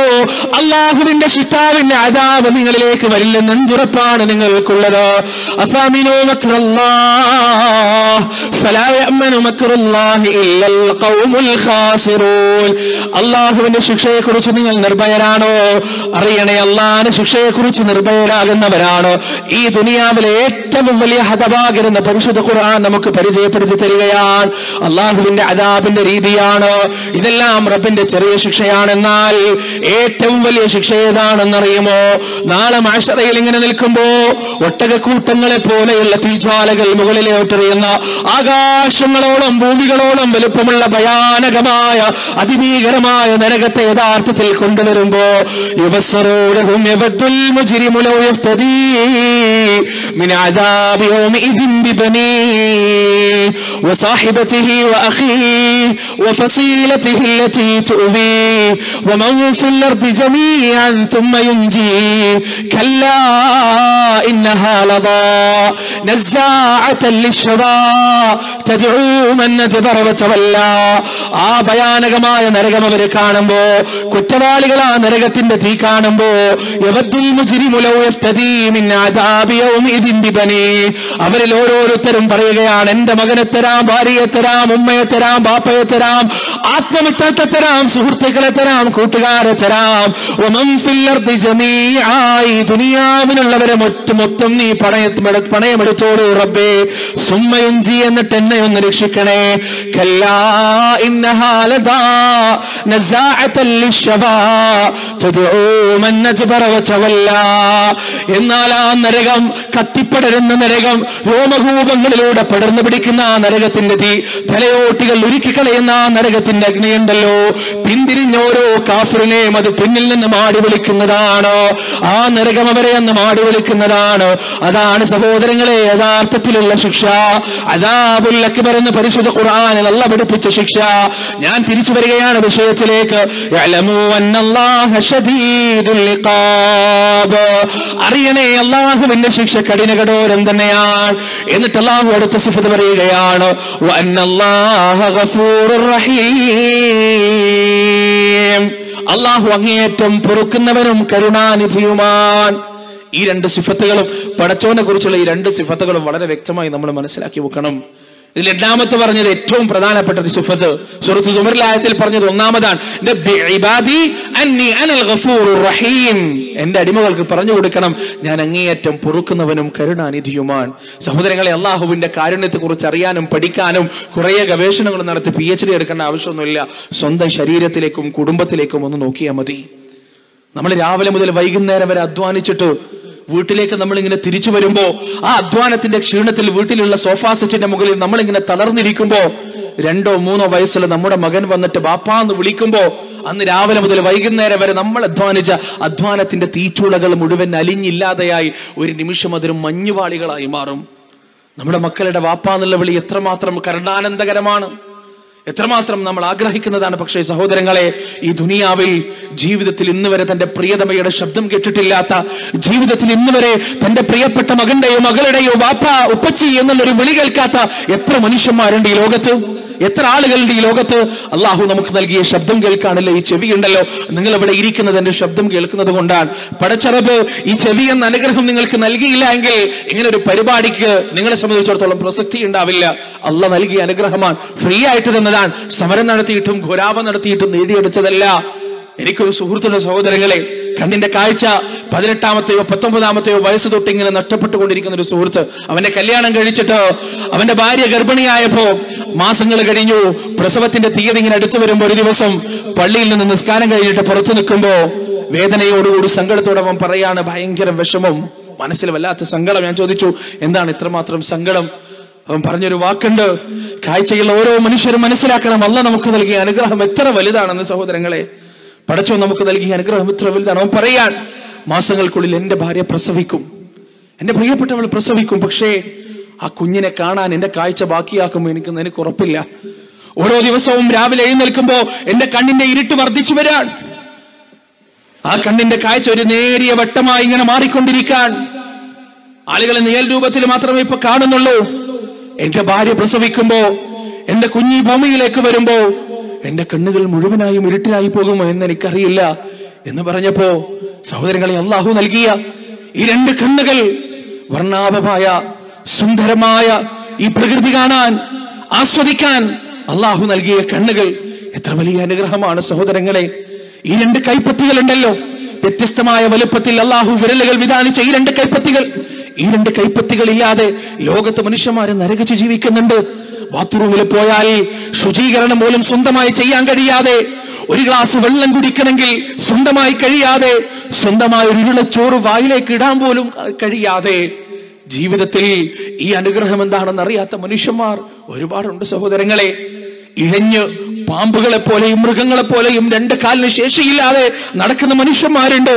അല്ലാഹുവിന്റെ ശിട്ടാവിന്റെ അദാബ് നിങ്ങളിലേക്ക് വരില്ലെന്ന് എന്തുറപ്പാണ് നിങ്ങൾക്കുള്ളത്? അഫാമിനു മക്റല്ലാഹ് ഫലാ യഅ്മനു മക്റല്ലാഹി ഇല്ലൽ ഖൗമുൽ ഖാസിറൂൻ. അല്ലാഹുവിന്റെ ശിക്ഷയെക്കുറിച്ച് നിങ്ങൾ നിർഭയരാണോ? അറിയണേ, അല്ലാഹുവിന്റെ ശിക്ഷയെക്കുറിച്ച് നിർഭയരാകുന്നവരാണ് ഈ ദുനിയാവിലെ ഏറ്റവും വലിയ ഹതഭാഗരെന്ന് പരിശുദ്ധ ഖുർആൻ നമുക്ക് പരിചയപ്പെടുത്തി തരികയാണ്. അല്ലാഹുവിന്റെ അദാബിന്റെ രീതിയാണ് ഇതെല്ലാം. റബ്ബിന്റെ ചെറിയ ശിക്ഷയാണെന്നാൽ ഏറ്റവും വലിയ ശിക്ഷ ഏതാണെന്നറിയുമോ? നാളെ മഹ്ശറയിൽ ഇങ്ങനെ നിൽക്കുമ്പോ ഒട്ടകക്കൂട്ടങ്ങളെ പോലെയുള്ള തീജ്വാലകൾ മുകളിലോട്ടെറിയുന്ന, ആകാശങ്ങളോളം ഭൂമികളോളം വലുപ്പമുള്ള ഭയാനകമായ അതിഭീകരമായ നരകത്തെ യഥാർത്ഥത്തിൽ കൊണ്ടുവരുമ്പോ യുബസ്സറൂനഹും യബദ്ദുൽ മുജ്രിമു ലൗ യഫ്തദീ മിൻ അദാബി യൗമിഇദിൻ ബിബനീഹി വസാഹിബതിഹി വഅഖീഹി വഫസീലതിഹി അല്ലതി തുവീഹി വമൻ ഫിൽ അർദി ജമീഅൻ ثم ينجيه كلا إنها لظى نزاعة للشوى تدعو من أدبر وتولى. ആ ഭയാനകമായ നരകം അവരെ കാണുമ്പോ, കുറ്റവാളികൾ ആ നരകത്തിന്റെ തീ കാണുമ്പോ, യവദ്ദുൽ മുജ്രിമു ലൗ യഫ്തദീ മിൻ അദാബി യൗമിഇദിൻ ബിബനീഹി. അവരിൽ ഓരോരുത്തരും പറയുകയാണ്, എന്റെ മകനെ തരാം, ഭാര്യയെ തരാം, ഉമ്മയെ തരാം, ബാപ്പയെ തരാം, ആത്മമിത്രത്തെ തരാം, സുഹൃത്തുക്കളെ തരാം, കൂട്ടുകാരെ തരാം. വമൻ ഫിൽ അർദി ജമീഅ. ഈ ദുനിയാവിലുള്ളവരെ മൊത്തം നീ പണയമെടുത്തോളൂ റബ്ബേ. സുമ്മ യുൻജി, എന്നിട്ട് എന്നെ ഒന്ന് രക്ഷിക്കണേ. കല്ലാ ഇന്നഹാ ലദാ നസാഅതൻ ലിശ്ശവാ തദ്ഉ മൻ അജ്ബറ വതവല്ലാ. എന്നാൽ ആ നരകം, കത്തിപ്പടരുന്ന നരകം, രോമകൂപങ്ങളിലൂടെ പടർന്നു പിടിക്കുന്ന ആ നരകത്തിന്റെ തീ, തലയോട്ടികൾ ഉരുക്കിക്കളയുന്ന ആ നരകത്തിന്റെ അഗ്നിയുണ്ടല്ലോ, പിന്തിരിഞ്ഞോരോ കാഫിറിനെയും അത് പിന്നിൽ നിന്ന് മാടി വിളിക്കുന്നതാണ്. ആ നരകം അവരെ അന്ന് മാടി വിളിക്കുന്നതാണ്. അതാണ് സഹോദരങ്ങളെ യഥാർത്ഥത്തിലുള്ള ശിക്ഷ. അദാബുൽ അക്ബർ എന്ന് പരിശുദ്ധ ഖുർആനിൽ അല്ലാഹ് പഠിപ്പിച്ച ശിക്ഷ. ഞാൻ തിരിച്ചു വരികയാണ് വിഷയത്തിലേക്ക്. യഅലമു അന്നല്ലാഹ ശദീദുൽ ഇഖാബ്. അറിയണേ, അല്ലാഹുവിന്റെ ശിക്ഷ കഠിനകഠോരം തന്നെയാണ്. എന്നിട്ട് അല്ലാഹു അടുത്ത സിഫത്ത് പറയുകയാണ്, വഅന്നല്ലാഹ ഗഫൂറുർ റഹീം. അല്ലാഹു അങ്ങേയറ്റം പൊറുക്കുന്നവനും കരുണാനിധിയുമാണ്. ഈ 2 സിഫത്തുകളും, പടച്ചോനെ കുറിച്ചുള്ള ഈ 2 സിഫത്തുകളും വളരെ വ്യക്തമായി നമ്മൾ മനസ്സിലാക്കി വെക്കണം. ഇതിൽ രണ്ടാമത്തെ പറഞ്ഞത് ഏറ്റവും പ്രധാനപ്പെട്ട ഒരു സിഫത്ത് സൂറത്ത് സുമറിലെ ആയത്തിൽ പറഞ്ഞത് ഒന്നാമതാണ്, എന്റെ അടിമകൾക്ക് പറഞ്ഞു കൊടുക്കണം ഞാൻ അങ്ങേയറ്റം പൊറുക്കുന്നവനും കരുണാനിധിയുമാണ്. സഹോദരങ്ങളെ, അള്ളാഹുവിന്റെ കാരുണ്യത്തെ കുറിച്ച് അറിയാനും പഠിക്കാനും കുറെ ഗവേഷണങ്ങൾ നടത്തി PhD എടുക്കേണ്ട ആവശ്യമൊന്നുമില്ല. സ്വന്തം ശരീരത്തിലേക്കും കുടുംബത്തിലേക്കും ഒന്ന് നോക്കിയാൽ മതി. നമ്മൾ രാവിലെ മുതൽ വൈകുന്നേരം വരെ അധ്വാനിച്ചിട്ട് വീട്ടിലേക്ക് നമ്മളിങ്ങനെ തിരിച്ചു വരുമ്പോ ആ അധ്വാനത്തിന്റെ ക്ഷീണത്തിൽ വീട്ടിലുള്ള സോഫാ സെറ്റിന്റെ മുകളിൽ നമ്മളിങ്ങനെ തളർന്നിരിക്കുമ്പോ 2 or 3 വയസ്സിൽ നമ്മുടെ മകൻ വന്നിട്ട് ബാപ്പാന്ന് വിളിക്കുമ്പോ അന്ന് രാവിലെ മുതൽ വൈകുന്നേരം വരെ നമ്മൾ അധ്വാനിച്ച അധ്വാനത്തിന്റെ തീച്ചൂളകൾ മുഴുവൻ അലിഞ്ഞില്ലാതെയായി ഒരു നിമിഷം അതൊരു മഞ്ഞുപാളികളായി മാറും. നമ്മുടെ മക്കളുടെ വാപ്പാന്നുള്ള വിളി എത്രമാത്രം കരുണാനന്ദകരമാണ്, എത്രമാത്രം നമ്മൾ ആഗ്രഹിക്കുന്നതാണ്. പക്ഷേ സഹോദരങ്ങളെ, ഈ ദുനിയാവിൽ ജീവിതത്തിൽ ഇന്ന് വരെ തന്റെ പ്രിയതമയുടെ ശബ്ദം കേട്ടിട്ടില്ലാത്ത, ജീവിതത്തിൽ ഇന്ന് വരെ തന്റെ പ്രിയപ്പെട്ട മകന്റെയോ മകളുടെയോ വാപ്പ ഉപ്പച്ചി എന്നുള്ളൊരു വിളി കേൾക്കാത്ത എത്ര മനുഷ്യന്മാരുണ്ട് ഈ ലോകത്ത്, എത്ര ആളുകളുണ്ട് ഈ ലോകത്ത്. അള്ളാഹു നമുക്ക് നൽകിയ ശബ്ദം കേൾക്കാണല്ലോ ഈ ചെവി ഉണ്ടല്ലോ. നിങ്ങൾ ഇവിടെ ഇരിക്കുന്നത് എന്റെ ശബ്ദം കേൾക്കുന്നത് കൊണ്ടാണ്. പടച്ചറബ് ഈ ചെവി എന്ന അനുഗ്രഹം നിങ്ങൾക്ക് നൽകിയില്ല എങ്കിൽ ഇങ്ങനെ ഒരു പരിപാടിക്ക് നിങ്ങളെ സംബന്ധിച്ചിടത്തോളം പ്രസക്തി ഉണ്ടാവില്ല. അള്ളാഹ് നൽകിയ അനുഗ്രഹമാണ്, ഫ്രീ ആയിട്ട് തന്നതാണ്. സമരം നടത്തിയിട്ടും ഘോരാപം നടത്തിയിട്ടും നേടിയെടുത്തതല്ല. എനിക്കൊരു സുഹൃത്തുണ്ട് സഹോദരങ്ങളെ, കണ്ണിന്റെ കാഴ്ച 18-ാമത്തെയോ 19-ാമത്തെയോ വയസ്സ് തൊട്ട് ഇങ്ങനെ നഷ്ടപ്പെട്ടുകൊണ്ടിരിക്കുന്ന ഒരു സുഹൃത്ത്. അവന്റെ കല്യാണം കഴിച്ചിട്ട് അവന്റെ ഭാര്യ ഗർഭിണിയായപ്പോ മാസങ്ങൾ കഴിഞ്ഞു. പ്രസവത്തിന്റെ തീയതി ഇങ്ങനെ അടുത്തു വരുമ്പോ ഒരു ദിവസം പള്ളിയിൽ നിന്ന് നിസ്കാരം കഴിഞ്ഞിട്ട് പുറത്തു നിൽക്കുമ്പോ വേദനയോടുകൂടി സങ്കടത്തോടെ അവൻ പറയാണ്, ഭയങ്കര വിഷമം, മനസ്സിൽ വല്ലാത്ത സങ്കടം. ഞാൻ ചോദിച്ചു, എന്താണ് ഇത്രമാത്രം സങ്കടം? അവൻ പറഞ്ഞൊരു വാക്കുണ്ട്, കാഴ്ചയുള്ള ഓരോ മനുഷ്യരും മനസ്സിലാക്കണം അല്ലാഹ് നമുക്ക് നൽകിയ അനുഗ്രഹം എത്ര വലുതാണെന്ന്. സഹോദരങ്ങളെ, പടച്ചോ നമുക്ക് നൽകിയ അനുഗ്രഹം എത്ര വലുതാണ്. അവൻ പറയാൻ, മാസങ്ങൾക്കുള്ളിൽ എന്റെ ഭാര്യ പ്രസവിക്കും, എന്റെ പ്രിയപ്പെട്ടവൾ പ്രസവിക്കും, പക്ഷേ ആ കുഞ്ഞിനെ കാണാൻ എന്റെ കാഴ്ച ബാക്കിയാക്കുമ്പോൾ എനിക്ക് ഉറപ്പില്ല. ഓരോ ദിവസവും രാവിലെ എഴുന്നേൽക്കുമ്പോ എന്റെ കണ്ണിന്റെ ഇരുട്ട് വർദ്ധിച്ചു വരാൻ, ആ കണ്ണിന്റെ കാഴ്ച ഒരു നേരിയ വട്ടമായി ഇങ്ങനെ മാറിക്കൊണ്ടിരിക്കാൻ, ആളുകളെ നിഴൽ രൂപത്തിൽ മാത്രമേ ഇപ്പൊ കാണുന്നുള്ളൂ. എന്റെ ഭാര്യ പ്രസവിക്കുമ്പോ, എന്റെ കുഞ്ഞി ഭൂമിയിലേക്ക് വരുമ്പോ എന്റെ കണ്ണുകൾ മുഴുവനായും ഇരുട്ടിലായി പോകുമോ എന്ന് എനിക്കറിയില്ല എന്ന് പറഞ്ഞപ്പോ സഹോദരങ്ങളെ, അള്ളാഹു നൽകിയ ഈ 2 കണ്ണുകൾ, വർണ്ണാഭമായ സുന്ദരമായ ഈ പ്രകൃതി കാണാൻ ആസ്വദിക്കാൻ അള്ളാഹു നൽകിയ കണ്ണുകൾ എത്ര വലിയ അനുഗ്രഹമാണ് സഹോദരങ്ങളെ. ഈ 2 കൈപ്പത്തികൾ ഉണ്ടല്ലോ, വ്യത്യസ്തമായ വലുപ്പത്തിൽ അള്ളാഹു വിരലുകൾ വിധാനിച്ച ഈ 2 കൈപ്പത്തികൾ, ഈ 2 കൈപ്പത്തികൾ ഇല്ലാതെ ലോകത്ത് മനുഷ്യന്മാരെ നരകിച്ച് ജീവിക്കുന്നുണ്ട്. ബാത്റൂമിൽ പോയാൽ ശുചീകരണം പോലും സ്വന്തമായി ചെയ്യാൻ കഴിയാതെ, ഒരു ഗ്ലാസ് വെള്ളം കുടിക്കണമെങ്കിൽ സ്വന്തമായി കഴിയാതെ, സ്വന്തമായ ഒരു ഉരുളച്ചോറ് വായിലേക്ക് ഇടാൻ പോലും കഴിയാതെ, ജീവിതത്തിൽ ഈ അനുഗ്രഹം എന്താണെന്ന് അറിയാത്ത മനുഷ്യന്മാർ ഒരുപാടുണ്ട് സഹോദരങ്ങളെ. ഇഴഞ്ഞ് പാമ്പുകളെ പോലെയും മൃഗങ്ങളെ പോലെയും 2 കാലിന് ശേഷിയില്ലാതെ നടക്കുന്ന മനുഷ്യന്മാരുണ്ട്.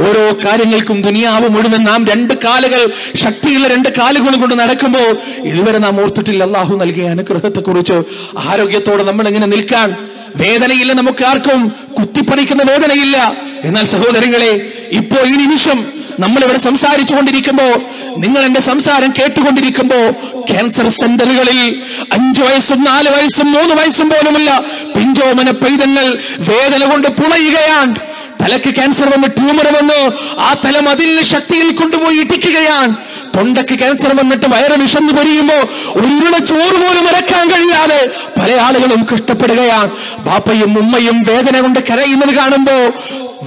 ഓരോ കാര്യങ്ങൾക്കും ദുനിയാവ് മുഴുവൻ നാം 2 കാലുകൾ, ശക്തിയുള്ള 2 കാലുകൾ കൊണ്ട് നടക്കുമ്പോ ഇതുവരെ നാം ഓർത്തിട്ടില്ല അള്ളാഹു നൽകിയ അനുഗ്രഹത്തെ കുറിച്ച്. ആരോഗ്യത്തോടെ നമ്മൾ എങ്ങനെ നിൽക്കാൻ, വേദനയില്ല നമുക്ക് ആർക്കും, കുത്തിപ്പറിക്കുന്ന വേദനയില്ല. എന്നാൽ സഹോദരങ്ങളെ, ഇപ്പോ ഈ നിമിഷം നമ്മൾ ഇവിടെ സംസാരിച്ചു കൊണ്ടിരിക്കുമ്പോ, നിങ്ങൾ എന്റെ സംസാരം കേട്ടുകൊണ്ടിരിക്കുമ്പോ ക്യാൻസർ സെന്ററുകളിൽ 5 വയസ്സും 4 വയസ്സും 3 വയസ്സും പോലുമില്ല പിഞ്ചോമന പൈതങ്ങൾ വേദന കൊണ്ട് പുളയുകയാണ്. തലക്ക് ക്യാൻസർ വന്ന്, ട്യൂമർ വന്ന് ആ തല മതിലിന്റെ ശക്തിയിൽ കൊണ്ടുപോയി ഇടിക്കുകയാണ്. തൊണ്ടക്ക് ക്യാൻസർ വന്നിട്ട് വയറ് വിഷന്ന് പൊരിയുമ്പോ ഒരു ഉരുള ചോറ് പോലും ഇറക്കാൻ കഴിയാതെ പല ആളുകളും കഷ്ടപ്പെടുകയാണ്. ബാപ്പയും ഉമ്മയും വേദന കൊണ്ട് കരയുന്നത് കാണുമ്പോ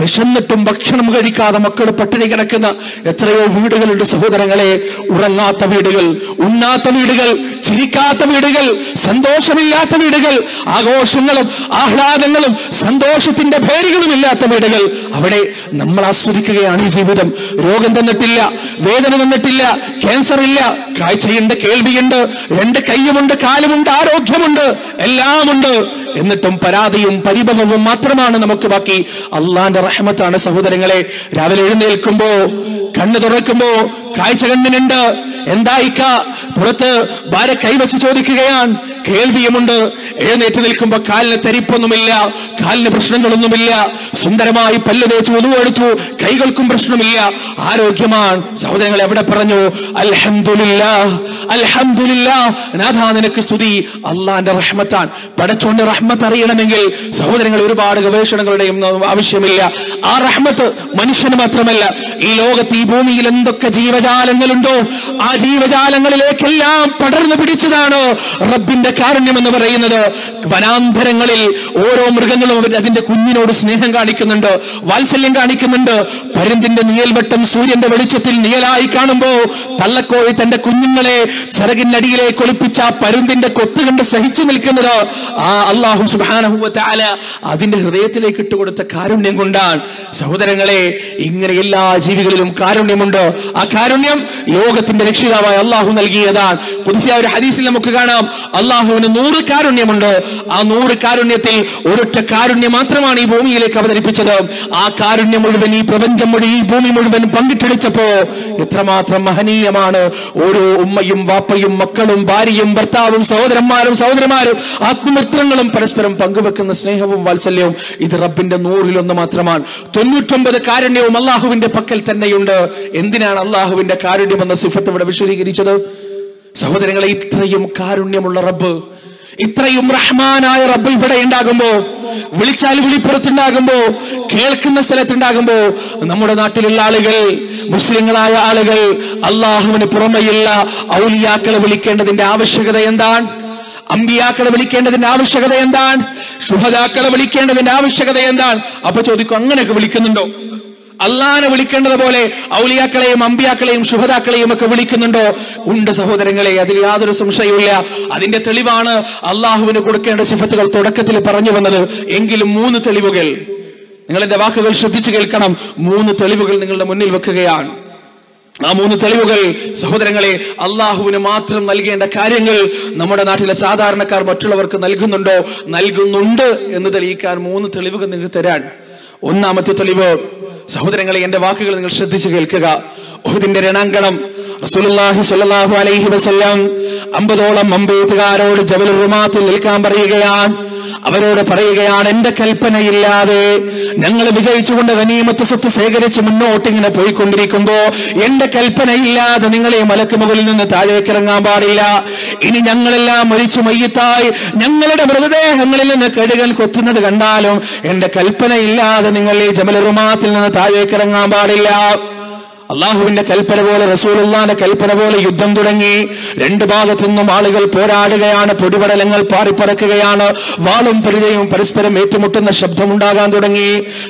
വിശന്നിട്ടും ഭക്ഷണം കഴിക്കാതെ മക്കൾ പട്ടിണി കിടക്കുന്ന എത്രയോ വീടുകളുണ്ട് സഹോദരങ്ങളെ. ഉറങ്ങാത്ത വീടുകൾ, ഉണ്ണാത്ത വീടുകൾ, ചിരിക്കാത്ത വീടുകൾ, സന്തോഷമില്ലാത്ത വീടുകൾ, ആഘോഷങ്ങളും ആഹ്ലാദങ്ങളും സന്തോഷത്തിന്റെ പേരുകളും ഇല്ലാത്ത വീടുകൾ. അവിടെ നമ്മൾ ആസ്വദിക്കുകയാണ് ഈ ജീവിതം. രോഗം തന്നിട്ടില്ല, വേദന തന്നിട്ടില്ല, ക്യാൻസർ ഇല്ല, കാഴ്ചയുണ്ട്, കേൾവിയുണ്ട്, 2 കൈയുമുണ്ട്, കാലുമുണ്ട്, ആരോഗ്യമുണ്ട്, എല്ലാമുണ്ട്. എന്നിട്ടും പരാതിയും പരിഭവവും മാത്രമാണ് നമുക്ക് ബാക്കി. അള്ളാന്റെ റഹ്മത്താണ് സഹോദരങ്ങളെ. രാവിലെ എഴുന്നേൽക്കുമ്പോ, കണ്ണ് തുറക്കുമ്പോ കാഴ്ച കണ്ണിനുണ്ട്. എന്തായിക്ക പുറത്ത് ഭാര്യ കൈവച്ച് ചോദിക്കുകയാണ്. കേൾവിയുമുണ്ട്. എഴുന്നേറ്റ് നിൽക്കുമ്പോ കാലിന് തരിപ്പൊന്നുമില്ല, കാലിന് പ്രശ്നങ്ങളൊന്നുമില്ല, സുന്ദരമായി പല്ല് തേച്ച് ഒതുവെടുത്തു, കൈകൾക്കും പ്രശ്നമില്ല, ആരോഗ്യമാണ്. സഹോദരങ്ങൾ എവിടെ പറഞ്ഞു അൽഹംദുലില്ലാഹ് അൽഹംദുലില്ലാഹ്, നാഥാ നിനക്ക് സ്തുതി. അള്ളാന്റെ റഹ്മത്താൻ. പടച്ചോന്റെ റഹ്മത്ത് അറിയണമെങ്കിൽ സഹോദരങ്ങൾ ഒരുപാട് ഗവേഷണങ്ങളുടെയും ആവശ്യമില്ല. ആ റഹ്മത്ത് മനുഷ്യന് മാത്രമല്ല, ഈ ലോകത്ത് ഈ ഭൂമിയിൽ എന്തൊക്കെ ജീവജാലങ്ങളുണ്ടോ ആ ജീവജാലങ്ങളിലേക്കെല്ലാം പടർന്നു പിടിച്ചതാണ് റബ്ബിന്റെ കാരുണ്യം എന്ന് പറയുന്നത്. വനാന്തരങ്ങളിൽ ഓരോ മൃഗങ്ങളും അതിന്റെ കുഞ്ഞിനോട് സ്നേഹം കാണിക്കുന്നുണ്ട്, വാത്സല്യം കാണിക്കുന്നുണ്ട്. പരുന്തിന്റെ നിഴൽവട്ടം സൂര്യന്റെ വെളിച്ചത്തിൽ നിഴലായി കാണുമ്പോ തള്ളക്കോഴി തന്റെ കുഞ്ഞുങ്ങളെ ചിറകിനടിയിലേക്ക് ഒളിപ്പിച്ച പരുന്തിന്റെ കൊത്ത് കണ്ട് സഹിച്ചു നിൽക്കുന്നത് ആ അല്ലാഹു സുബ്ഹാനഹു വ തആല അതിന്റെ ഹൃദയത്തിലേക്ക് ഇട്ടുകൊടുത്ത കാരുണ്യം കൊണ്ടാണ്. സഹോദരങ്ങളെ, ഇങ്ങനെ എല്ലാ ജീവികളിലും കാരുണ്യമുണ്ട്. ആ കാരുണ്യം ലോകത്തിന്റെ രക്ഷിതാവായ അള്ളാഹു നൽകിയതാണ്. ഖുദ്സിയായ ഒരു ഹദീസിൽ നമുക്ക് കാണാം, അള്ളാഹുവിന് 100 കാരുണ്യമുണ്ട്. ആ 100 കാരുണ്യത്തിൽ ഒരൊറ്റ കാരുണ്യം മാത്രമാണ് ഈ ഭൂമിയിലേക്ക് അവതരിപ്പിച്ചത്. ആ കാരുണ്യം മുഴുവൻ ഈ പ്രപഞ്ചം മുഴുവൻ ഈ ഭൂമി മുഴുവൻ പങ്കിട്ടെടുത്തപ്പോ എത്രമാത്രം മഹനീയമാണ്. ഓരോ ഉമ്മയും വാപ്പയും മക്കളും ഭാര്യയും ഭർത്താവും സഹോദരന്മാരും സഹോദരിമാരും ആത്മമിത്രങ്ങളും പരസ്പരം പങ്കുവെക്കുന്ന സ്നേഹവും വാത്സല്യവും ഇത് റബ്ബിന്റെ 100-1 മാത്രമാണ്. 99 കാരുണ്യവും അള്ളാഹുവിന്റെ പക്കൽ തന്നെയുണ്ട്. എന്തിനാണ് അള്ളാഹുവിന്റെ കാരുണ്യം എന്ന സിഫത്ത് ഇവിടെ വിശദീകരിച്ചത്? സഹോദരങ്ങളെ, ഇത്രയും കാരുണ്യമുള്ള റബ്ബ്, ഇത്രയും റഹ്മാനായ റബ്ബ് ഇവിടെ ഉണ്ടാകുമ്പോ, വിളിച്ചാൽ വിളിപ്പുറത്തുണ്ടാകുമ്പോ, കേൾക്കുന്ന സ്ഥലത്തുണ്ടാകുമ്പോ നമ്മുടെ നാട്ടിലുള്ള ആളുകൾ, മുസ്ലിങ്ങളായ ആളുകൾ അള്ളാഹുവിന് പുറമെയുള്ള ഔലിയാക്കളെ വിളിക്കേണ്ടതിന്റെ ആവശ്യകത എന്താണ്? അമ്പിയാക്കളെ വിളിക്കേണ്ടതിന്റെ ആവശ്യകത എന്താണ്? ശുഹദാക്കളെ വിളിക്കേണ്ടതിന്റെ ആവശ്യകത എന്താണ്? അപ്പൊ ചോദിക്കും, അങ്ങനെയൊക്കെ വിളിക്കുന്നുണ്ടോ? അള്ളാഹനെ വിളിക്കേണ്ടത് പോലെ ഔലിയാക്കളെയും അമ്പിയാക്കളെയും ശുഹദാക്കളെയും ഒക്കെ വിളിക്കുന്നുണ്ടോ? ഉണ്ട് സഹോദരങ്ങളെ, അതിൽ യാതൊരു സംശയവുമില്ല. അതിന്റെ തെളിവാണ് അള്ളാഹുവിന് കൊടുക്കേണ്ട സിഫത്തുകൾ തുടക്കത്തിൽ പറഞ്ഞു വന്നത്. എങ്കിലും 3 തെളിവുകൾ, നിങ്ങൾ എന്റെ വാക്കുകൾ ശ്രദ്ധിച്ചു കേൾക്കണം, 3 തെളിവുകൾ നിങ്ങളുടെ മുന്നിൽ വെക്കുകയാണ്. ആ 3 തെളിവുകൾ സഹോദരങ്ങളെ, അള്ളാഹുവിന് മാത്രം നൽകേണ്ട കാര്യങ്ങൾ നമ്മുടെ നാട്ടിലെ സാധാരണക്കാർ മറ്റുള്ളവർക്ക് നൽകുന്നുണ്ടോ? നൽകുന്നുണ്ട് എന്ന് തെളിയിക്കാൻ 3 തെളിവുകൾ നിങ്ങൾക്ക് തരാൻ. ഒന്നാമത്തെ തെളിവ് സഹോദരങ്ങളെ, എന്റെ വാക്കുകൾ നിങ്ങൾ ശ്രദ്ധിച്ചു കേൾക്കുക. ഉഹുദിന്റെ രണാങ്കണം റസൂലുള്ളാഹി സ്വല്ലല്ലാഹു അലൈഹി വസല്ലം 50ഓളം അമ്പെയ്ത്തുകാരോട് ജബലുർ റുമാത്തിൽ നിൽക്കാൻ പറയുകയാണ്. അവരോട് പറയുകയാണ്, എന്റെ കൽപ്പനയില്ലാതെ ഞങ്ങൾ വിജയിച്ചുകൊണ്ട് ഗനീമത്ത് സ്വത്ത് ശേഖരിച്ച് മുന്നോട്ട് ഇങ്ങനെ പോയിക്കൊണ്ടിരിക്കുമ്പോ എന്റെ കൽപ്പനയില്ലാതെ നിങ്ങൾ ഈ മലക്ക് മുകളിൽ നിന്ന് താഴേക്ക് ഇറങ്ങാൻ പാടില്ല. ഇനി ഞങ്ങളെല്ലാം മരിച്ചു മയ്യിത്തായി ഞങ്ങളുടെ മൃതദേഹങ്ങളിൽ നിന്ന് കഴുകൻ കൊത്തുന്നത് കണ്ടാലും എന്റെ കൽപ്പനയില്ലാതെ നിങ്ങൾ ഈ ജബലുർ റുമാത്തിൽ നിന്ന് താഴേക്ക് ഇറങ്ങാൻ പാടില്ല. അള്ളാഹുവിന്റെ കൽപ്പന പോലെ, റസൂലുള്ളാഹിന്റെ കൽപ്പന പോലെ യുദ്ധം തുടങ്ങി. 2 ഭാഗത്തു നിന്നും ആളുകൾ പോരാടുകയാണ്, പൊടിപടലങ്ങൾ പാറിപ്പറക്കുകയാണ്, വാളും പരിചയവും പരസ്പരം ഏറ്റുമുട്ടുന്ന ശബ്ദമുണ്ടാകാൻ തുടങ്ങി.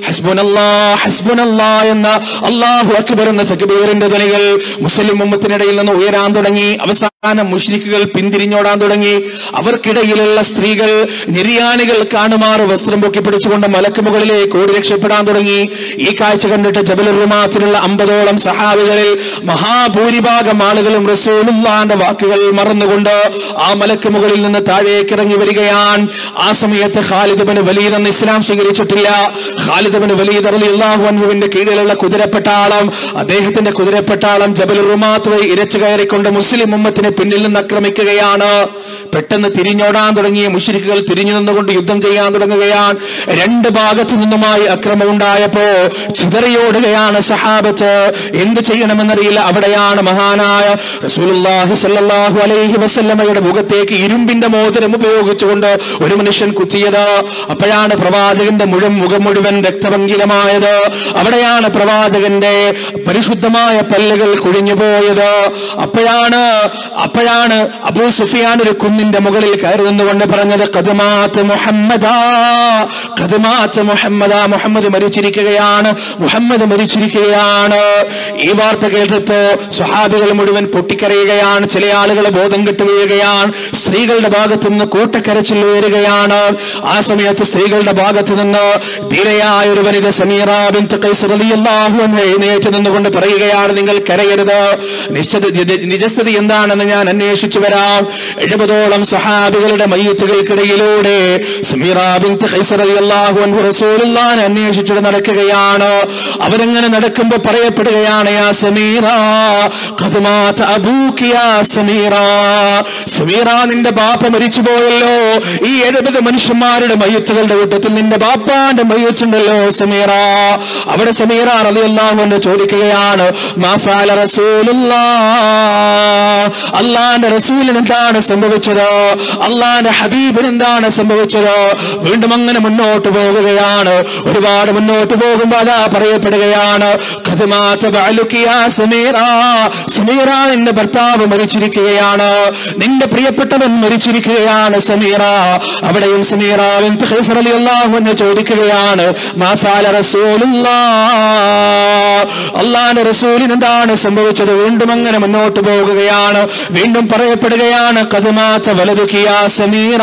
ഹസ്ബുനല്ലാഹ് ഹസ്ബുനല്ലാഹ് എന്ന അല്ലാഹു അക്ബർ എന്ന തക്ബീറിന്റെ ധ്വനികൾ മുസ്ലിം ഉമ്മത്തിനിടയിൽ നിന്ന് ഉയരാൻ തുടങ്ങി. അവസാനം മുശ്രിക്കുകൾ പിന്തിരിഞ്ഞോടാൻ തുടങ്ങി. അവർക്കിടയിലുള്ള സ്ത്രീകൾ നിര്യാണികൾ കാണുമാറ് വസ്ത്രം പൊക്കി പിടിച്ചുകൊണ്ട് മലക്ക് മുകളിലേക്ക് ഓടി രക്ഷപ്പെടാൻ തുടങ്ങി. ഈ കാഴ്ച കണ്ടിട്ട് ജബലുർ റുമാത്തിലുള്ള 50ഓളം സഹാബികളിൽ മഹാഭൂരിഭാഗം ആളുകളും റസൂലുള്ളാഹിന്റെ വാക്കുകൾ മറന്നുകൊണ്ട് ആ മലക്ക് മുകളിൽ നിന്ന് താഴേക്ക് ഇറങ്ങി വരികയാണ്. ആ സമയത്ത് ഖാലിദ് ഇബ്നു വലീദ് എന്ന ഇസ്ലാം സ്വീകരിച്ചിട്ടില്ല. ഖാലിദ് ഇബ്നു വലീദ് റളിയല്ലാഹു അൻഹുവിന്റെ കീഴിലുള്ള കുതിരപ്പട്ടാളം, അദ്ദേഹത്തിന്റെ കുതിരപ്പട്ടാളം ജബലുർ റുമാത്ത് വഴി ഇരച്ചു കയറിക്കൊണ്ട് മുസ്ലിം ഉമ്മത്തിനെ പിന്നിൽ നിന്ന് ആക്രമിക്കുകയാണ്. പെട്ടെന്ന് തിരിഞ്ഞോടാൻ തുടങ്ങിയ മുശ്രിക്കുകൾ തിരിഞ്ഞു നിന്നുകൊണ്ട് യുദ്ധം ചെയ്യാൻ തുടങ്ങുകയാണ്. 2 ഭാഗത്തു നിന്നുമായി അക്രമം ഉണ്ടായപ്പോ ചിതറിയോടുകയാണ് സഹാബത്ത്. എന്ത് ചെയ്യണമെന്നറിയില്ല. അവിടെയാണ് മഹാനായ റസൂലുള്ളാഹി സ്വല്ലല്ലാഹു അലൈഹി വസല്ലമയുടെ മുഖത്തേക്ക് ഇരുമ്പിന്റെ മോതിരം ഉപയോഗിച്ചുകൊണ്ട് ഒരു മനുഷ്യൻ കുത്തിയത്. അപ്പോഴാണ് പ്രവാചകന്റെ മുഖം മുഴുവൻ രക്തഭംഗിതമായത്. അവിടെയാണ് പ്രവാചകന്റെ പരിശുദ്ധമായ പല്ലുകൾ കുഴിഞ്ഞുപോയത്. അപ്പോഴാണ് അബൂ സുഫിയാൻ ഒരു കുന്നിന്റെ മുകളിൽ കയറി നിന്നുകൊണ്ട് പറഞ്ഞത്, ഖദ്മാത്ത് മുഹമ്മദാ, ഖദ്മാത്ത് മുഹമ്മദാ, മുഹമ്മദ് മരിച്ചിരിക്കുകയാണ്, മുഹമ്മദ് മരിച്ചിരിക്കുകയാണ്. ഈ വാർത്ത കേട്ടിട്ട് സ്വഹാബികൾ മുഴുവൻ പൊട്ടിക്കരയുകയാണ്. ചില ആളുകൾ ബോധം കെട്ടു വീഴുകയാണ്. സ്ത്രീകളുടെ ഭാഗത്തു നിന്ന് കൂട്ടക്കരച്ചിൽ ഉയരുകയാണ്. ആ സമയത്ത് സ്ത്രീകളുടെ ഭാഗത്ത് നിന്ന് ധീരയായ ഒരു വനിത സമീറ ബിൻത് ഖൈസ് റളിയല്ലാഹു അൻഹ എഴുന്നേറ്റ് നിന്നുകൊണ്ട് പറയുകയാണ്, നിങ്ങൾ കരയരുത്, നിജസ്ഥിതി എന്താണെന്ന് ഞാൻ അന്വേഷിച്ചു വരാം. 70ഓളം സഹാബികളുടെ മയ്യിത്തുകൾക്കിടയിലൂടെ സമീറ ബിൻത് ഖൈസ് റളിയല്ലാഹു അൻഹു റസൂലുള്ളാഹിനെ അന്വേഷിച്ചിട്ട് നടക്കുകയാണ്. അവരങ്ങനെ നടക്കുമ്പോൾ പറയപ്പെടുകയാണ്, യാ സമീറ ഖദ് മാത അബൂകി യാ സമീറ, സമീറ നിന്റെ ബാപ്പ മരിച്ചുപോയല്ലോ. ഈ 70 മനുഷ്യന്മാരുടെ മയ്യിത്തുകളുടെ കൂട്ടത്തിൽ നിന്റെ ബാപ്പാന്റെ മയ്യിത്തുണ്ടല്ലോ സമീറ. അവിടെ സമീറ റളിയല്ലാഹു അൻഹു ചോദിക്കുകയാണ്, മാ ഫഅല റസൂലുള്ളാഹ്, അല്ലാഹുവിന്റെ റസൂലിന് എന്താണ് സംഭവിച്ചത്, അല്ലാഹുവിന്റെ ഹബീബിന് എന്താണ് സംഭവിച്ചത്? വീണ്ടും അങ്ങനെ മുന്നോട്ട് പോകുകയാണ്. ഒരുപാട് മുന്നോട്ട് പോകുമ്പോൾ അതാ പറയപ്പെടുകയാണ്, ഖദ് മാത ബഅലുകി യാ സമീറ, സമീറ നിന്റെ ഭർത്താവ് മരിച്ചിരിക്കുകയാണ്, നിന്റെ പ്രിയപ്പെട്ടവൻ മരിച്ചിരിക്കുകയാണ് സമീറ. അവിടെയും സമീറ ബിൻത് ഖൈസ് റളിയല്ലാഹു അൻഹ ചോദിക്കുകയാണ്, മാ ഫഅല റസൂലുള്ളാഹ്, അല്ലാഹുവിന്റെ റസൂലിന് എന്താണ് സംഭവിച്ചത്? വീണ്ടും അങ്ങനെ മുന്നോട്ട് പോകുകയാണ്. വീണ്ടും പറയപ്പെടുകയാണ്, ഖദ് മാത വലദുകി യാ സമീറ,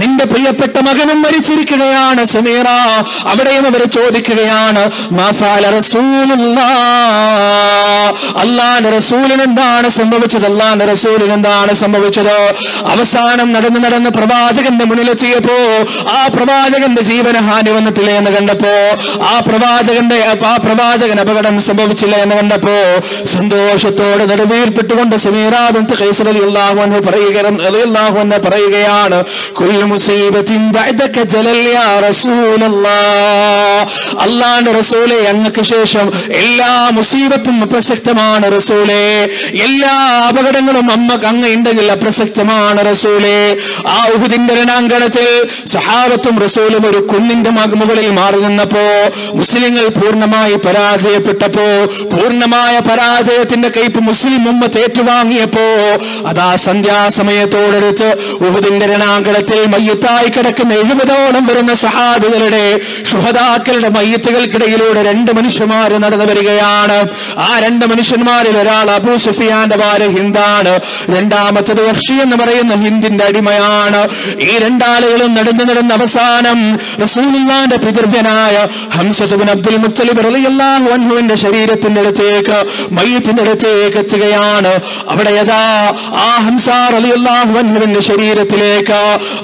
നിന്റെ പ്രിയപ്പെട്ട മകനും മരിച്ചിരിക്കുകയാണ് സമീറ. അവിടെയും അവർ ചോദിക്കുകയാണ്, മാ ഫഅല റസൂലുള്ളാഹ്, അല്ലാഹുവിന്റെ റസൂലിന് എന്താണ് സംഭവിച്ചത്, അല്ലാഹുവിന്റെ റസൂലിന് എന്താണ് സംഭവിച്ചത്? അവസാനം നടന്ന് പ്രവാചകന്റെ മുന്നിലെത്തിയപ്പോ ആ പ്രവാചകന്റെ ജീവനഹാനി വന്നിട്ടില്ല എന്ന് കണ്ടപ്പോ, ആ പ്രവാചകൻ അപകടം സംഭവിച്ചില്ല എന്ന് കണ്ടപ്പോ സന്തോഷത്തോടെ നെടുവീർപ്പെട്ടുകൊണ്ട് സമീറ ബിൻത് ഖൈസ് റളിയല്ലാഹു അൻഹ പറയുകയാണ്, കുല്ലു മുസീബത്തിൻ ബഅദക ജലൽ യാ റസൂലല്ലാഹ്, അല്ലാഹുവിന്റെ റസൂലേ അങ്ങക്ക് ശേഷം എല്ലാ മുസീബത്തും അപ്രസക്തമാണ് റസൂലേ, എല്ലാ അപകടങ്ങളും അങ്ങ് ഉണ്ടെങ്കിൽ അപ്രസക്തമാണ് റസൂലേ. ആ ഉഹുദിന്റെ രണാങ്കണത്തിൽ സഹാബത്തും റസൂലും ഒരു കുന്നിന്റെ മുകളിൽ മാറി നിന്നപ്പോ, മുസ്ലിങ്ങൾ പൂർണ്ണമായി പരാജയപ്പെട്ടപ്പോ, പൂർണ്ണമായ പരാജയത്തിന്റെ കയ്പ് മുസ്ലിം ഉമ്മത്ത് ഏറ്റുവാങ്ങിയപ്പോ, അതാ സന്ധ്യാസമയത്തോടടുത്ത് ഉഹുദിന്റെ രണാങ്കണത്തിൽ മയ്യിത്തായി കിടക്കുന്ന 70ഓളം വരുന്ന സഹാബികളുടെ ശുഹദാക്കളുടെ മയ്യിത്തുകൾക്കിടയിലൂടെ 2 മനുഷ്യന്മാര് നടന്നു വരികയാണ്. ആ 2 മനുഷ്യന്മാരിൽ ഒരാൾ അബൂ സുഫിയാന്റെ ഭാര്യ ഹിന്ദാണ്, രണ്ടാമത്തത് വഹ്ഷി എന്ന് പറയുന്ന ഹിന്ദിന്റെ അടിമയാണ്. ഈ 2 ആളുകളും നടന്ന് അവസാനം റസൂലുള്ളാഹിന്റെ പിതൃവ്യനായ ഹംസത്ത് ഇബ്നു അബ്ദുൽ മുത്തലിബ് റളിയല്ലാഹു അൻഹുവിന്റെ ശരീരത്തിന്റെ അടുത്തേക്ക്, മയ്യിത്തിന്റെ അടുത്തേക്ക് എത്തുകയാണ്. അവിടെ യഥാ ആ ഹംസ റളിയല്ലാഹു അൻഹുവിന്റെ ശരീരത്തിലേക്ക്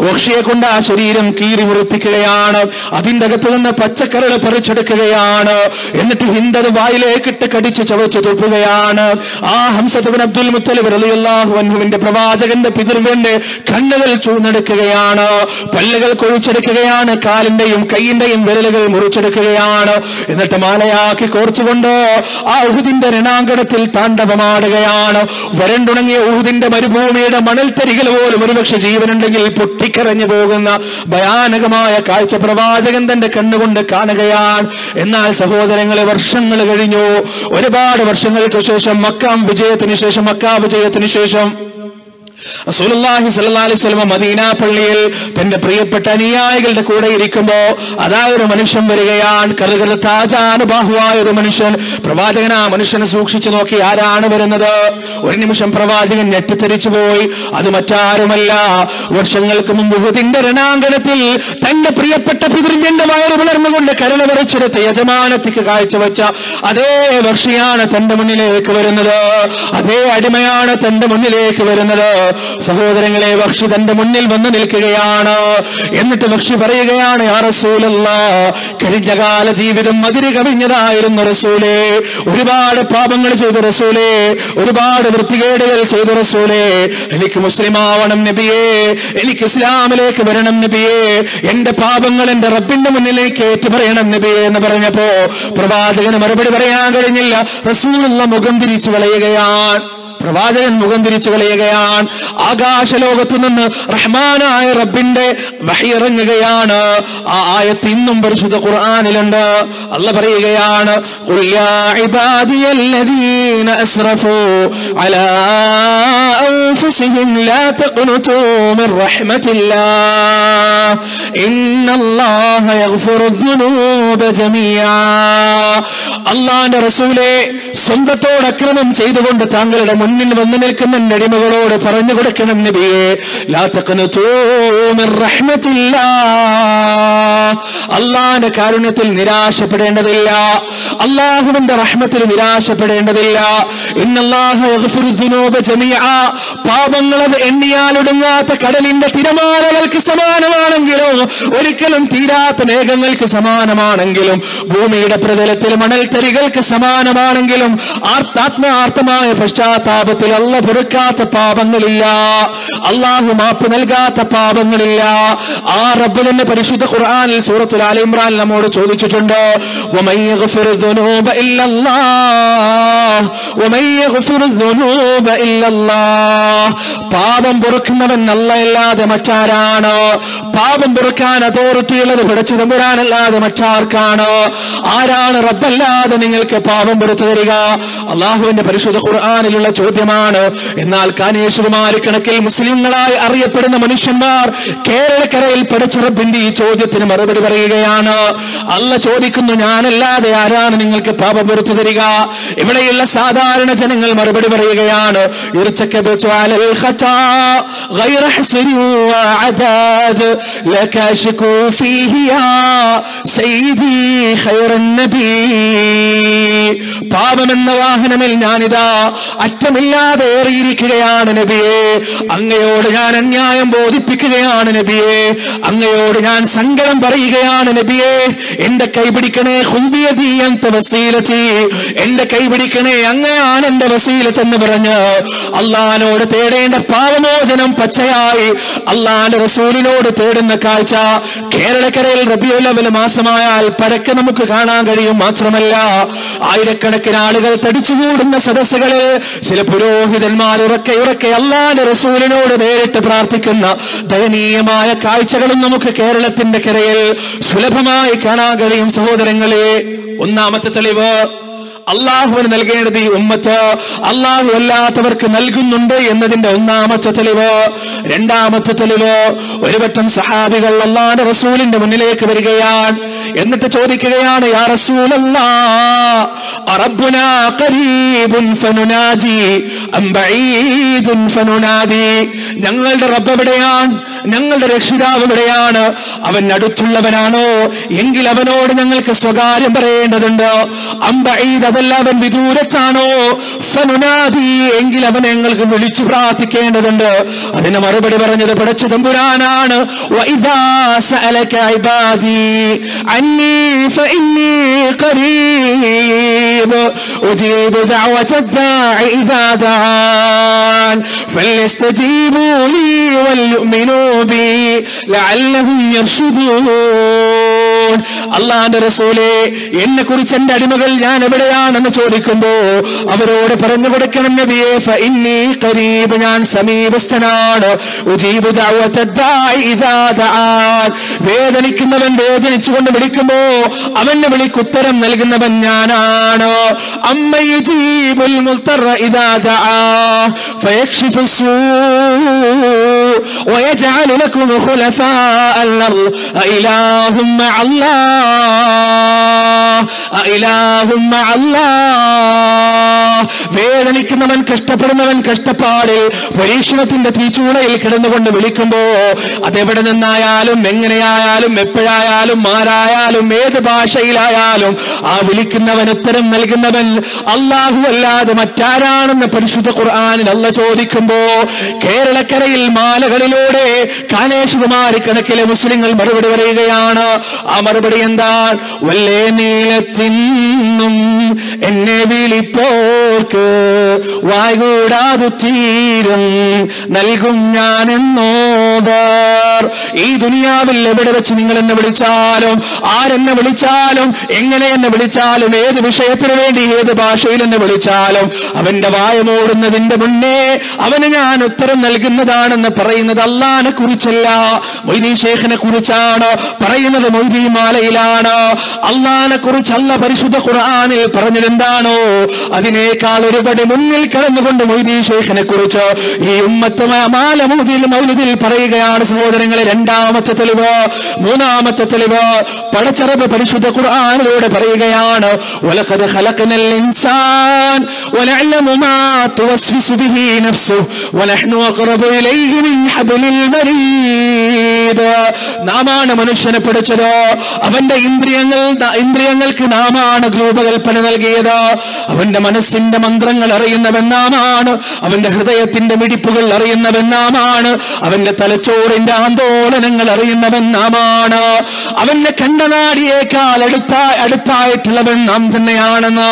വഹ്ഷിയെ കൊണ്ട് ആ ശരീരം കീറി മുറിപ്പിക്കുകയാണ്. അതിന്റെ അകത്ത് നിന്ന് പച്ചക്കരൾ പറിച്ചെടുക്കുകയാണ്. എന്നിട്ട് ഹിന്ദത് വായിലേക്കിട്ട് കടിച്ച് ചവച്ച് തുപ്പുകയാണ്. ആ ഹംസത്ത് ഇബ്നു അബ്ദുൽ മുത്തലിബ് റളിയല്ലാഹു അൻഹുവിന്റെ പ്രവാചകന്റെ പിതൃവ്യന്റെ കണ്ണുകൾ ചൂഴ്ന്നെടുക്കുകയാണ്, പല്ലുകൾ കൊഴിച്ചെടുക്കുകയാണ്, കാലിന്റെയും കൈയിന്റെയും വിരലുകൾ മുറിച്ചെടുക്കുകയാണ്. എന്നിട്ട് മാലയാക്കി കോർച്ചുകൊണ്ട് ആ ഉഹുദിന്റെ രണാങ്കണത്തിൽ താണ്ഡവമാടുകയാണ്. വരണ്ടുണങ്ങിയ ഉഹുദിന്റെ മരുഭൂമിയുടെ മണൽത്തരികൾ പോലും ഒരുപക്ഷെ ജീവനുണ്ടെങ്കിൽ പൊട്ടിക്കരഞ്ഞു പോകുന്ന ഭയാനകമായ കാഴ്ച പ്രവാചകൻ തന്റെ കണ്ണുകൊണ്ട് കാണുകയാണ്. എന്നാൽ സഹോദരങ്ങളെ, വർഷങ്ങൾ കഴിഞ്ഞു. ഒരുപാട് വർഷങ്ങൾക്ക് ശേഷം മക്ക വിജയത്തിന് ശേഷം റസൂലുള്ളാഹി സ്വല്ലല്ലാഹു അലൈഹി വസല്ലം മദീന പള്ളിയിൽ തന്റെ പ്രിയപ്പെട്ട അനുയായികളുടെ കൂടെ ഇരിക്കുമ്പോ അതാ ഒരു മനുഷ്യൻ വരികയാണ്. കറുകറുത്ത ആചാരബാഹുവായ ഒരു മനുഷ്യൻ. പ്രവാചകൻ ആ മനുഷ്യനെ സൂക്ഷിച്ചു നോക്കി, ആരാണ് വരുന്നത്? ഒരു നിമിഷം പ്രവാചകൻ ഞെട്ടിത്തെറിച്ചു പോയി. അത് മറ്റാരുമല്ല, വർഷങ്ങൾക്ക് മുമ്പ് ഉഹുദിന്റെ രണാങ്കണത്തിൽ തന്റെ പ്രിയപ്പെട്ട പിതൃവ്യന്റെ വയറ് പിളർന്നുകൊണ്ട് കരൾ പറിച്ചെടുത്ത് യജമാനത്തിക്ക് കാഴ്ചവെച്ച അതേ വഹ്ഷിയാണ് തന്റെ മുന്നിലേക്ക് വരുന്നത്. അതേ അടിമയാണ് തന്റെ മുന്നിലേക്ക് വരുന്നത്. സഹോദരങ്ങളെ, വഹ്ഷി തന്റെ മുന്നിൽ വന്ന് നിൽക്കുകയാണ്. എന്നിട്ട് വഹ്ഷി പറയുകയാണ്, യാ റസൂലല്ലാഹ്, കഴിഞ്ഞകാല ജീവിതം അതിര് കവിഞ്ഞതായിരുന്നു റസൂലേ, ഒരുപാട് പാപങ്ങൾ ചെയ്തു റസൂലേ, ഒരുപാട് വൃത്തികേടുകൾ ചെയ്തു റസൂലേ, എനിക്ക് മുസ്ലിം ആവണം നബിയേ, എനിക്ക് ഇസ്ലാമിലേക്ക് വരണം നബിയേ, എന്റെ പാപങ്ങൾ എന്റെ റബ്ബിന്റെ മുന്നിലേക്ക് ഏറ്റുപറയണം നബിയേ എന്ന് പറഞ്ഞപ്പോ പ്രവാചകന് മറുപടി പറയാൻ കഴിഞ്ഞില്ല. റസൂലുള്ള മുഖം തിരിച്ചു കളയുകയാണ്. പ്രവാചകൻ മുഖം തിരിച്ചു കളയുകയാണ്. ആകാശലോകത്തു നിന്ന് റഹ്മാനായ റബ്ബിന്റെ വഹി ഇറങ്ങുകയാണ്. ആ ആയത്ത് ഇന്നും പരിശുദ്ധ ഖുർആനിലുണ്ട്. അല്ലാഹ് പറയുകയാണ്, ഖുൽ യാ ഇബാദിയല്ലദീന അസ്റഫൂ അലാ അൻഫുസിഹിം ലാ തഖ്നതൂ മിർ റഹ്മത്തില്ലാഹ് ഇന്നല്ലാഹ യഗ്ഫിറുദ്ദുനൂബ ജമീആ. അല്ലാഹുവിന്റെ റസൂലേ, സ്വന്തത്തോട് അക്രമം ചെയ്തുകൊണ്ട് താങ്കളുടെ മുന്നിൽ വന്നു നിൽക്കുന്ന അടിമകളോട് പറഞ്ഞു കൊടുക്കണം നബിയേ, ലാ തഖ്നതൂ മിർ റഹ്മത്തില്ലാഹ്, അള്ളാന്റെ കാരുണ്യത്തിൽ നിരാശപ്പെടേണ്ടതില്ല, അള്ളാഹുവിന്റെ റഹ്മത്തിൽ നിരാശപ്പെടേണ്ടതില്ല. ഇന്നല്ലാഹ യഗ്ഫിറു ദുനൂബ ജമീഅ, പാപങ്ങൾ അത് എണ്ണിയാലൊടുങ്ങാത്ത കടലിന്റെ തിരമാലകൾക്ക് സമാനമാണെങ്കിലും, ഒരിക്കലും തീരാത്ത മേഘങ്ങൾക്ക് സമാനമാണെങ്കിലും, ഭൂമിയുടെ പ്രതലത്തിൽ മണൽത്തരികൾക്ക് സമാനമാണെങ്കിലും, ആത്മാർത്ഥമായ പശ്ചാത്താപത്തിൽ അല്ലാഹു പൊറുക്കാത്ത പാപങ്ങളില്ല, അള്ളാഹു മാപ്പ് നൽകാത്ത പാപങ്ങളില്ല. ആ റബ്ബ് തന്നെ പരിശുദ്ധ ഖുർആനിൽ സൂറത്തുൽ ആൽ ഇംറാൻ നമ്മോട് ചോദിച്ചിട്ടുണ്ട്, വമൻ യഗ്ഫിറു ദുനൂബ ഇല്ലല്ലാഹ് വമൻ യഗ്ഫിറു ദുനൂബ ഇല്ലല്ലാഹ്. പാപം പൊറുക്കുന്നവൻ അല്ലാഹുവല്ലാതെ മറ്റാരാണ്? പാപം പൊറുക്കാൻ അതോറിറ്റി ഉള്ളത് പടച്ച തമ്പുരാനല്ലാതെ മറ്റാർക്കാണ്? ആരാണ് റബ്ബല്ലാതെ നിങ്ങൾക്ക് പാപം പൊറുത്തു തരിക? അള്ളാഹുവിന്റെ പരിശുദ്ധ ഖുർആനിലുള്ള ചോദ്യമാണ്. എന്നാൽ കാനേശ്വരമാര് കണക്കിൽ മുസ്ലിങ്ങളായി അറിയപ്പെടുന്ന മനുഷ്യന്മാർ കേരളക്കരയിൽ പടച്ച റബ്ബിന്റെ ഈ ചോദ്യത്തിന് മറുപടി പറയുകയാണ്. അല്ലാഹ് ചോദിക്കുന്നു, ഞാനല്ലാതെ ആരാണ് നിങ്ങൾക്ക് പാപം പൊറുത്തു തരിക? ഇവിടെയുള്ള സാധാരണ ജനങ്ങൾ മറുപടി പറയുകയാണ്, പാപമെന്ന വാഹനമിൽ ഞാനിതാ അറ്റമില്ലാതെ ഏറിയിരിക്കുകയാണ് നബിയെ. അങ്ങയോട് ഞാൻ അന്യായം ബോധിപ്പിക്കുകയാണ് നബിയെ. അങ്ങയോട് ഞാൻ സങ്കടം പറയുകയാണ് നബിയെ. എന്റെ കൈപിടിക്കണേ, ഖുൽബിയദി അൻത വസീലതി, എന്റെ കൈപിടിക്കണേ, അങ്ങയാണ് എന്റെ വസീലത്ത് എന്ന് പറഞ്ഞ് അള്ളാഹിനോട് തേടേണ്ട പാപമോചനം പച്ചയായി അള്ളാഹിന്റെ റസൂലിനോട് തേടുന്ന കാഴ്ച കേരളക്കരയിൽ റബീഉൽ അവ്വൽ മാസമായാൽ പരക്കെ നമുക്ക് കാണാൻ കഴിയും. മാത്രമല്ല, ആയിരക്കണക്കിന് ആളുകൾ തടിച്ചുകൂടുന്ന സദസ്സുകളിൽ ചില പുരോഹിതന്മാർ ഉറക്കെ അള്ളാഹിന്റെ റസൂലിനോട് നേരിട്ട് പ്രാർത്ഥിക്കുന്ന ദയനീയമായ കാഴ്ചകളും നമുക്ക് കേരളത്തിന്റെ കരയിൽ സുലഭമായി കാണാൻ കഴിയും. സഹോദരങ്ങളെ, ഒന്നാമത്തെ തെളിവ് അള്ളാഹുവിന് നൽകേണ്ടത് ഈ ഉമ്മത്ത് അള്ളാഹു അല്ലാത്തവർക്ക് നൽകുന്നുണ്ട് എന്നതിന്റെ ഒന്നാമത്തെ തെളിവ്. രണ്ടാമത്തെ തെളിവ്, ഒരു വട്ടം സഹാബികൾ അള്ളാഹുവിന്റെ റസൂലിന്റെ മുന്നിലേക്ക് വരികയാണ്. എന്നിട്ട് ചോദിക്കുകയാണ്, യാ റസൂലല്ലാഹ്, റബ്ബുനാ ഖരീബുൻ ഫനുനാജി അം ബഈദുൻ ഫനുനാദി. ഞങ്ങളുടെ റബ്ബ് എവിടെയാണ്? ഞങ്ങളുടെ രക്ഷിതാവ് എവിടെയാണ്? അവൻ അടുത്തുള്ളവനാണോ എങ്കിൽ അവനോട് ഞങ്ങൾക്ക് സ്വകാര്യം പറയേണ്ടതുണ്ട്. അം ബഈദ്, അതല്ല അവൻ വിദൂരത്താണോ? ഫനുനാദി, എങ്കിൽ അവനെ ഞങ്ങൾക്ക് വിളിച്ചു പ്രാർത്ഥിക്കേണ്ടതുണ്ട്. അതിന് മറുപടി പറഞ്ഞത് പടച്ച തമ്പുരാനാണ്. വഇദാ സഅലക ഇബാദി അന്നി ഫഇന്നി ഖരീബ് ഉജീബു ദഅവത ദാഇ ഇദാ ദഅാൻ ഫലയസ്തജീബൂ ലീ വൽയുമിനൂ ബി ലഅല്ലഹും യർശുദൂൻ. അള്ളാഹുവിന്റെ റസൂലേ, എന്നെ കുറിച്ച് എന്റെ അടിമകൾ ഞാൻ എവിടെയാണെന്ന് ചോദിക്കുമ്പോ അവരോട് പറഞ്ഞു കൊടുക്കണം നബിയേ, ഫഇന്നി ഖരീബ്, ഞാൻ സമീപസ്ഥനാണ്. ഉജീബു ദഅവത ദാഇ ഇദാ ദഅാൻ, വേദനിക്കുന്നവൻ വേദനിച്ചുകൊണ്ട് വിളിക്കുമ്പോ അവന്റെ വിളിക്ക് ഉത്തരം നൽകുന്നവൻ ഞാനാണ്. അമ്മ യുജീബുൽ മുൽതറ ഇദാ ദഅാ ഫയക്ഷിഫു സൂ വയജഅലു ലക്കും ഖുലഫാഅൽ അർദ് അഇലാഹും മഅല്ലാഹ് അഇലാഹും മഅല്ലാഹ്. വേദനിക്കുന്നവൻ, കഷ്ടപ്പെടുന്നവൻ കഷ്ടപ്പാടിൽ പരീക്ഷണത്തിന്റെ തീച്ചൂളയിൽ കിടന്നുകൊണ്ട് വിളിക്കുമ്പോ അതെവിടെ നിന്നായാലും എങ്ങനെയായാലും എപ്പോഴായാലും ആരായാലും ഏത് ഭാഷയിലായാലും ആ വിളിക്കുന്നവൻ ഉത്തരം നൽകുന്നവൻ അല്ലാഹു അല്ലാതെ മറ്റാരാണെന്ന് പരിശുദ്ധ ഖുർആനിൽ അല്ലാഹ് ചോദിക്കുമ്പോ കേരളക്കരയിൽ മാലകളിലൂടെ കാനേശ്വരമാരി കണക്കിലെ മുസ്ലിങ്ങൾ മറുപടി പറയുകയാണ്. ആ മറുപടി എന്താ? വല്ലേ നീളത്തിന്നും എന്നെ വിളിപ്പോർക്ക് വായ്കൂടാതു തീരും നൽകും ഞാൻ എന്നോദർ. ഈ ദുനിയാവിൽ എവിടെ വെച്ച് നിങ്ങൾ എന്നെ വിളിച്ചാലും, ആരെന്നെ വിളിച്ചാലും, എങ്ങനെ എന്നെ വിളിച്ചാലും, ഏത് വിഷയത്തിന് വേണ്ടി ഏത് ഭാഷയിൽ എന്നെ വിളിച്ചാലും അവന്റെ വായ മൂടുന്നതിന്റെ മുന്നേ അവന് ഞാൻ ഉത്തരം നൽകുന്നതാണെന്ന് പറയുന്നത് അള്ളാഹിനെ കുറിച്ചല്ല, മൊയ്തീൻ ശൈഖിനെ കുറിച്ചാണ് പറയുന്നത്. മൊയ്തീൻ മാലയിലാണ്. അള്ളാഹിനെ കുറിച്ച് അല്ലാഹ് പരിശുദ്ധ ഖുർആനിൽ പറഞ്ഞത് എന്താണോ അതിനേക്കാൾ ഒരുപടി മുന്നിൽ കടന്നുകൊണ്ട് മൊയ്തീൻ ശൈഖിനെ കുറിച്ച് ഈ ഉമ്മത്ത് മാല മൗലിദിൽ പറയുക പറയുകയാണ് സഹോദരങ്ങളെ, രണ്ടാമത്തെ തെളിവ്, മൂന്നാമത്തെ തെളിവ് പടച്ചറബ് പരിശുദ്ധ ഖുർആനിലൂടെ പറയുകയാണ്, വലഖദ് ഖലഖനൽ ഇൻസാൻ വനഅലമു മാ തുവസ്വിസു ബിഹി നഫ്സുഹു വനഹ്നു അഖറബു ഇലൈഹി മിൻ ഹബ്ലിൽ വരീദ്. നാമാണ് മനുഷ്യനെ പഠിച്ചത്, അവന്റെ ഇന്ദ്രിയങ്ങൾക്ക് നാമാണ് രൂപകൽപ്പന നൽകിയത്, അവന്റെ മനസ്സിന്റെ മന്ത്രങ്ങൾ അറിയുന്നവൻ നാമാണ്, അവന്റെ ഹൃദയത്തിന്റെ മിടിപ്പുകൾ അറിയുന്നവൻ നാമാണ്, അവന്റെ തലച്ചോറിന്റെ ആന്തോലനങ്ങൾ അറിയുന്നവൻ നാമാണ്, അവന്റെ കണ്ടനാടിയേക്കാൾ അടുത്തായിട്ടുള്ളവൻ നാം തന്നെയാണെന്ന്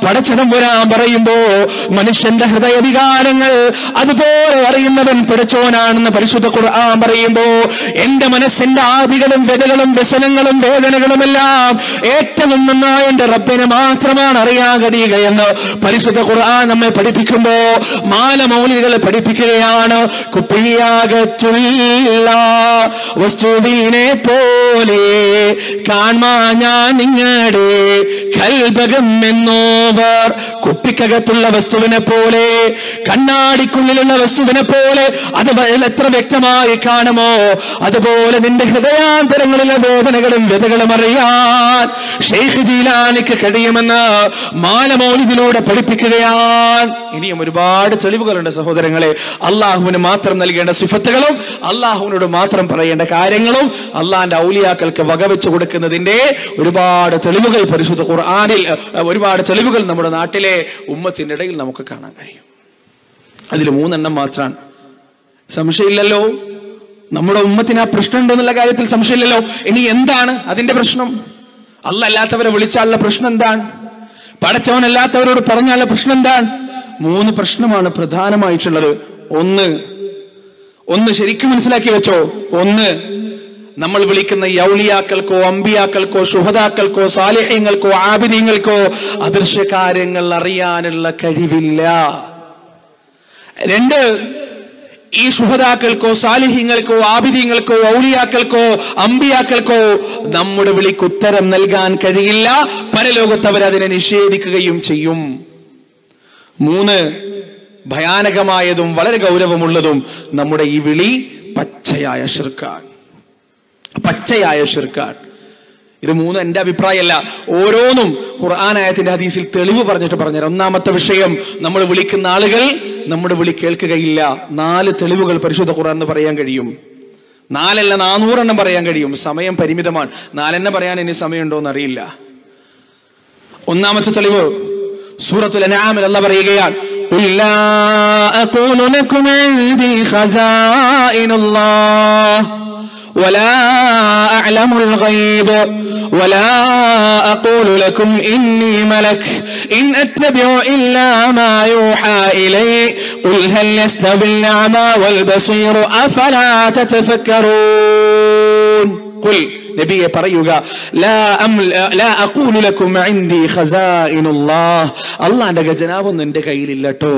പടച്ചതമ്പുരാൻ പറയുമ്പോ മനുഷ്യന്റെ ഹൃദയവികാരങ്ങൾ അതുപോലെ അറിയുന്നവൻ പടച്ചോനാണെന്ന് പരിശുദ്ധ ഖുർആൻ പറയുമ്പോ എന്റെ മനസ്സിന്റെ ആദികളും വ്യതകളും വ്യസനങ്ങളും വേദനകളുമെല്ലാം ഏറ്റവും നന്നായി എന്റെ റബ്ബിനെ മാത്രമാണ് അറിയാൻ കഴിയുകയെന്ന് പരിശുദ്ധ ഖുർആൻ നമ്മെ പഠിപ്പിക്കുമ്പോ മാലമൗലികൾ പഠിപ്പിക്കുകയാണ്. കുപ്പിയാകത്തുള്ള വസ്തുവിനെ പോലെ കാൺമാ ഞാൻ നിങ്ങളുടെ കൽബകം എന്നോവർ. കുപ്പിക്കകത്തുള്ള വസ്തുവിനെ പോലെ, കണ്ണാടിക്കുള്ളിലുള്ള വസ്തുവിനെ പോലെ അത് എത്ര വ്യക്തമായി കാണുമോ അതുപോലെ നിന്റെ ഹൃദയാന്തരങ്ങളിലെ വേദനകളും വ്യതകളും അറിയാൻ ശൈഖ് ജീലാനിക്ക് കഴിയുമെന്ന് മാലമൗലിദിലൂടെ പഠിപ്പിക്കുകയാണ്. ഇനിയും ഒരുപാട് തെളിവുകളുണ്ട് സഹോദരങ്ങളെ. അള്ളാഹുവിന് മാത്രം നൽകേണ്ട സിഫത്തുകളും അള്ളാഹുവിനോട് മാത്രം പറയേണ്ട കാര്യങ്ങളും അള്ളാഹിന്റെ ഔലിയാക്കൾക്ക് വകവെച്ചു കൊടുക്കുന്നതിന്റെ ഒരുപാട് തെളിവുകൾ പരിശുദ്ധ ഖുർആനിൽ, ഒരുപാട് തെളിവുകൾ നമ്മുടെ നാട്ടിലെ ഉമ്മത്തിന്റെ ഇടയിൽ നമുക്ക് കാണാൻ കഴിയും. അതിൽ 3 മാത്രമാണ്. സംശയമില്ലല്ലോ, നമ്മുടെ ഉമ്മത്തിന് ആ പ്രശ്നം ഉണ്ടെന്നുള്ള കാര്യത്തിൽ സംശയമില്ലല്ലോ. ഇനി എന്താണ് അതിന്റെ പ്രശ്നം? അല്ലാഹ് അല്ലാത്തവരെ വിളിച്ചാലുള്ള പ്രശ്നം എന്താണ്? പടച്ചവനല്ലാത്തവരോട് പറഞ്ഞാലുള്ള പ്രശ്നം എന്താണ്? 3 പ്രശ്നമാണ് പ്രധാനമായിട്ടുള്ളത്. ഒന്ന് ശരിക്കും മനസ്സിലാക്കി വെച്ചോ. ഒന്ന്, നമ്മൾ വിളിക്കുന്ന യൗലിയാക്കൾക്കോ അമ്പിയാക്കൾക്കോ ശുഹദാക്കൾക്കോ സാലിഹ്യങ്ങൾക്കോ ആബിദീങ്ങൾക്കോ അദൃശ്യ കാര്യങ്ങൾ അറിയാനുള്ള കഴിവില്ല. 2, ഈ ശുഹദാക്കൾക്കോ സാലിഹ്യങ്ങൾക്കോ ആബിദീങ്ങൾക്കോ ഔലിയാക്കൾക്കോ അമ്പിയാക്കൾക്കോ നമ്മുടെ വിളിക്ക് ഉത്തരം നൽകാൻ കഴിയില്ല. പരലോകത്ത് അവരതിനെ നിഷേധിക്കുകയും ചെയ്യും. 3, ഭയാനകമായതും വളരെ ഗൗരവമുള്ളതും നമ്മുടെ ഈ വിളി പച്ചയായ ശിർക്കാണ്. ഇത് 3 എന്റെ അഭിപ്രായമല്ല, ഓരോന്നും ഖുർആൻ ആയത്തിന്റെ ഹദീസിൽ തെളിവ് പറഞ്ഞിട്ട് പറഞ്ഞുതരാം. ഒന്നാമത്തെ വിഷയം, നമ്മൾ വിളിക്കുന്ന ആളുകൾ നമ്മുടെ വിളി കേൾക്കുകയില്ല. 4 തെളിവുകൾ പരിശുദ്ധ ഖുർആൻ എന്ന് പറയാൻ കഴിയും. 4 അല്ല 400 പറയാൻ കഴിയും. സമയം പരിമിതമാണ്. 4 പറയാൻ ഇനി സമയമുണ്ടോന്ന് അറിയില്ല. ഒന്നാമത്തെ തെളിവ് സൂറത്തുൽ അൻആമിൽ അല്ലാഹ് പറയുകയാണ്, ഖുൽ ലാ അഖൂലു ലക്കും ഇൻദി ഖസാഇനുല്ലാഹ് ولا أعلم الغيب ولا أقول لكم إني ملك إن أتبع إلا ما يوحى إلي قل هل يستوي الأعمى والبصير أفلا تتفكرون. قل നബിയെ പറയുക, ലാ അഖൂലു ലക്കും ഇൻദി ഖസാഇനുല്ലാഹ്, അല്ലാഹുവിന്റെ ഖജനാവൊന്നും എന്റെ കയ്യിലില്ലട്ടോ.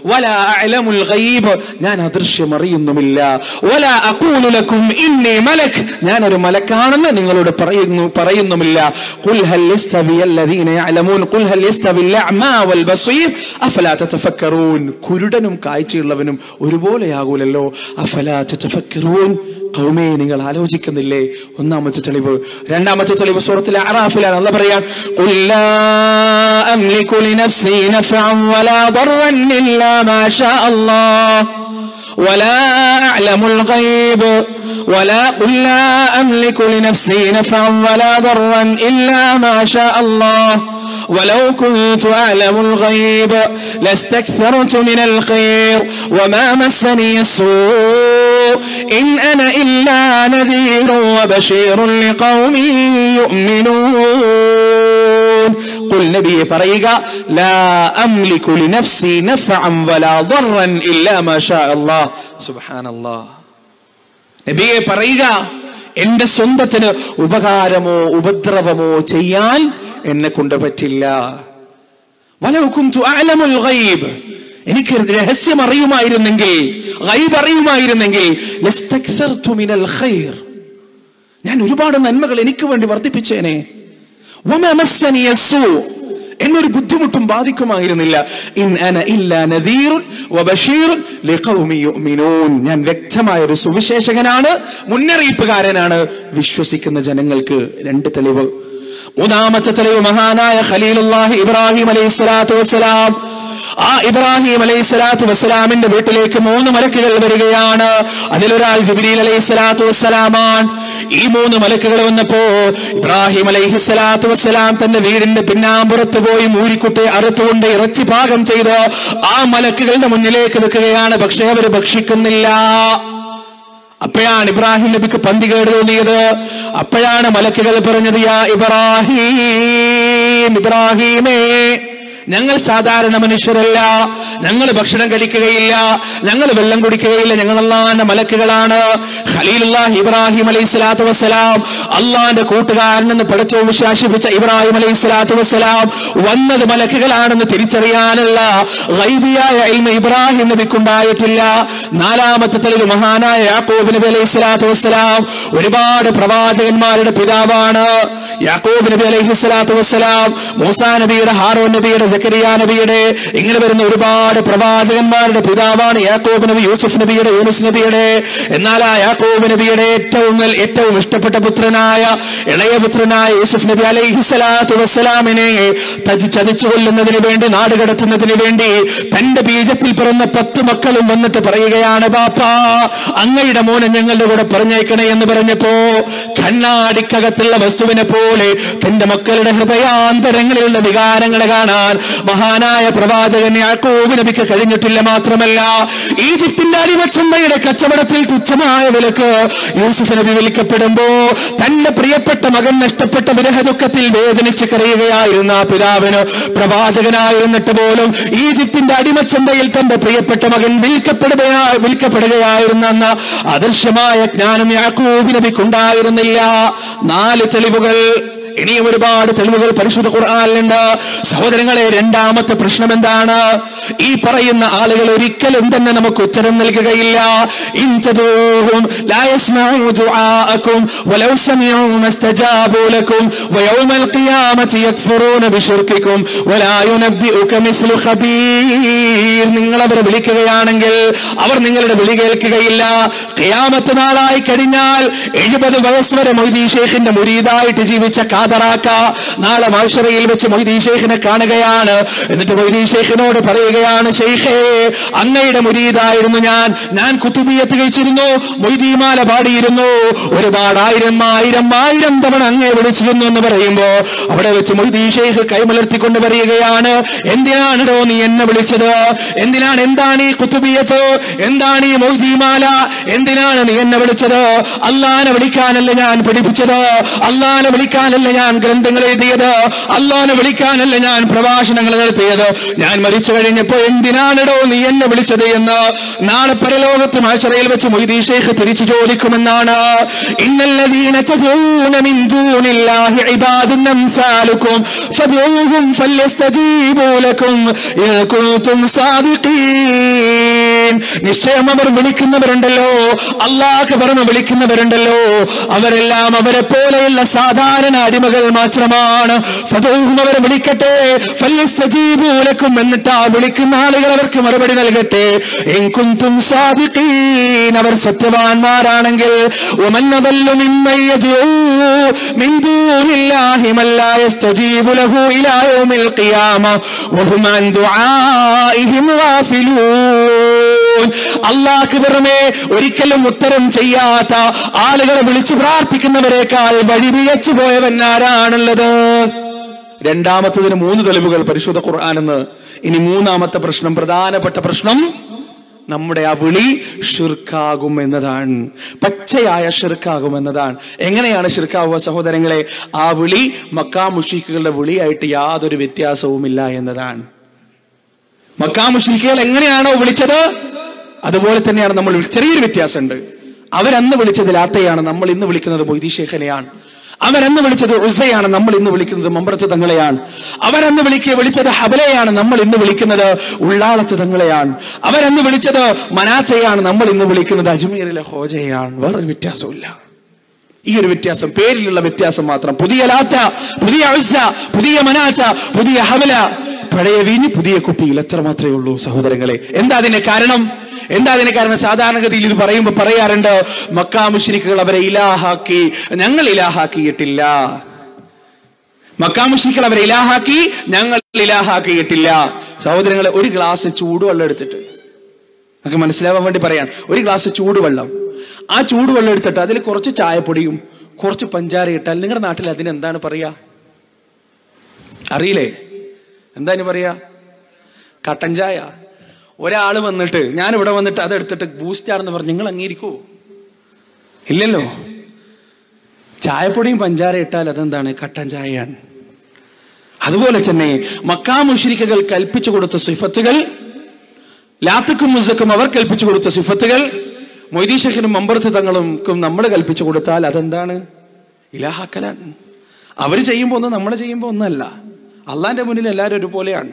വലാ അഅലമുൽ ഗൈബ്, ഞാൻ അദൃശ്യം അറിയുന്നുമില്ല. വലാ അഖൂലു ലക്കും ഇന്നി മലക്, ഞാൻ ഒരു മലക്കാണെന്ന് നിങ്ങളോട് പറയുന്നുമില്ല. ഖുൽ ഹൽ യസ്തവിയൽ ലദീന യഅലമൂൻ ഖുൽ ഹൽ യസ്തവിൽ അഅമാ വൽ ബസീർ അഫലാ തതഫക്കറൂൻ. കുരുടനും കാഴ്ചയുള്ളവനും ഒരുപോലെയാകൂലല്ലോ. അഫലാ തതഫക്കറൂൻ, ഖൗമേ നിങ്ങൾ ആലോചിക്കുന്നില്ലേ? ഒന്നാമത്തെ തെളിവ്. രണ്ടാമത്തെ തെളിവ് സൂറത്തുൽ അഅറാഫിലാണ്. അല്ലാഹ് പറയാൻ, ഖുൽ ലാ അംലികു ലിനഫ്സി നഫഅൻ വലാ ദർറൻ ഇല്ലാ മാ ഷാ അല്ലാഹ് വലാ അഅലമുൽ ഗൈബ് ولا قل لا أملك لنفسي نفعا ولا ضرا إلا ما شاء الله ولو كنت أعلم الغيب لاستكثرت من الخير وما مسني السوء إن أنا إلا نذير وبشير لقوم يؤمنون. قل نبي പറയുക, لا أملك لنفسي نفعا ولا ضرا إلا ما شاء الله. سبحان الله. നബിയെ പറയുക, എന്റെ സ്വന്തത്തിന് ഉപകാരമോ ഉപദ്രവമോ ചെയ്യാൻ എന്നെ കൊണ്ട് പറ്റില്ല. വലൗ കുന്തു അഅലമുൽ ഗൈബ്, എനിക്ക് രഹസ്യം അറിയുമായിരുന്നെങ്കിൽ, ഗൈബ് അറിയുമായിരുന്നെങ്കിൽ, ലസ്തക്സർതു മിനൽ ഖൈർ, ഞാൻ ഒരുപാട് നന്മകൾ എനിക്ക് വേണ്ടി വർദ്ധിപ്പിച്ചേനെ. വമാ മസ്സനി യസ്സൂ, എന്നൊരു ബുദ്ധിമുട്ടും ബാധിക്കുമായിരുന്നില്ല. ഇൻ അന ഇല്ലാ നദീറുൻ വബശീറുൻ ലിഖൗമി യുഅ്മിനൂൻ, ഞാൻ വ്യക്തമായ ഒരു സുവിശേഷകനാണ്, മുന്നറിയിപ്പുകാരനാണ് വിശ്വസിക്കുന്ന ജനങ്ങൾക്ക്. രണ്ട് തെളിവ്. മൂന്നാമത്തെ തെളിവ് മഹാനായ ഖലീലുല്ലാഹി ഇബ്രാഹിം അലൈഹിസ്സലാത്തു വസ്സലാം. ആ ഇബ്രാഹിം അലൈഹിസ്സലാത്തു വസ്സലാമിന്റെ വീട്ടിലേക്ക് 3 മലക്കുകൾ വരികയാണ്. അതിലൊരാൾ ജിബ്രീൽ അലൈഹിസ്സലാത്തു വസ്സലാമാണ്. ഈ 3 മലക്കുകൾ വന്നപ്പോ ഇബ്രാഹിം അലൈഹിസ്സലാത്തു വസ്സലാം തന്റെ വീടിന്റെ പിന്നാമ്പുറത്ത് പോയി മൂരിക്കുട്ടെ അറുത്തുകൊണ്ട് ഇറച്ചി പാകം ചെയ്ത് ആ മലക്കുകളുടെ മുന്നിലേക്ക് വെക്കുകയാണ്. പക്ഷെ അവർ ഭക്ഷിക്കുന്നില്ല. അപ്പോഴാണ് ഇബ്രാഹിം നബിക്ക് പന്തികേട് തോന്നിയത്. അപ്പോഴാണ് മലക്കുകൾ പറഞ്ഞത്, യാ ഇബ്രാഹിം, ഇബ്രാഹിമേ, ഞങ്ങൾ സാധാരണ മനുഷ്യരല്ല, ഞങ്ങൾ ഭക്ഷണം കഴിക്കുകയില്ല, ഞങ്ങൾ വെള്ളം കുടിക്കുകയില്ല, ഞങ്ങൾ അല്ലാഹുവിന്റെ മലക്കുകളാണ്. ഖലീലുല്ലാഹി ഇബ്രാഹിം അലൈഹിസ്സലാത്തു വസ്സലാം, അല്ലാഹുവിന്റെ കൂട്ടുകാരനെന്ന് പടച്ചോൻ വിശേഷിപ്പിച്ച ഇബ്രാഹിം അലൈഹിസ്സലാത്തു വസ്സലാം വന്നത് മലക്കുകളാണെന്ന് തിരിച്ചറിയാനുള്ള ഗൈബിയായ ഇൽമ് ഇബ്രാഹിം നബിക്കുണ്ടായിട്ടില്ല. നാലാമത്തെ തെളിവ് മഹാനായ യാക്കൂബ് നബി അലൈഹിസ്സലാത്തു വസ്സലാം ഒരുപാട് പ്രവാചകന്മാരുടെ പിതാവാണ്. യാക്കൂബ് നബി അലൈഹിസ്സലാത്തു വസ്സലാം, മൂസാ നബിയുടെ, ഹാറൂൻ നബിയുടെ, സക്കരിയ നബിയുടെ, ഇങ്ങനെ വരുന്ന ഒരുപാട് പ്രവാചകന്മാരുടെ പിതാവാണ് യാക്കൂബ് നബി, യൂസുഫ് നബിയുടെ, യൂനുസ് നബിയുടെ. എന്നാൽ ആ യാക്കൂബ് നബിയുടെ ഏറ്റവും ഇഷ്ടപ്പെട്ട പുത്രനായ, ഇളയ പുത്രനായ യൂസുഫ് നബി അലൈഹിസ്സലാത്തു വസ്സലാമിനെ ചതിച്ചു കൊല്ലുന്നതിന് വേണ്ടി, നാട് കടത്തുന്നതിന് വേണ്ടി തന്റെ ബീജത്തിൽ പിറന്ന 10 മക്കളും വന്നിട്ട് പറയുകയാണ്, ബാപ്പാ അങ്ങയുടെ മോനെ ഞങ്ങളുടെ കൂടെ പറഞ്ഞേക്കണേ എന്ന് പറഞ്ഞപ്പോ കണ്ണാടിക്കകത്തുള്ള വസ്തുവിനെ പോലെ തന്റെ മക്കളുടെ ഹൃദയാന്തരങ്ങളിലുള്ള വികാരങ്ങളെ കാണാൻ മഹാനായ പ്രവാചകൻ യാക്കൂബ് നബിക്ക് കഴിഞ്ഞിട്ടില്ല. മാത്രമല്ല, ഈജിപ്തിന്റെ അടിമച്ചന്തയുടെ കച്ചവടത്തിൽ തുച്ഛമായ വിലക്ക് യൂസുഫ് നബി വിൽക്കപ്പെടുമ്പോ തന്റെ പ്രിയപ്പെട്ട മകൻ നഷ്ടപ്പെട്ട വിരഹദുഃഖത്തിൽ വേദനിച്ച് കരയുകയായിരുന്ന ആ പിതാവിന്, പ്രവാചകനായിരുന്നിട്ട് പോലും ഈജിപ്തിന്റെ അടിമച്ചന്തയിൽ തന്റെ പ്രിയപ്പെട്ട മകൻ വിൽക്കപ്പെടുകയായിരുന്ന അദൃശ്യമായ ജ്ഞാനം യാക്കൂബ് നബിക്കുണ്ടായിരുന്നില്ല. 4 തെളിവുകൾ. ഇനിയും ഒരുപാട് തെളിവുകൾ പരിശുദ്ധ ഖുർആനിലുണ്ട്. സഹോദരങ്ങളെ, രണ്ടാമത്തെ പ്രശ്നം എന്താണ്? ഈ പറയുന്ന ആളുകൾ ഒരിക്കലും തന്നെ നമുക്ക് ഉത്തരം നൽകുകയില്ല. ഇൻ തദൂഹും ലാ യസ്മഉ ദുആഅകും വലൗ സമിഉ മസ്തജാബു ലക്കും വയൗമൽ ഖിയാമത്തി യക്ഫുറൂന ബിശിർകികും വലാ യുനബ്ബിഉക മിസ്ലു ഖബീർ. നിങ്ങൾ അവരെ വിളിക്കുകയാണെങ്കിൽ അവർ നിങ്ങളുടെ വിളി കേൾക്കുകയില്ല. ഖിയാമത്ത് നാളായി കഴിഞ്ഞാൽ 70 വയസ്സ് വരെ മൊയ്തീൻ ശൈഖിന്റെ മുരീദായിട്ട് ജീവിച്ച കാതറാക്ക നാളെ മഹ്ശറയിൽ വെച്ച് മൊയ്തീൻ ശൈഖിനെ കാണുകയാണ്. എന്നിട്ട് മൊയ്തീൻ ശൈഖിനോട് പറയുകയാണ്, ശൈഖേ, അങ്ങയുടെ മുരീദായിരുന്നു ഞാൻ കുത്തുബിയത്ത് കഴിച്ചിരുന്നു, മൊയ്തീമാല പാടിയിരുന്നു, ഒരുപാട് ആയിരം തവണ അങ്ങയെ വിളിച്ചിരുന്നു എന്ന് പറയുമ്പോ അവിടെ വെച്ച് മൊയ്തീൻ ശൈഖ് കൈമലർത്തിക്കൊണ്ട് പറയുകയാണ്, എന്തിനാണോ നീ എന്നെ വിളിച്ചത്? എന്താണ് ഈ കുത്തുബിയത്ത്? എന്താണ് ഈ മൊയ്തീമാല? എന്തിനാണ് നീ എന്നെ വിളിച്ചത്? അല്ലാഹനെ വിളിക്കാനല്ല ഞാൻ പഠിപ്പിച്ചത്, അല്ലാഹനെ വിളിക്കാനല്ല ഞാൻ ഗ്രന്ഥങ്ങൾ എഴുതിയത്, അല്ലാഹനെ വിളിക്കാനല്ല ഞാൻ പ്രഭാഷണങ്ങൾ നടത്തിയത്. ഞാൻ മരിച്ചു കഴിഞ്ഞപ്പോ എന്തിനാണോ നീ എന്നെ വിളിച്ചത് എന്ന് നാളെ പരലോകത്ത് മഹ്ശറയിൽ വെച്ച് മൊയ്തീൻ ശൈഖ് തിരിച്ചു ചോദിക്കുമെന്നാണ്. ഇന്നല്ലദീന തദഊന മിൻ ദൂനില്ലാഹി ഇബാദുൻ അംസാലുകും ഫദഊഹും ഫല്യസ്തജീബൂ ലക്കും ഇൻ കുൻതും സാദിഖീൻ. നിശ്ചയം അവർ വിളിക്കുന്നവരുണ്ടല്ലോ, അല്ലാഹു പറഞ്ഞ് വിളിക്കുന്നവരുണ്ടല്ലോ, അവരെല്ലാം അവരെ പോലെയുള്ള സാധാരണ അടിമകൾ മാത്രമാണ്. ഫദഊഹും, അവരെ വിളിക്കട്ടെ, ഫല്യസ്തജീബൂ ലക്കും, എന്നിട്ട് ആ വിളിക്കുന്ന ആളുകൾ അവർക്ക് മറുപടി നൽകട്ടെ. ഇൻ കുൻതും സാദിഖീൻ, അവർ സത്യവാന്മാരാണെങ്കിൽ. വമൻ അദല്ലു മിമ്മൻ യദ്ഉ മിൻ ദൂനില്ലാഹി മൻ ലാ യസ്തജീബു ലഹു ഇലാ യൗമിൽ ഖിയാമ വഹും അൻ ദുആഇഹിം ഗാഫിലൂൻ. അല്ലാഹുവിന് പുറമെ ഒരിക്കലും ഉത്തരം ചെയ്യാത്ത ആളുകളെ വിളിച്ചു പ്രാർത്ഥിക്കുന്നവരെക്കാൾ വഴിപിഴച്ചു പോയവൻ ആരാണുള്ളത്? രണ്ടാമത്തതിന് 3 തെളിവുകൾ പരിശുദ്ധ ഖുർആൻ എന്ന്. ഇനി മൂന്നാമത്തെ പ്രശ്നം, പ്രധാനപ്പെട്ട പ്രശ്നം, നമ്മുടെ ആ വിളി ശിർക്കാകും എന്നതാണ്. പച്ചയായ ശിർക്കാകും എന്നതാണ്. എങ്ങനെയാണ് ശിർക്കാവുക സഹോദരങ്ങളെ? ആ വിളി മക്കാ മുശ്രിക്കുകളുടെ വിളിയായിട്ട് യാതൊരു വ്യത്യാസവുമില്ല എന്നതാണ്. മക്കാ മുശ്രിക്കുകൾ എങ്ങനെയാണോ വിളിച്ചത് അതുപോലെ തന്നെയാണ് നമ്മൾ. ചെറിയൊരു വ്യത്യാസമുണ്ട്. അവരന്ന് വിളിച്ചത് ലാത്തയാണ്, നമ്മൾ ഇന്ന് വിളിക്കുന്നത് മൊയ്തീൻ ശൈഖിനെയാണ്. അവരന്ന് വിളിച്ചത് ഉസ്സയാണ്, നമ്മൾ ഇന്ന് വിളിക്കുന്നത് മമ്പ്രത്ത് തങ്ങളെയാണ്. അവരന്ന് വിളിച്ചത് ഹബലയാണ്, നമ്മൾ ഇന്ന് വിളിക്കുന്നത് ഉള്ളാളത്ത് തങ്ങളെയാണ്. അവരന്ന് വിളിച്ചത് മനാത്തയാണ്, നമ്മൾ ഇന്ന് വിളിക്കുന്നത് അജ്മീറിലെ ഹോജയാണ്. വേറൊരു വ്യത്യാസമില്ല. ഈ ഒരു വ്യത്യാസം, പേരിലുള്ള വ്യത്യാസം മാത്രം. പുതിയ ലാത്ത, പുതിയ ഉസ്സ, പുതിയ മനാത്ത, പുതിയ ഹബല, പഴയ വീഞ്ഞ് പുതിയ കുപ്പിയിൽ, എത്ര മാത്രമേ ഉള്ളൂ സഹോദരങ്ങളെ. എന്താ അതിന്റെ കാരണം? സാധാരണഗതിയിൽ ഇത് പറയുമ്പോൾ പറയാറുണ്ട്, മക്കാ മുശ്രിക്കുകൾ അവരെ ഇലാഹാക്കി, ഞങ്ങൾ ഇലാഹാക്കിയിട്ടില്ല. മക്കാ മുശ്രിക്കുകൾ അവരെ ഇലാഹാക്കി, ഞങ്ങൾ ഇലാഹാക്കിയിട്ടില്ല. സഹോദരങ്ങളെ, ഒരു ഗ്ലാസ് ചൂടുവെള്ളം എടുത്തിട്ട്, നമുക്ക് മനസ്സിലാവാൻ വേണ്ടി പറയാൻ, ഒരു ഗ്ലാസ് ചൂടുവെള്ളം, ആ ചൂടുവെള്ളം എടുത്തിട്ട് അതിൽ കുറച്ച് ചായപ്പൊടിയും കുറച്ച് പഞ്ചാര ഇട്ടാൽ നിങ്ങളുടെ നാട്ടിൽ അതിനെന്താണ് പറയാ? അറിയില്ലേ? എന്താണ് പറയാ? കട്ടൻ ചായ. ഒരാൾ വന്നിട്ട്, ഞാനിവിടെ വന്നിട്ട് അതെടുത്തിട്ട് ബൂസ്റ്റാണെന്ന് പറഞ്ഞ് നിങ്ങൾ അംഗീകരിക്കുമോ? ഇല്ലല്ലോ. ചായപ്പൊടിയും പഞ്ചാര ഇട്ടാൽ അതെന്താണ്? കട്ടൻ ചായയാണ്. അതുപോലെ തന്നെ മക്കാ മുശ്രിക്കുകൾ കൽപ്പിച്ചു കൊടുത്ത സിഫത്തുകൾ, ലാത്തക്കും മുസക്കും അവർ കൽപ്പിച്ചു കൊടുത്ത സിഫത്തുകൾ മൊയ്തീൻ ശൈഖിനും മമ്പറത്ത് തങ്ങൾക്കും നമ്മൾ കൽപ്പിച്ചു കൊടുത്താൽ അതെന്താണ്? ഇലാഹാക്കലാണ്. അവർ ചെയ്യുമ്പോൾ ഒന്ന്, നമ്മൾ ചെയ്യുമ്പോൾ ഒന്നല്ല. അള്ളാന്റെ മുന്നിൽ എല്ലാവരും ഒരുപോലെയാണ്.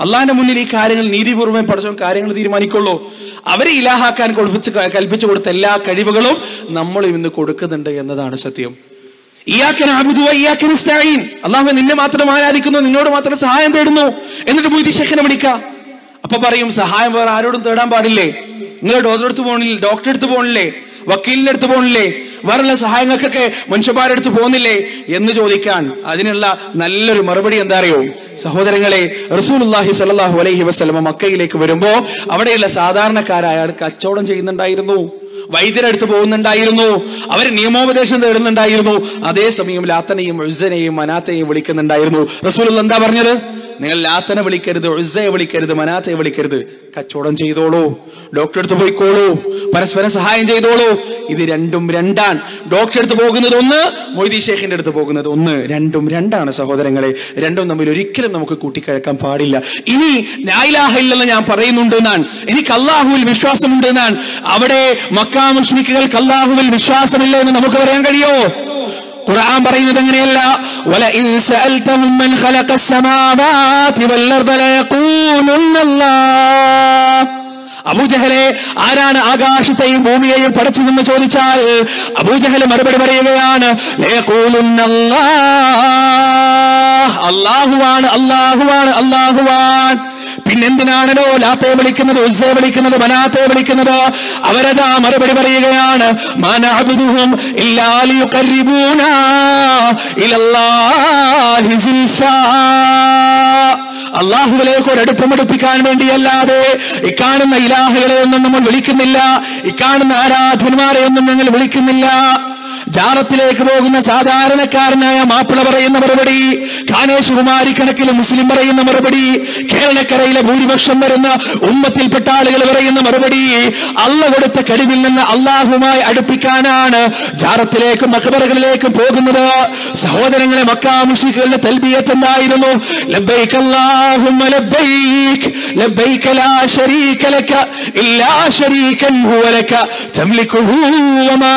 അള്ളാന്റെ മുന്നിൽ ഈ കാര്യങ്ങൾ നീതിപൂർവ്വം പഠിച്ചോ കാര്യങ്ങൾ തീരുമാനിക്കുള്ളൂ. അവരെ ഇലാഹാക്കാൻ കൽപ്പിച്ചു കൊടുത്ത എല്ലാ കഴിവുകളും നമ്മൾ ഇന്ന് കൊടുക്കുന്നുണ്ട് എന്നതാണ് സത്യം. ഇയ്യാക നഅ്ബുദു വ ഇയ്യാക നസ്തഈൻ, അല്ലാഹു നിന്നെ മാത്രം ആരാധിക്കുന്നു, നിന്നോട് മാത്രം സഹായം തേടുന്നു. എന്നിട്ട് മൊയ്തീൻ ശൈഖിനെ വിളിക്കുക. അപ്പൊ പറയും, സഹായം വേറെ ആരോടും തേടാൻ പാടില്ലേ? നിങ്ങൾ ഡോക്ടറെ അടുത്ത് പോകണില്ലേ? വക്കീലിന്റെ അടുത്ത് പോകണില്ലേ? വേറെയുള്ള സഹായങ്ങൾക്കൊക്കെ മനുഷ്യന്മാരുടെ അടുത്ത് പോകുന്നില്ലേ എന്ന് ചോദിക്കാൻ അതിനുള്ള നല്ലൊരു മറുപടി എന്താ അറിയോ സഹോദരങ്ങളെ? റസൂലുള്ളാഹി സ്വല്ലല്ലാഹു അലൈഹി വസല്ലം മക്കയിലേക്ക് വരുമ്പോ അവിടെയുള്ള സാധാരണക്കാരായ കച്ചവടം ചെയ്യുന്നുണ്ടായിരുന്നു, വൈദ്യരടുത്ത് പോകുന്നുണ്ടായിരുന്നു, അവർ നിയമോപദേശം തേടുന്നുണ്ടായിരുന്നു. അതേസമയം ലാത്തനെയും ഉസ്സനെയും മനാത്തയെയും വിളിക്കുന്നുണ്ടായിരുന്നു. റസൂലുള്ളാഹി എന്താ പറഞ്ഞത്? നിങ്ങൾ ലാത്തനെ വിളിക്കരുത്, ഉസ്സയെ വിളിക്കരുത്, മനാത്തയെ വിളിക്കരുത്. കച്ചവടം ചെയ്തോളൂ, ഡോക്ടറെ അടുത്ത് പോയിക്കോളൂ, പരസ്പരം സഹായം ചെയ്തോളൂ. ഇത് രണ്ടും രണ്ടാണ്. ഡോക്ടറെ അടുത്ത് പോകുന്നത് ഒന്ന്, മൊയ്തീൻ ശൈഖിന്റെ അടുത്ത് പോകുന്നത് ഒന്ന്. രണ്ടും രണ്ടാണ് സഹോദരങ്ങളെ. രണ്ടും തമ്മിൽ ഒരിക്കലും നമുക്ക് കൂട്ടിക്കഴക്കാൻ പാടില്ല. ഇനി ലാ ഇലാഹ ഇല്ലല്ലാഹ് ഞാൻ പറയുന്നുണ്ട് എന്നാണ്, എനിക്ക് അള്ളാഹുവിൽ വിശ്വാസമുണ്ട് എന്നാണ്. അവിടെ മക്കാ മുശ്രിക്കുകൾക്ക് അള്ളാഹുവിൽ വിശ്വാസമില്ല എന്ന് നമുക്ക് പറയാൻ കഴിയോ? ഖുർആൻ പറയുന്നത് എങ്ങനെയല്ല? വലഇൻ സഅൽതഹും മൻ ഖലഖസ് സമാവാതി വൽ അർദ ലയഖൂലുന്ന അല്ലാഹ്. അബൂജഹലെ, ആരാണ് ആകാശത്തെയും ഭൂമിയെയും പടച്ചതെന്ന് ചോദിച്ചാൽ അബൂജഹൽ മറുപടി പറയുകയാണ്, ലയഖൂലുന്ന അല്ലാഹ്, അല്ലാഹുവാണ്, അല്ലാഹുവാണ്, അല്ലാഹുവാണ്. പിന്നെന്തിനാണല്ലോ ലാത്തയെ വിളിക്കുന്നത്, ഉസ്സയെ വിളിക്കുന്നത്, മനാത്തയെ വിളിക്കുന്നത്? അവരതാ മറുപടി പറയുകയാണ്, മാ നഅ്ബുദുഹും ഇല്ലാ ലിയുഖർരിബൂനാ ഇലല്ലാഹി സുൽഫാ. അള്ളാഹുവിലേക്ക് ഒരു അടുപ്പമെടുപ്പിക്കാൻ വേണ്ടിയല്ലാതെ ഇക്കാണുന്ന ഇലാഹുകളെ ഒന്നും നമ്മൾ വിളിക്കുന്നില്ല, ഇക്കാണുന്ന ആരാധന്മാരെ ഒന്നും ഞങ്ങൾ വിളിക്കുന്നില്ല. ജാറത്തിലേക്ക് പോകുന്ന സാധാരണക്കാരനായ മാപ്പിള പറയുന്ന മറുപടി, കാനേശകുമാരി കണക്കിൽ മുസ്ലിം പറയുന്ന മറുപടി, കേരളക്കരയിലെ ഭൂരിപക്ഷം വരുന്ന ഉമ്മത്തിൽപ്പെട്ട ആളുകൾ പറയുന്ന മറുപടി, അള്ള കൊടുത്ത കഴിവിൽ നിന്ന് അള്ളാഹുമായി അടുപ്പിക്കാനാണ് ജാറത്തിലേക്കും മഖബറകളിലേക്കും പോകുന്നത്. സഹോദരങ്ങളെ, മക്കാ മുശ്രിക്കുകളുടെ തൽബിയത്ത് എന്തായിരുന്നു? ലബ്ബൈക അല്ലാഹുമ്മ ലബ്ബൈക ലബ്ബൈക ലാ ശരീക ലക ഇല്ലാ ശരീകൻ ഹുവ ലക തംലികുഹു വമാ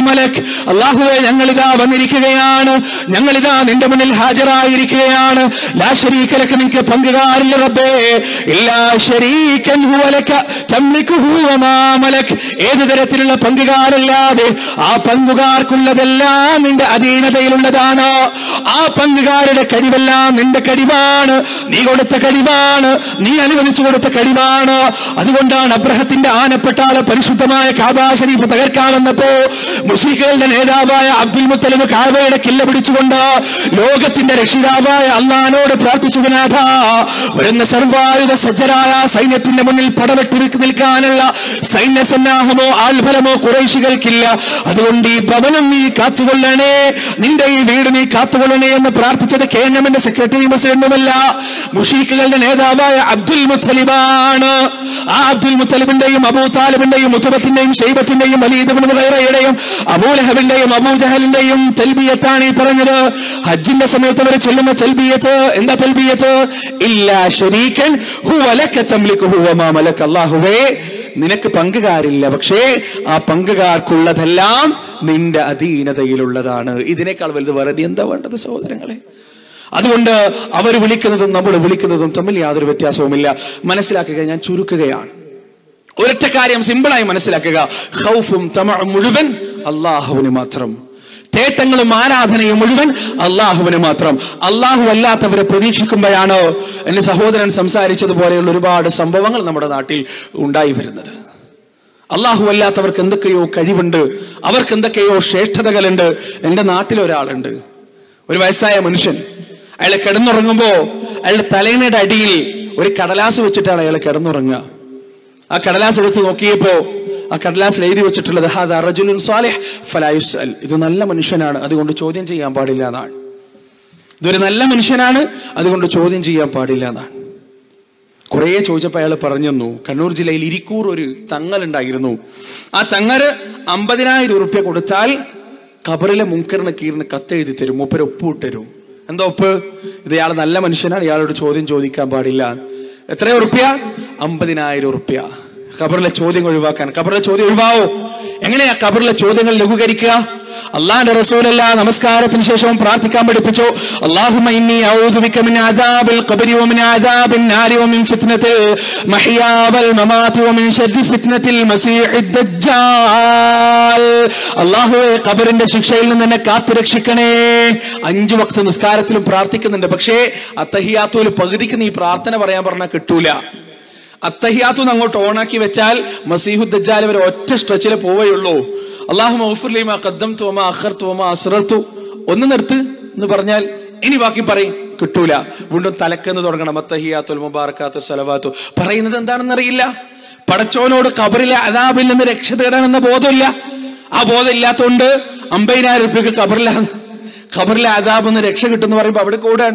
മലക. അല്ലാഹുവേ, ഞങ്ങളിതാ വന്നിരിക്കുകയാണ്, ഞങ്ങളിതാ നിന്റെ മുന്നിൽ ഹാജരായിരിക്കുകയാണ്. ലാ ശരീക ലക, നിനക്ക് പങ്കുകാരില്ല റബ്ബേ. ഇല്ലാ ശരീകൻ ഹുവ ലക തംലികുഹു വമാ മലക. ഏത് തരത്തിലുള്ള പങ്കുകാരല്ലാതെ ആ പങ്കുകാർക്കുള്ളതെല്ലാം നിന്റെ അധീനതയിലുള്ളതാണ്. ആ പങ്കുകാരുടെ കഴിവെല്ലാം നിന്റെ കഴിവാണ്, നീ കൊടുത്ത കഴിവാണ്, നീ അനുവദിച്ചു കൊടുത്ത കഴിവാണ്. അതുകൊണ്ടാണ് അബ്രഹത്തിന്റെ ആനപ്പെട്ടാല പരിശുദ്ധമായ കാബാ ശരീഫ് തകർക്കാൻ വന്നപ്പോ മുശ്രിക്കുകളുടെ നേതാവായ അബ്ദുൽ മുത്തലിബ് കാബയുടെ കില്ല പിടിച്ചുകൊണ്ട് ലോകത്തിന്റെ രക്ഷിതാവായ അള്ളാഹുവിനോട് പ്രാർത്ഥിച്ചു, നാഥ, വരുന്ന സർവായുധ സജ്ജരായ സൈന്യത്തിന്റെ മുന്നിൽ പടവെട്ടി നിൽക്കാനുള്ള സൈന്യസന്നാഹമോ ആൽഫലമോ ഖുറൈശികൾക്കില്ല. അതുകൊണ്ട് ഈ ഭവനം നീ കാത്തുകൊള്ളണേ, നിന്റെ ഈ വീട് നീ കാത്തുകൊള്ളണേ എന്ന് പ്രാർത്ഥിച്ചത് കേന്ദ്രമിന്റെ സെക്രട്ടറി പ്രസിഡന്റുമല്ല, മുശ്രിക്കുകളുടെ നേതാവായ അബ്ദുൽ മുത്തലിബാണ്. ആ അബ്ദുൽ മുത്തലിബിന്റെയും അബൂ താലിബിന്റെയും മുത്തബത്തിന്റെയും ഷൈബത്തിന്റെയും വലീദ് ഇബ്നു മുഗീറയുടെയും അബൂലഹബിന്റെയും അബൂജഹലിന്റെയും തൽബിയത്താണ് ഈ പറഞ്ഞത്. ഹജ്ജിന്റെ സമയത്ത് അവർ ചൊല്ലുന്ന തൽബിയത്ത് എന്താ? തൽബിയത്ത് ഇല്ലാ ശരീകൻ ഹുവ ലക തംലികുഹു വമാ മലക. അല്ലാഹുവേ, നിനക്ക് പങ്കുകാരില്ല, പക്ഷേ ആ പങ്കുകാർക്കുള്ളതെല്ലാം നിന്റെ അധീനതയിലുള്ളതാണ്. ഇതിനേക്കാൾ വലുത് വേറെ എന്താ വേണ്ടത് സഹോദരങ്ങളെ? അതുകൊണ്ട് അവർ വിളിക്കുന്നതും നമ്മൾ വിളിക്കുന്നതും തമ്മിൽ യാതൊരു വ്യത്യാസവുമില്ല. മനസ്സിലാക്കുക, ഞാൻ ചുരുക്കുകയാണ്. ഒരൊറ്റ കാര്യം സിമ്പിളായി മനസ്സിലാക്കുക, ഖൗഫും തമഉം മുഴുവൻ അള്ളാഹുവിന് മാത്രം. തേട്ടങ്ങളും ആരാധനയും മുഴുവൻ അള്ളാഹുവിന് മാത്രം. അള്ളാഹു അല്ലാത്തവരെ പ്രതീക്ഷിക്കുമ്പോഴാണ് എന്റെ സഹോദരൻ സംസാരിച്ചതുപോലെയുള്ള ഒരുപാട് സംഭവങ്ങൾ നമ്മുടെ നാട്ടിൽ ഉണ്ടായി വരുന്നത്. അള്ളാഹു അല്ലാത്തവർക്ക് എന്തൊക്കെയോ കഴിവുണ്ട്, അവർക്ക് എന്തൊക്കെയോ ശ്രേഷ്ഠതകളുണ്ട്. എന്റെ നാട്ടിലൊരാളുണ്ട്, ഒരു വയസ്സായ മനുഷ്യൻ. അയാളെ കിടന്നുറങ്ങുമ്പോ അയാളുടെ തലയിണയുടെ അടിയിൽ ഒരു കടലാസ് വെച്ചിട്ടാണ് അയാൾ കിടന്നുറങ്ങുക. ആ കടലാസ് എടുത്ത് നോക്കിയപ്പോ ആ കടലാസിൽ എഴുതി വെച്ചിട്ടുള്ളത് ഹാദാ റജുലുൻ സാലിഹ് ഫലാ യുസ്അൽ, ഇത് നല്ല മനുഷ്യനാണ്, അതുകൊണ്ട് ചോദ്യം ചെയ്യാൻ പാടില്ല എന്നാണ്. ഇതൊരു നല്ല മനുഷ്യനാണ്, അതുകൊണ്ട് ചോദ്യം ചെയ്യാൻ പാടില്ല എന്നാണ്. കുറെ ചോദിച്ചപ്പോൾ അയാൾ പറഞ്ഞു, കണ്ണൂർ ജില്ലയിൽ ഇരിക്കൂർ ഒരു തങ്ങലുണ്ടായിരുന്നു. ആ തങ്ങര് 50,000 ഉറുപ്യ കൊടുത്താൽ ഖബറിലെ മുൻകറിന് കീറിന് കത്തെഴുതി തരും, മൂപ്പര് ഒപ്പിട്ടരും. എന്താ ഒപ്പ്? ഇത് ഇയാൾ നല്ല മനുഷ്യനാണ്, ഇയാളോട് ചോദ്യം ചോദിക്കാൻ പാടില്ല. എത്ര ഉറുപ്യ? 50,000 ഉറുപ്യ. ഖബറിലെ ചോദ്യം ഒഴിവാക്കാൻ. ഖബറിലെ ചോദ്യം ഒഴിവാവോ? എങ്ങനെയാ ഖബറിലെ ചോദ്യങ്ങൾ ലഘൂകരിക്കുക? അള്ളാന്റെ റസൂലല്ല നമസ്കാരത്തിന് ശേഷവും പ്രാർത്ഥിക്കാൻ പഠിപ്പിച്ചു. അല്ലാഹുമ്മ ഇന്നി അഊദു ബിക മിൻ അദാബിൽ ഖബരി വമിൻ അദാബിൻ നാരി വമിൻ ഫിത്നത്തിൽ മഹ്യാ വൽ മമാതി വമിൻ ശർരി ഫിത്നത്തിൽ മസീഹിദ് ദജ്ജാൽ. അല്ലാഹുവേ, ഖബറിന്റെ ശിക്ഷയിൽ നിന്ന് എന്നെ കാത്തുരക്ഷിക്കണേ. 5 വക്ത് നിസ്കാരത്തിലും പ്രാർത്ഥിക്കുന്നുണ്ട്. പക്ഷേ അത്തഹിയാത്തുൽ പകുതിക്ക് നീ പ്രാർത്ഥന പറയാൻ പറഞ്ഞാൽ കിട്ടൂല. അത്തഹിയാത്തുന്ന് അങ്ങോട്ട് ഓണാക്കി വെച്ചാൽ മസീഹുദ് ദജ്ജാൽ വരെ ഒറ്റ സ്ട്രെച്ചിലെ പോവുകയുള്ളൂ. അല്ലാഹുമ്മ ഗ്ഫിർ ലി മാ ഖദ്ദംതു വമാ അഖർതു വമാ അസ്റർതു ഒന്ന് നിർത്ത് എന്ന് പറഞ്ഞാൽ ഇനി ബാക്കി പറയും, കിട്ടൂല. വീണ്ടും തലക്കെന്ന് തുടങ്ങണം. അത്തഹിയാത്തുൽ മുബാറകാത്തു സലവാത്തു പറയുന്നത് എന്താണെന്ന് അറിയില്ല. പടച്ചോനോട് ഖബറിലെ അദാബിൽ നിന്ന് രക്ഷ തേടാനെന്ന ബോധമില്ല. ആ ബോധം ഇല്ലാത്തതുകൊണ്ട് 50,000 രൂപയ്ക്ക് ഖബറിലെ അദാബ് നിന്ന് രക്ഷ കിട്ടുമെന്ന് പറയുമ്പോൾ അവിടെ കൂടാൻ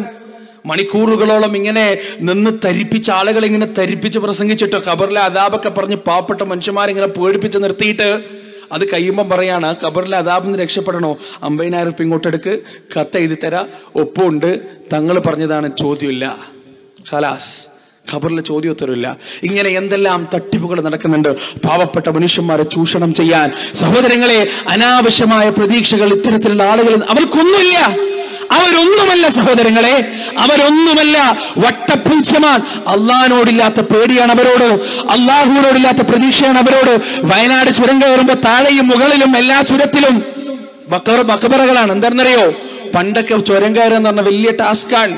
മണിക്കൂറുകളോളം ഇങ്ങനെ നിന്ന് തരിപ്പിച്ച ആളുകൾ ഇങ്ങനെ തരിപ്പിച്ച് പ്രസംഗിച്ചിട്ട് ഖബറിലെ അദാബൊക്കെ പറഞ്ഞ് പാവപ്പെട്ട മനുഷ്യന്മാരിങ്ങനെ പേടിപ്പിച്ച് നിർത്തിയിട്ട് അത് കഴിയുമ്പം പറയാണ് ഖബറിലെ അദാബിൽ നിന്ന് രക്ഷപ്പെടണോ 50,000 രൂപ ഇങ്ങോട്ടെടുക്ക്, കത്ത് എഴുതി തരാ, ഒപ്പുണ്ട്, തങ്ങൾ പറഞ്ഞതാണ്, ചോദ്യമില്ല, ഖലാസ്. ഖബറിലെ ചോദ്യോത്തരമില്ല. ഇങ്ങനെ എന്തെല്ലാം തട്ടിപ്പുകൾ നടക്കുന്നുണ്ട് പാവപ്പെട്ട മനുഷ്യന്മാരെ ചൂഷണം ചെയ്യാൻ. സഹോദരങ്ങളെ, അനാവശ്യമായ പ്രതീക്ഷകൾ ഇത്തരത്തിലുള്ള ആളുകൾ അവർക്കൊന്നുമില്ല. അവരൊന്നുമല്ല സഹോദരങ്ങളെ, അവരൊന്നുമല്ല. വട്ടപൂജ്യമാണ്. അള്ളാഹിനോടില്ലാത്ത പേടിയാണ് അവരോട്, അള്ളാഹുവിനോടില്ലാത്ത പ്രതീക്ഷയാണ് അവരോട്. വയനാട് ചുരം കയറുമ്പോ താഴെയും മുകളിലും എല്ലാ ചുരത്തിലും മക്ബറകളാണ്. എന്താണെന്നറിയോ? പണ്ടൊക്കെ ചുരം കയറുക പറഞ്ഞ വലിയ ടാസ്കാണ്.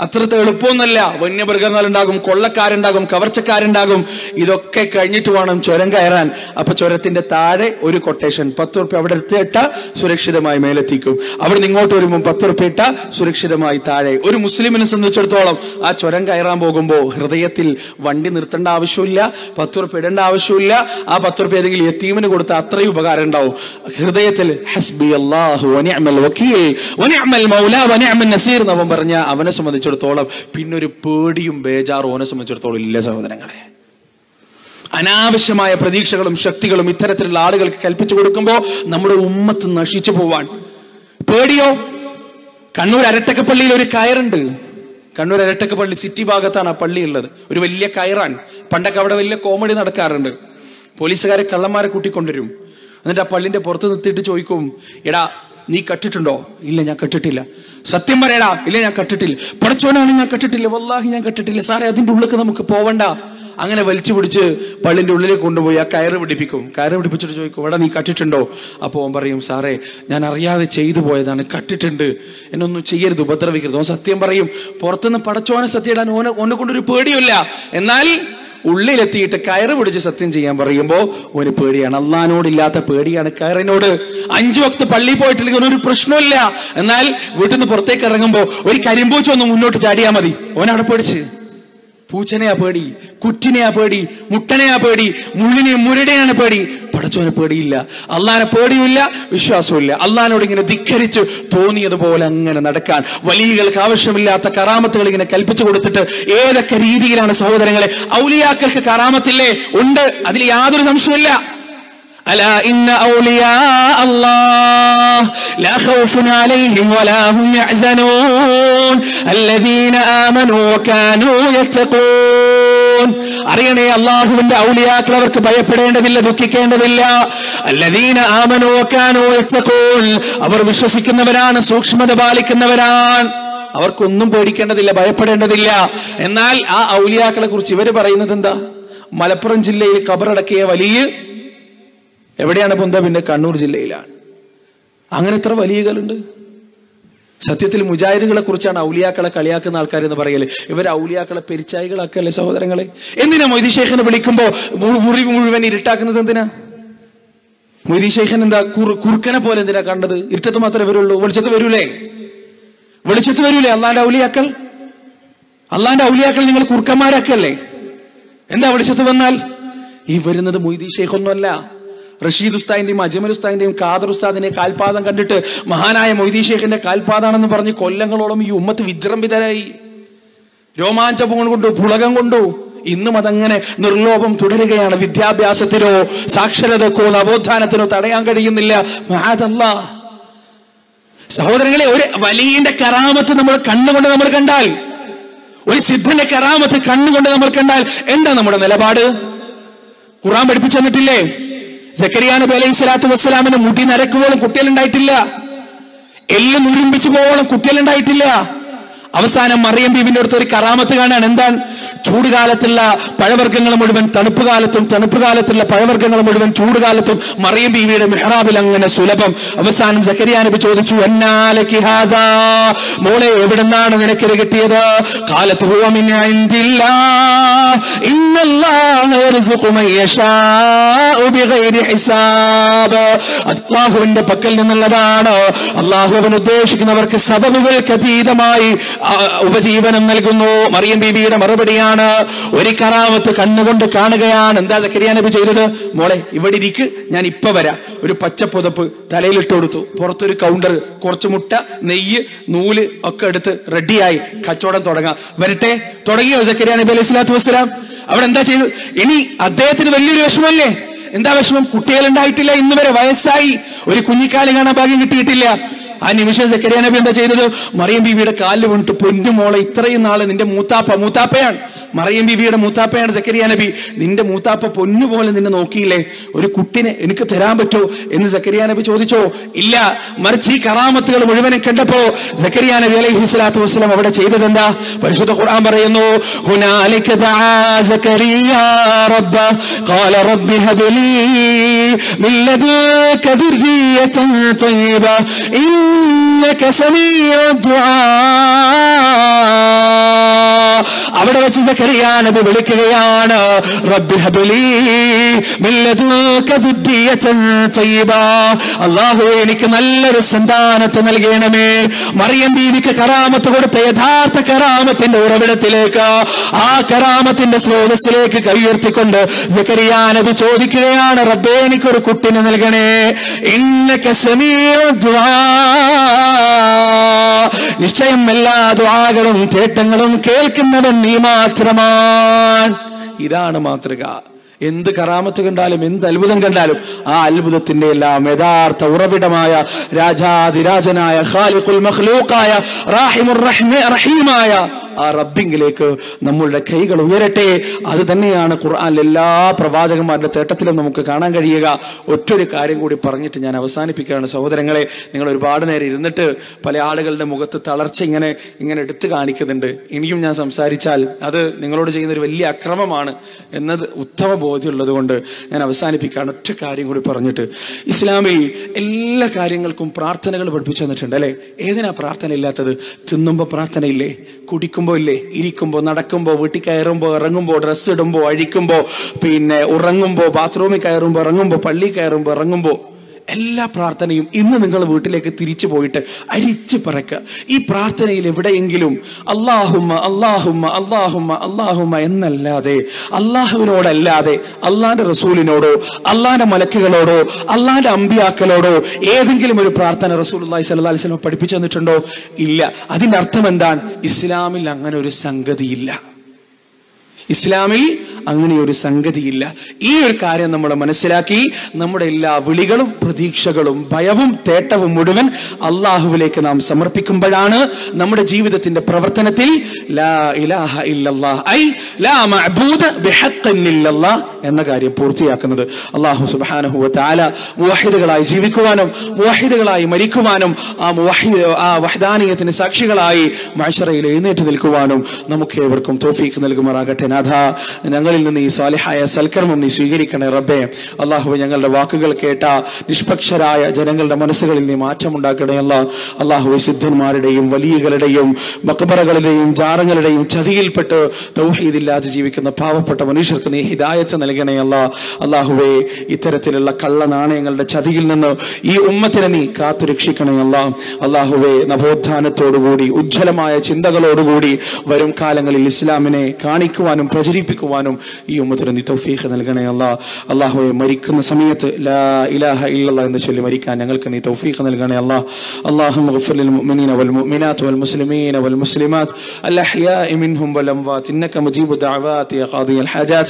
അത്രത്തെ എളുപ്പമൊന്നുമല്ല. വന്യമൃഗങ്ങളുണ്ടാകും, കൊള്ളക്കാരുണ്ടാകും, കവർച്ചക്കാരുണ്ടാകും. ഇതൊക്കെ കഴിഞ്ഞിട്ട് വേണം ചുരം കയറാൻ. അപ്പൊ ചുരത്തിന്റെ താഴെ ഒരു കൊട്ടേഷൻ, 10 രൂപ അവിടെ എടുത്തിട്ട സുരക്ഷിതമായി മേലെത്തിക്കും. അവിടെ നിന്ന് ഇങ്ങോട്ട് വരുമ്പോൾ 10 രൂപ ഇട്ട സുരക്ഷിതമായി താഴെ. ഒരു മുസ്ലിമിനെ സംബന്ധിച്ചിടത്തോളം ആ ചുരം കയറാൻ പോകുമ്പോൾ ഹൃദയത്തിൽ വണ്ടി നിർത്തേണ്ട ആവശ്യമില്ല, 10 രൂപ ഇടേണ്ട ആവശ്യമില്ല. ആ 10 രൂപ ഏതെങ്കിലും യതീമിന് കൊടുത്ത അത്രയും ഉപകാരം ഉണ്ടാവും. ഹൃദയത്തിൽ ഹസ്ബി അല്ലാഹു വനിഅമൽ വകീൽ വനിഅമൽ മൗലാ വനിഅമൻ നസീർ എന്നവൻ പറഞ്ഞ അവനെ സംബന്ധിച്ചിടത്തോളം പിന്നൊരു പേടിയും ബേജാറും ഓനെ സംബന്ധിച്ചിടത്തോളം ഇല്ല സഹോദരങ്ങളെ. അനാവശ്യമായ പ്രതീക്ഷകളും ശക്തികളും ഇത്തരത്തിലുള്ള ആളുകൾക്ക് കൽപ്പിച്ചു കൊടുക്കുമ്പോൾ നമ്മുടെ ഉമ്മത്ത് നശിച്ചു പോവാൻ. പേടിയോ? കണ്ണൂർ അരട്ടക്കപ്പള്ളിയിൽ ഒരു കയറുണ്ട്. കണ്ണൂർ അരട്ടക്കപ്പള്ളി സിറ്റി ഭാഗത്താണ് ആ പള്ളി ഉള്ളത്. ഒരു വലിയ കയറാൻ. പണ്ടൊക്കെ അവിടെ വലിയ കോമഡി നടക്കാറുണ്ട്. പോലീസുകാരെ കള്ളന്മാരെ കൂട്ടിക്കൊണ്ടുവരും. എന്നിട്ട് ആ പള്ളിന്റെ പുറത്ത് നിർത്തിയിട്ട് ചോദിക്കും, എടാ നീ കട്ടിട്ടുണ്ടോ? ഇല്ല, ഞാൻ കട്ടിട്ടില്ല. സത്യം പറയടാ. ഇല്ല, ഞാൻ കട്ടിട്ടില്ല. പടച്ചോനാണ്, ഞാൻ കട്ടിട്ടില്ല. വല്ലാഹി ഞാൻ കട്ടിട്ടില്ല. സാറേ, അതിന്റെ ഉള്ളിലേക്ക് നമുക്ക് പോവണ്ട. അങ്ങനെ വലിച്ചു പിടിച്ച് പള്ളിന്റെ ഉള്ളിലേക്ക് കൊണ്ടുപോയി ആ കയറ് പിടിപ്പിക്കും. കയറ് പിടിപ്പിച്ചിട്ട് ചോദിക്കും, എടാ നീ കട്ടിട്ടുണ്ടോ? അപ്പോൾ അവൻ പറയും, സാറേ ഞാൻ അറിയാതെ ചെയ്തു പോയതാണ്, കട്ടിട്ടുണ്ട്, എന്നൊന്നും ചെയ്യരുത്, ഉപദ്രവിക്കരുത്. അവൻ സത്യം പറയും. പുറത്തുനിന്ന് പടച്ചോനെ സത്യം ഇടാൻ ഓനെ കൊണ്ടൊരു പേടിയില്ല. എന്നാൽ ഉള്ളിലെത്തിയിട്ട് കയറ് പിടിച്ച് സത്യം ചെയ്യാൻ പറയുമ്പോ ഒരു പേടിയാണ്. അള്ളാഹിനോടില്ലാത്ത പേടിയാണ് കയറിനോട്. 5 വക്ത് പള്ളിയിൽ പോയിട്ടില്ലെങ്കിൽ ഒരു പ്രശ്നമില്ല. എന്നാൽ വീട്ടിൽ നിന്ന് പുറത്തേക്ക് ഇറങ്ങുമ്പോ ഒരു കരിമ്പൂച്ച ഒന്ന് മുന്നോട്ട് ചാടിയാൽ മതി, ഓനവിടെ പേടിച്ച്. പൂച്ചനെയാ പേടി, കുറ്റിനെയാ പേടി, മുട്ടനെയാ പേടി, മുള്ളിനെയും മുരടെയാണ് പേടി. പടച്ചോനെ പേടിയില്ല, അള്ളാഹിനെ പേടിയില്ല, വിശ്വാസമില്ല. അള്ളാഹിനോട് ഇങ്ങനെ ധിക്കരിച്ച് തോന്നിയതുപോലെ അങ്ങനെ നടക്കാൻ വലിയകൾക്ക് ആവശ്യമില്ലാത്ത കറാമത്തുകൾ ഇങ്ങനെ കൽപ്പിച്ചു കൊടുത്തിട്ട് ഏതൊക്കെ രീതിയിലാണ് സഹോദരങ്ങളെ. ഔലിയാക്കൾക്ക് കറാമത്തില്ലേ? ഉണ്ട്, അതിൽ യാതൊരു സംശയമില്ല. ألا إن أولياء الله لا خوف عليهم ولا هم يحزنون الذين آمنوا وكانوا يتقون. അറിയണേ, അള്ളാഹുവിന്റെ ഔലിയാക്കൾ അവർക്ക് ഭയപ്പെടേണ്ടതില്ല, ദുഃഖിക്കേണ്ടതില്ല. അല്ലദീന ആമനൂ വകാനൂ യത്തഖൂൻ, അവർ വിശ്വസിക്കുന്നവരാണ്, സൂക്ഷ്മത പാലിക്കുന്നവരാണ്. അവർക്കൊന്നും പേടിക്കേണ്ടതില്ല, ഭയപ്പെടേണ്ടതില്ല. എന്നാൽ ആ ഔലിയാക്കളെ കുറിച്ച് ഇവര് പറയുന്നത് എന്താ? മലപ്പുറം ജില്ലയിൽ ഖബറടക്കിയ വലിയ എവിടെയാണ് പൊന്ത? പിന്നെ കണ്ണൂർ ജില്ലയിലാണ്. അങ്ങനെ എത്ര വലിയകളുണ്ട്. സത്യത്തിൽ മുജാഹിദുകളെ കുറിച്ചാണ് ഔലിയാക്കളെ കളിയാക്കുന്ന ആൾക്കാർ എന്ന് പറയല്. ഇവർ ഔലിയാക്കളെ പെരിച്ചായികളാക്കല്ലേ സഹോദരങ്ങളെ? എന്തിനാ മൊയ്തി ഷെയ്ഖിനെ വിളിക്കുമ്പോ മുറി മുഴുവൻ ഇരുട്ടാക്കുന്നത്? എന്തിനാ? മൊയ്തി ഷെയ്ഖൻ എന്താ കുറുക്കനെ പോലെ എന്തിനാ കണ്ടത്? ഇരുട്ടത്ത് മാത്രമേ വരുള്ളൂ, വെളിച്ചത്ത് വരൂലേ? വെളിച്ചത്ത് വരൂലേ അള്ളാന്റെ ഔലിയാക്കൾ? അള്ളാന്റെ ഔലിയാക്കൾ നിങ്ങൾ കുറുക്കന്മാരാക്കല്ലേ? എന്താ വെളിച്ചത്ത് വന്നാൽ? ഈ വരുന്നത് മൊയ്തി ഷെയ്ഖൊന്നുമല്ല, റഷീദ് ഉസ്താദിന്റെയും അജ്മൽ ഉസ്താദിന്റെയും ഖാദർ ഉസ്താദിന്റെ കാൽപാദം കണ്ടിട്ട് മഹാനായ മൊയ്തി ഷെയ്ഖിന്റെ കാൽപാദാണെന്ന് പറഞ്ഞ് കൊല്ലങ്ങളോളം ഈ ഉമ്മത്ത് വിജൃംഭിതരായി, രോമാഞ്ചം കൊണ്ടു, പുളകം കൊണ്ടു. ഇന്നും അതങ്ങനെ നിർലോഭം തുടരുകയാണ്. വിദ്യാഭ്യാസത്തിനോ സാക്ഷരതക്കോ നവോത്ഥാനത്തിനോ തടയാൻ കഴിയുന്നില്ല. മഅദല്ലാഹ്. സഹോദരങ്ങളെ, ഒരു വലിയന്റെ കറാമത്ത് നമ്മൾ കണ്ണുകൊണ്ട് നമ്മൾ കണ്ടാൽ, ഒരു സിദ്ധന്റെ കറാമത്ത് കണ്ണുകൊണ്ട് നമ്മൾ കണ്ടാൽ എന്താ നമ്മുടെ നിലപാട്? ഖുർആൻ പഠിപ്പിച്ചു തന്നിട്ടില്ലേ? സക്കരിയ നബി അലൈഹി സ്വലാത്തു വസ്സലാമിന് മുടി നരക്കുവോളം കുട്ടികളുണ്ടായിട്ടില്ല, എല്ല് മുരുമ്പിച്ചു പോവോളം കുട്ടികളുണ്ടായിട്ടില്ല. അവസാനം മറിയം ബീവിന്റെ അടുത്ത് ഒരു കറാമത്ത് കാണാൻ. എന്താണ്? ചൂടുകാലത്തുള്ള പഴവർഗ്ഗങ്ങൾ മുഴുവൻ തണുപ്പ് കാലത്തും, തണുപ്പ് കാലത്തുള്ള പഴവർഗ്ഗങ്ങൾ മുഴുവൻ ചൂടുകാലത്തും മറിയം ബീവിയുടെ മെഹ്റാബിൽ അങ്ങനെ സുലഭം. അവസാനം സക്കരിയ നബി ചോദിച്ചു, അന്നാലകി ഹാദാ, മോളെ എവിടുന്നാണ് നിനക്കിത് കിട്ടിയത്? ഖാലത് ഹുവ മിൻ ഇൻദില്ലാഹ് ഇന്നല്ലാഹ യർസുഖു മൻ യശാഉ ബിഗൈരി ഹിസാബ്. അല്ലാഹുവിന്റെ പക്കൽ നിന്നുള്ളതാണ്. അല്ലാഹു അവൻ ഉദ്ദേശിക്കുന്നവർക്ക് സബബുകൾക്ക് അതീതമായി ഉപജീവനം നൽകുന്നു. മറിയം ബീവിയുടെ മറുപടിയാണ്, ഒരു കറാമത്ത് കണ്ണുകൊണ്ട് കാണുകയാണ്. എന്താ സക്കരിയ നബി ചെയ്തത്? മോളെ ഇവിടെ ഇരിക്ക്, ഞാൻ ഇപ്പൊ വരാം. ഒരു പച്ച പുതപ്പ് തലയിലിട്ട് കൊടുത്തു. പുറത്തൊരു കൗണ്ടർ, കുറച്ച് മുട്ട, നെയ്യ്, നൂല് ഒക്കെ എടുത്ത് റെഡിയായി. കച്ചവടം തുടങ്ങാം. വരട്ടെ. തുടങ്ങിയോ സക്കരിയ നബി അലൈഹി സ്വലാത്തു വസ്സലാം? അവിടെ എന്താ ചെയ്തു? ഇനി അദ്ദേഹത്തിന് വലിയൊരു വിഷമല്ലേ? എന്താ വിഷമം? കുട്ടികളുണ്ടായിട്ടില്ല, ഇന്ന് വരെ വയസ്സായി, ഒരു കുഞ്ഞിക്കാലി കാണാൻ ഭാഗ്യം കിട്ടിയിട്ടില്ല. ആ നിമിഷം സക്കരിയ നബി എന്താ ചെയ്തത്? മറിയം ബീവിയുടെ കാലിൽ വീണിട്ട്, പൊന്നു മോളെ, ഇത്രയും നാള് നിന്റെ മൂത്താപ്പയാണ്, മറിയം ബീവിയുടെ മൂത്താപ്പയാണ് സക്കരിയ നബി, നിന്റെ മൂത്താപ്പ പൊന്നുപോലെ നിന്നെ നോക്കിയില്ലേ, ഒരു കുട്ടിനെ എനിക്ക് തരാൻ പറ്റുമോ എന്ന് സക്കരിയ നബി ചോദിച്ചോ? ഇല്ല. മറിച്ച് ഈ കറാമത്തുകൾ മുഴുവനെ കണ്ടപ്പോ സക്കരിയ നബി അലൈഹി സ്വലാത്തു വസ്സലാം അവിടെ ചെയ്തത് എന്താ? പരിശുദ്ധ ഖുർആൻ പറയുന്നു, ഹുനാലിക ദഅ സക്കരിയ റബ്ബ ഖാല റബ്ബി ഹബ് ലീ മിൻ ലദുക ദുർരിയതൻ തയ്യിബ ഇന്നക സമീഉ ദുആ. അവിടെ വെച്ച് സക്കരിയ നബി വിളിക്കുകയാണ്, റബ്ബി ഹബ് ലീ മിൻ ലദുക ദുർരിയതൻ തയ്യിബ. അല്ലാഹുവേ, എനിക്ക് നല്ലൊരു സന്താനത്തെ നൽകണമേ. മറിയം ബീവിക്ക് കറാമത്ത് കൊടുത്ത യഥാർത്ഥ കറാമത്തിന്റെ ഉറവിടത്തിലേക്ക്, ആ കറാമത്തിന്റെ സ്രോതസ്സിലേക്ക് കൈയുയർത്തിക്കൊണ്ട് സക്കരിയ നബി ചോദിക്കുകയാണ്, റബ്ബേ, എനിക്കൊരു കുട്ടിനെ നൽകണേ. ഇന്നക സമീഉ ദുആ. നിശ്ചയം എല്ലാ ദുആകളും തേട്ടങ്ങളും കേൾക്കുന്നവൻ നീ മാത്രമാണ്. ഇതാണ് മാതൃക. എന്ത് കറാമത്ത് കണ്ടാലും, എന്ത് അത്ഭുതം കണ്ടാലും, ആ അത്ഭുതത്തിന്റെ എല്ലാം യഥാർത്ഥ ഉറവിടമായ രാജാതിരാജനായ ഖാലിഖുൽ മഖ്ലൂഖായ റാഹിമുർ റഹീമായ ആ റബ്ബിങ്കിലേക്ക് നമ്മളുടെ കൈകൾ ഉയരട്ടെ. അത് തന്നെയാണ് ഖുർആനിൽ എല്ലാ പ്രവാചകന്മാരുടെ തേട്ടത്തിലും നമുക്ക് കാണാൻ കഴിയുക. ഒറ്റൊരു കാര്യം കൂടി പറഞ്ഞിട്ട് ഞാൻ അവസാനിപ്പിക്കുകയാണ്. സഹോദരങ്ങളെ, നിങ്ങൾ ഒരുപാട് നേരം ഇരുന്നിട്ട് പല ആളുകളുടെ മുഖത്ത് തളർച്ച ഇങ്ങനെ എടുത്തു കാണിക്കുന്നുണ്ട്. ഇനിയും ഞാൻ സംസാരിച്ചാൽ അത് നിങ്ങളോട് ചെയ്യുന്നൊരു വലിയ അക്രമമാണ് എന്നത് ഉത്തമ ബോധ്യമുള്ളത് കൊണ്ട് ഞാൻ അവസാനിപ്പിക്കുകയാണ്. ഒറ്റ കാര്യം കൂടി പറഞ്ഞിട്ട്, ഇസ്ലാമിൽ എല്ലാ കാര്യങ്ങൾക്കും പ്രാർത്ഥനകൾ പഠിപ്പിച്ചു തന്നിട്ടുണ്ട് അല്ലേ? ഏതിനാ പ്രാർത്ഥന ഇല്ലാത്തത്? തിന്നുമ്പോൾ പ്രാർത്ഥനയില്ലേ? കുടിക്കുമ്പോൾ ഇല്ലേ? ഇരിക്കുമ്പോൾ, നടക്കുമ്പോൾ, വീട്ടിൽ കയറുമ്പോൾ, ഇറങ്ങുമ്പോൾ, ഡ്രസ്സ് ഇടുമ്പോൾ, അഴിക്കുമ്പോൾ, പിന്നെ ഉറങ്ങുമ്പോൾ, ബാത്റൂമിൽ കയറുമ്പോൾ, ഇറങ്ങുമ്പോൾ, പള്ളി കയറുമ്പോൾ, ഇറങ്ങുമ്പോൾ, എല്ലാ പ്രാർത്ഥനയും ഇന്ന് നിങ്ങൾ വീട്ടിലേക്ക് തിരിച്ചു പോയിട്ട് അരിച്ചു പറക്കുക. ഈ പ്രാർത്ഥനയിൽ എവിടെയെങ്കിലും അല്ലാഹുമ്മ അല്ലാഹുമ്മ അല്ലാഹുമ്മ അല്ലാഹുമ്മ എന്നല്ലാതെ, അല്ലാഹുവിനോടല്ലാതെ, അള്ളാന്റെ റസൂലിനോടോ അള്ളാന്റെ മലക്കുകളോടോ അള്ളാന്റെ അമ്പിയാക്കളോടോ ഏതെങ്കിലും ഒരു പ്രാർത്ഥന റസൂലുള്ളാഹി സ്വല്ലല്ലാഹി അലൈഹി വസല്ലം പഠിപ്പിച്ചു തന്നിട്ടുണ്ടോ? ഇല്ല. അതിന്റെ അർത്ഥം എന്താണ്? ഇസ്ലാമിൽ അങ്ങനെ ഒരു സംഗതിയില്ല. ഇസ്ലാമിൽ അങ്ങനെ ഒരു സംഗതിയില്ല. ഈ ഒരു കാര്യം നമ്മൾ മനസ്സിലാക്കി നമ്മുടെ എല്ലാ വിളികളും പ്രതീക്ഷകളും ഭയവും തേട്ടവും മുഴുവൻ അള്ളാഹുവിലേക്ക് നാം സമർപ്പിക്കുമ്പോഴാണ് നമ്മുടെ ജീവിതത്തിന്റെ പ്രവർത്തനത്തിൽ ലാ ഇലാഹ ഇല്ലല്ലാഹ് ഐ ലാ മഅബൂദ ബിഹഖ്ഖിൻ ഇല്ലല്ലാഹ് എന്ന കാര്യം പൂർത്തിയാക്കുന്നത്. അല്ലാഹു സുബ്ഹാനഹു വ തആല മുവഹിദുകളായി ജീവിക്കുവാനും മുവഹിദുകളായി മരിക്കുവാനും ആ വഹ്ദാനിയത്തിന് സാക്ഷികളായി മഅ്ശറയിൽ എഴുന്നേറ്റ് നിൽക്കുവാനും നമുക്ക് ഏവർക്കും തൗഫീഖ് നൽകുമാറാകട്ടെ. നാഥ, ഞങ്ങൾ ഞങ്ങളിൽ നിന്ന് ഈ സാലിഹായ സൽക്കർമ്മം നീ സ്വീകരിക്കണേ റബ്ബേ. അള്ളാഹുവേ, ഞങ്ങളുടെ വാക്കുകൾ കേട്ട നിഷ്പക്ഷരായ ജനങ്ങളുടെ മനസ്സുകളിൽ നീ മാറ്റമുണ്ടാക്കണേ അള്ളാഹുവേ. സിദ്ധന്മാരുടെയും വലിയകളുടെയും മക്ബറകളുടെയും ജാറങ്ങളുടെയും ചതിയിൽപ്പെട്ട് തൗഹീദില്ലാതെ ജീവിക്കുന്ന പാവപ്പെട്ട മനുഷ്യർക്ക് നീ ഹിദായത്ത് നൽകണേ അള്ളാഹുവേ. ഇത്തരത്തിലുള്ള കള്ള നാണയങ്ങളുടെ ചതിയിൽ നിന്ന് ഈ ഉമ്മത്തിനെ നീ കാത്തുരക്ഷിക്കണേ അള്ളാഹുവേ. നവോത്ഥാനത്തോടുകൂടി ഉജ്ജ്വലമായ ചിന്തകളോടുകൂടി വരും കാലങ്ങളിൽ ഇസ്ലാമിനെ കാണിക്കുവാനും പ്രചരിപ്പിക്കുവാനും ഈ ഉമ്മത്തിന് നീ തൗഫീഖ് നൽകണേ അള്ളാഹുവേ. മരിക്കുന്ന സമയത്ത് ലാ ഇലാഹ ഇല്ലല്ലാഹ് എന്ന് ചൊല്ലി മരിക്കാൻ ഞങ്ങൾക്ക് നീ തൗഫീഖ് നൽകണേ اللهم اغفر للمؤمنين والمؤمنات والمسلمين والمسلمات الأحياء منهم والأموات إنك مجيب الدعوات يا قاضي الحاجات.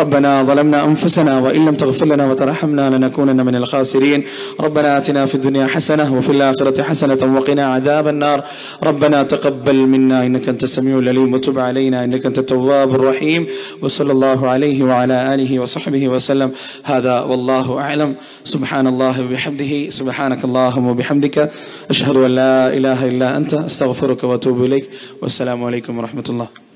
ربنا ظلمنا أنفسنا وإن لم تغفر لنا وترحمنا لنكونن من الخاسرين. ربنا آتنا في الدنيا حسنة وفي الآخرة حسنة وقنا عذاب النار. ربنا تقبل منا إنك أنت السميع العليم وتب علينا إنك أنت التواب الرحيم. وصلى الله عليه وعلى آله وصحبه وسلم. هذا والله أعلم. سبحان الله وبحمده. سبحانك اللهم وبحمدك أشهد أن لا إله إلا أنت أستغفرك وأتوب إليك. والسلام عليكم ورحمة الله.